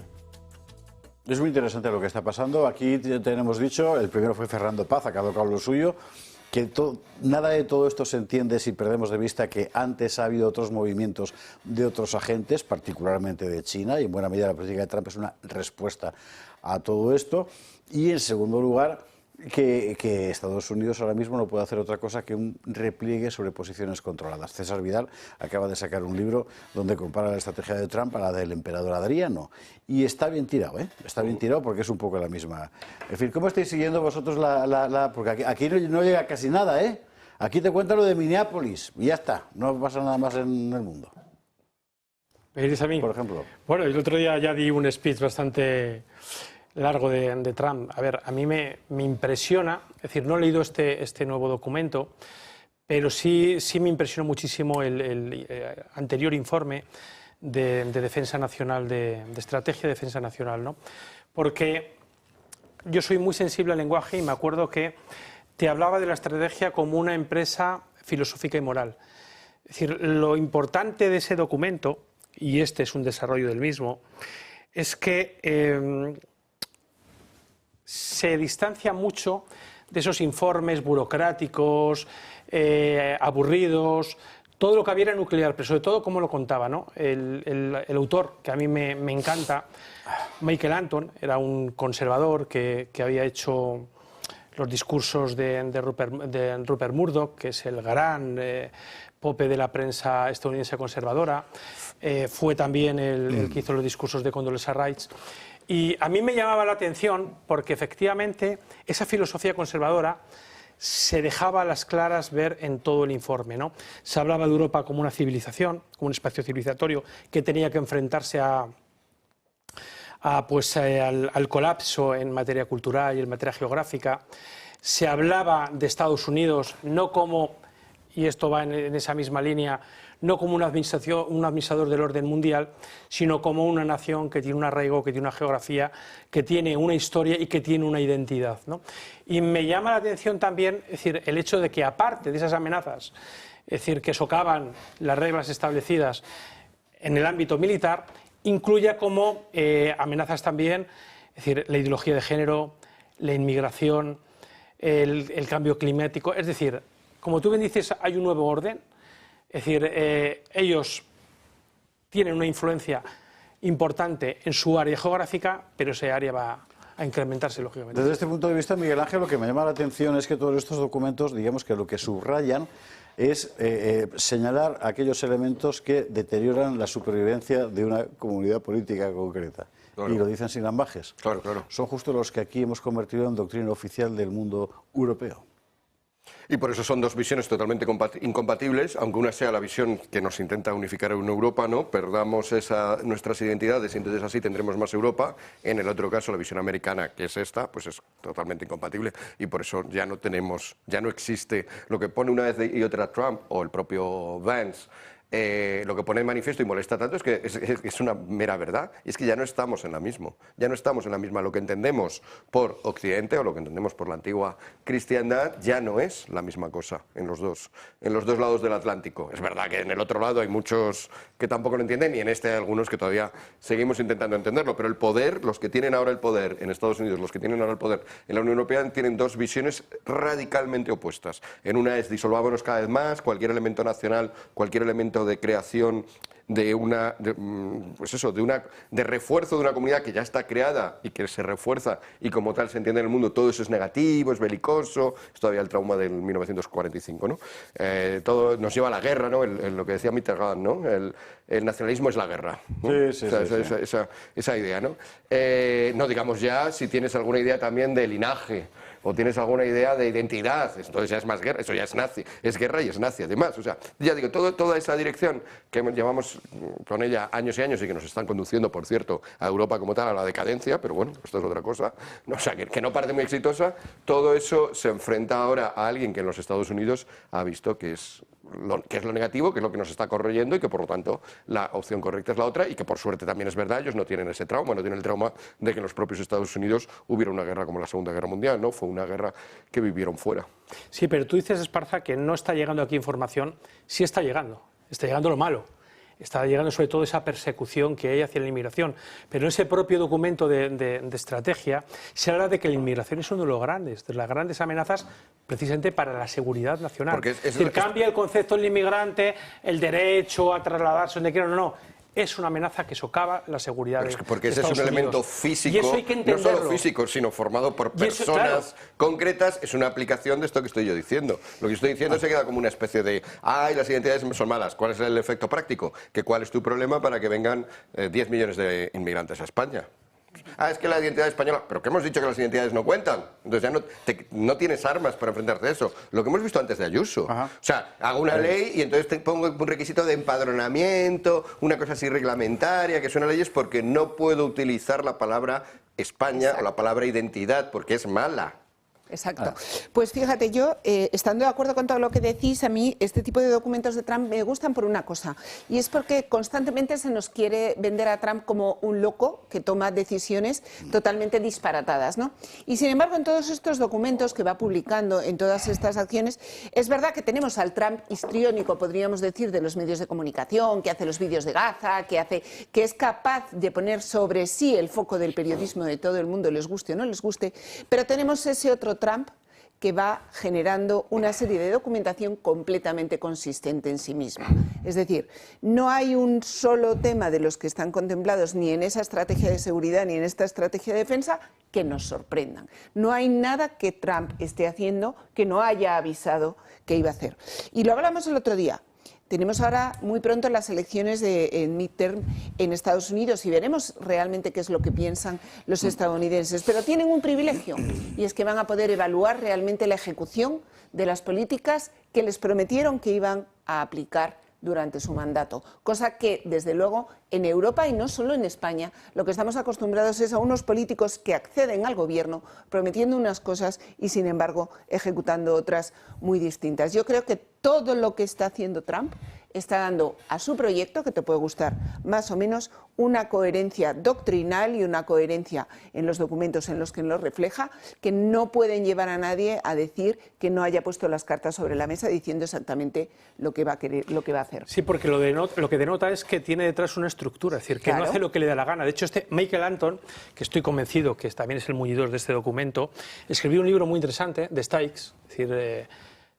Es muy interesante lo que está pasando. Aquí tenemos dicho, el primero fue Fernando Paz, ha quedado lo suyo, que nada de todo esto se entiende si perdemos de vista que antes ha habido otros movimientos de otros agentes, particularmente de China, y en buena medida la política de Trump es una respuesta a todo esto. Y en segundo lugar, que Estados Unidos ahora mismo no puede hacer otra cosa que un repliegue sobre posiciones controladas. César Vidal acaba de sacar un libro donde compara la estrategia de Trump a la del emperador Adriano. Y está bien tirado, ¿eh? Está bien tirado porque es un poco la misma. En fin, ¿cómo estáis siguiendo vosotros porque aquí no llega casi nada, ¿eh? Aquí te cuento lo de Minneapolis y ya está. No pasa nada más en el mundo. ¿Me dices a mí? Por ejemplo. Bueno, el otro día ya di un speech bastante largo de Trump. A ver, a mí me impresiona, es decir, no he leído este nuevo documento, pero sí me impresionó muchísimo el anterior informe de defensa nacional, de estrategia de defensa nacional, ¿no? Porque yo soy muy sensible al lenguaje y me acuerdo que te hablaba de la estrategia como una empresa filosófica y moral. Es decir, lo importante de ese documento, y este es un desarrollo del mismo, es que se distancia mucho de esos informes burocráticos, aburridos, todo lo que había era nuclear, pero sobre todo cómo lo contaba, ¿no? El autor, que a mí me encanta, Michael Anton, era un conservador que había hecho los discursos de Rupert Murdoch, que es el gran pope de la prensa estadounidense conservadora, fue también el que hizo los discursos de Condoleezza Rice. Y a mí me llamaba la atención porque efectivamente esa filosofía conservadora se dejaba a las claras ver en todo el informe, ¿no? Se hablaba de Europa como una civilización, como un espacio civilizatorio que tenía que enfrentarse al colapso en materia cultural y en materia geográfica. Se hablaba de Estados Unidos no como, y esto va en esa misma línea, no como un administrador del orden mundial, sino como una nación que tiene un arraigo, que tiene una geografía, que tiene una historia y que tiene una identidad, ¿no? Y me llama la atención también, es decir, el hecho de que aparte de esas amenazas, es decir, que socavan las reglas establecidas en el ámbito militar, incluya como amenazas también, es decir, la ideología de género, la inmigración, el cambio climático. Es decir, como tú bien dices, hay un nuevo orden. Es decir, ellos tienen una influencia importante en su área geográfica, pero ese área va a incrementarse, lógicamente. Desde este punto de vista, Miguel Ángel, lo que me llama la atención es que todos estos documentos, digamos que lo que subrayan es señalar aquellos elementos que deterioran la supervivencia de una comunidad política concreta. Claro. Y lo dicen sin ambajes. Claro, claro. Son justo los que aquí hemos convertido en doctrina oficial del mundo europeo. Y por eso son dos visiones totalmente incompatibles, aunque una sea la visión que nos intenta unificar en Europa, ¿no? Perdamos nuestras identidades y entonces así tendremos más Europa. En el otro caso, la visión americana, que es esta, pues es totalmente incompatible y por eso ya no existe lo que pone una vez y otra Trump o el propio Vance. Lo que pone en manifiesto y molesta tanto es que es una mera verdad, y es que ya no estamos en la misma, lo que entendemos por Occidente o lo que entendemos por la antigua cristiandad ya no es la misma cosa en los dos lados del Atlántico. Es verdad que en el otro lado hay muchos que tampoco lo entienden y en este hay algunos que todavía seguimos intentando entenderlo, pero el poder, los que tienen ahora el poder en Estados Unidos, los que tienen ahora el poder en la Unión Europea tienen dos visiones radicalmente opuestas. En una es disolvámonos cada vez más, cualquier elemento nacional, cualquier elemento de creación de refuerzo de una comunidad que ya está creada y que se refuerza y como tal se entiende en el mundo, todo eso es negativo, es belicoso, es todavía el trauma del 1945, ¿no? Todo nos lleva a la guerra, ¿no? Lo que decía Mitterrand, ¿no? El nacionalismo es la guerra, ¿no? Esa idea, ¿no? No digamos ya si tienes alguna idea también de linaje o tienes alguna idea de identidad, entonces ya es más guerra, eso ya es nazi, es guerra y es nazi además, o sea, ya digo, toda esa dirección que llevamos con ella años y años y que nos están conduciendo, por cierto, a Europa como tal, a la decadencia, pero bueno, esto es otra cosa, o sea, que no parece muy exitosa, todo eso se enfrenta ahora a alguien que en los Estados Unidos ha visto que es lo negativo, que es lo que nos está corroyendo y que por lo tanto la opción correcta es la otra y que por suerte también es verdad, ellos no tienen ese trauma, no tienen el trauma de que en los propios Estados Unidos hubiera una guerra como la Segunda Guerra Mundial, ¿no? Fue una guerra que vivieron fuera. Sí, pero tú dices, Esparza, que no está llegando aquí información, sí está llegando lo malo. Está llegando sobre todo esa persecución que hay hacia la inmigración. Pero en ese propio documento de estrategia se habla de que la inmigración es uno de las grandes amenazas precisamente para la seguridad nacional. Es decir, cambia el concepto del inmigrante, el derecho a trasladarse donde quiera, no. Es una amenaza que socava la seguridad de porque ese es Estados un elemento Unidos. físico, Y eso hay que no solo físico, sino formado por personas concretas, es una aplicación de esto que estoy yo diciendo. Lo que estoy diciendo se queda como una especie de, las identidades son malas. ¿Cuál es el efecto práctico? ¿Cuál es tu problema para que vengan 10 millones de inmigrantes a España? Es que la identidad española, pero que hemos dicho que las identidades no cuentan, entonces ya no tienes armas para enfrentarte a eso. Lo que hemos visto antes de Ayuso. O sea, hago una ley y entonces te pongo un requisito de empadronamiento, una cosa así reglamentaria, que son leyes porque no puedo utilizar la palabra España o la palabra identidad porque es mala. Exacto. Pues fíjate, yo, estando de acuerdo con todo lo que decís, a mí este tipo de documentos de Trump me gustan por una cosa, y es porque constantemente se nos quiere vender a Trump como un loco que toma decisiones totalmente disparatadas, ¿no? Y sin embargo, en todos estos documentos que va publicando, en todas estas acciones, es verdad que tenemos al Trump histriónico, podríamos decir, de los medios de comunicación, que hace los vídeos de Gaza, que es capaz de poner sobre sí el foco del periodismo de todo el mundo, les guste o no les guste, pero tenemos ese otro Trump que va generando una serie de documentación completamente consistente en sí misma. Es decir, no hay un solo tema de los que están contemplados ni en esa estrategia de seguridad ni en esta estrategia de defensa que nos sorprendan. No hay nada que Trump esté haciendo que no haya avisado que iba a hacer. Y lo hablamos el otro día. Tenemos ahora muy pronto las elecciones de midterm en Estados Unidos y veremos realmente qué es lo que piensan los estadounidenses. Pero tienen un privilegio y es que van a poder evaluar realmente la ejecución de las políticas que les prometieron que iban a aplicar durante su mandato, cosa que, desde luego, en Europa y no solo en España, lo que estamos acostumbrados es a unos políticos que acceden al gobierno prometiendo unas cosas y, sin embargo, ejecutando otras muy distintas. Yo creo que todo lo que está haciendo Trump está dando a su proyecto, que te puede gustar más o menos, una coherencia doctrinal y una coherencia en los documentos en los que lo refleja, que no pueden llevar a nadie a decir que no haya puesto las cartas sobre la mesa diciendo exactamente lo que va a querer, lo que va a hacer. Sí, porque lo que denota es que tiene detrás una estructura, es decir, que no hace lo que le da la gana. De hecho, Michael Anton, que estoy convencido que también es el muñidor de este documento, escribió un libro muy interesante, de Stakes, es decir,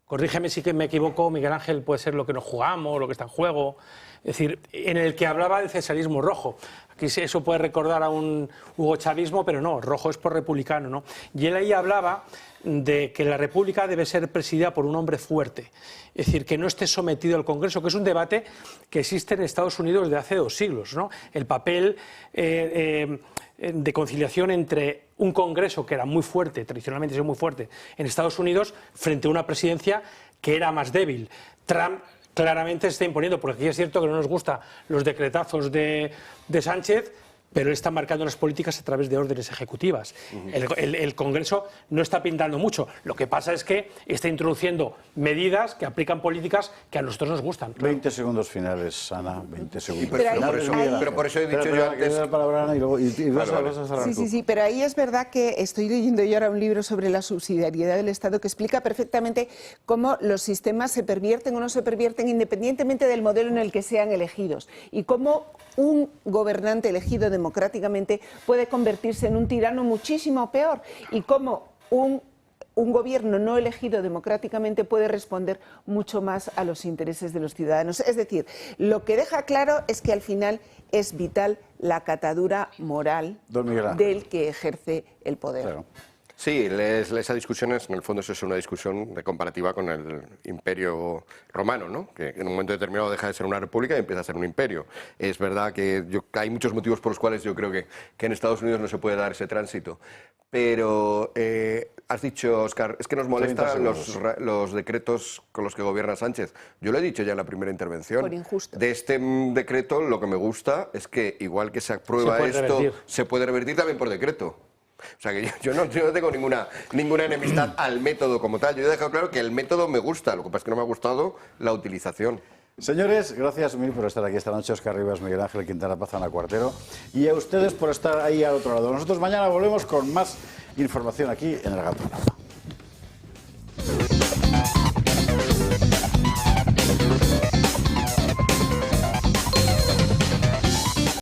corrígeme si me equivoco, Miguel Ángel, puede ser lo que nos jugamos, lo que está en juego, es decir, en el que hablaba del cesarismo rojo. Aquí eso puede recordar a un Hugo Chavismo, pero no, rojo es por republicano, ¿no? Y él ahí hablaba de que la República debe ser presidida por un hombre fuerte, es decir, que no esté sometido al Congreso, que es un debate que existe en Estados Unidos desde hace 2 siglos, ¿no? El papel de conciliación entre un Congreso que era muy fuerte, tradicionalmente ha sido muy fuerte en Estados Unidos, frente a una presidencia que era más débil. Trump claramente se está imponiendo, porque aquí es cierto que no nos gustan los decretazos de Sánchez, pero él está marcando las políticas a través de órdenes ejecutivas. El Congreso no está pintando mucho. Lo que pasa es que está introduciendo medidas que aplican políticas que a nosotros nos gustan. 20 segundos finales, Ana, 20 segundos. Pero por eso he dicho yo antes... Sí, pero ahí es verdad que estoy leyendo yo ahora un libro sobre la subsidiariedad del Estado que explica perfectamente cómo los sistemas se pervierten o no se pervierten independientemente del modelo en el que sean elegidos y cómo un gobernante elegido democráticamente puede convertirse en un tirano muchísimo peor y cómo un gobierno no elegido democráticamente puede responder mucho más a los intereses de los ciudadanos. Es decir, lo que deja claro es que al final es vital la catadura moral del que ejerce el poder. Claro. Sí, esa discusión es, en el fondo, es una discusión de comparativa con el Imperio Romano, ¿no? Que en un momento determinado deja de ser una república y empieza a ser un imperio. Es verdad que hay muchos motivos por los cuales yo creo que en Estados Unidos no se puede dar ese tránsito. Pero has dicho, Óscar, es que nos molestan los decretos con los que gobierna Sánchez. Yo lo he dicho ya en la primera intervención. Por injusto. De este decreto lo que me gusta es que igual que se aprueba se puede revertir también por decreto. O sea que yo no tengo ninguna enemistad al método como tal. Yo he dejado claro que el método me gusta, lo que pasa es que no me ha gustado la utilización. Señores, gracias mil por estar aquí esta noche. Óscar Rivas, Miguel Ángel Quintana Paz, Ana Cuartero. Y a ustedes por estar ahí al otro lado. Nosotros mañana volvemos con más información aquí en El Gato.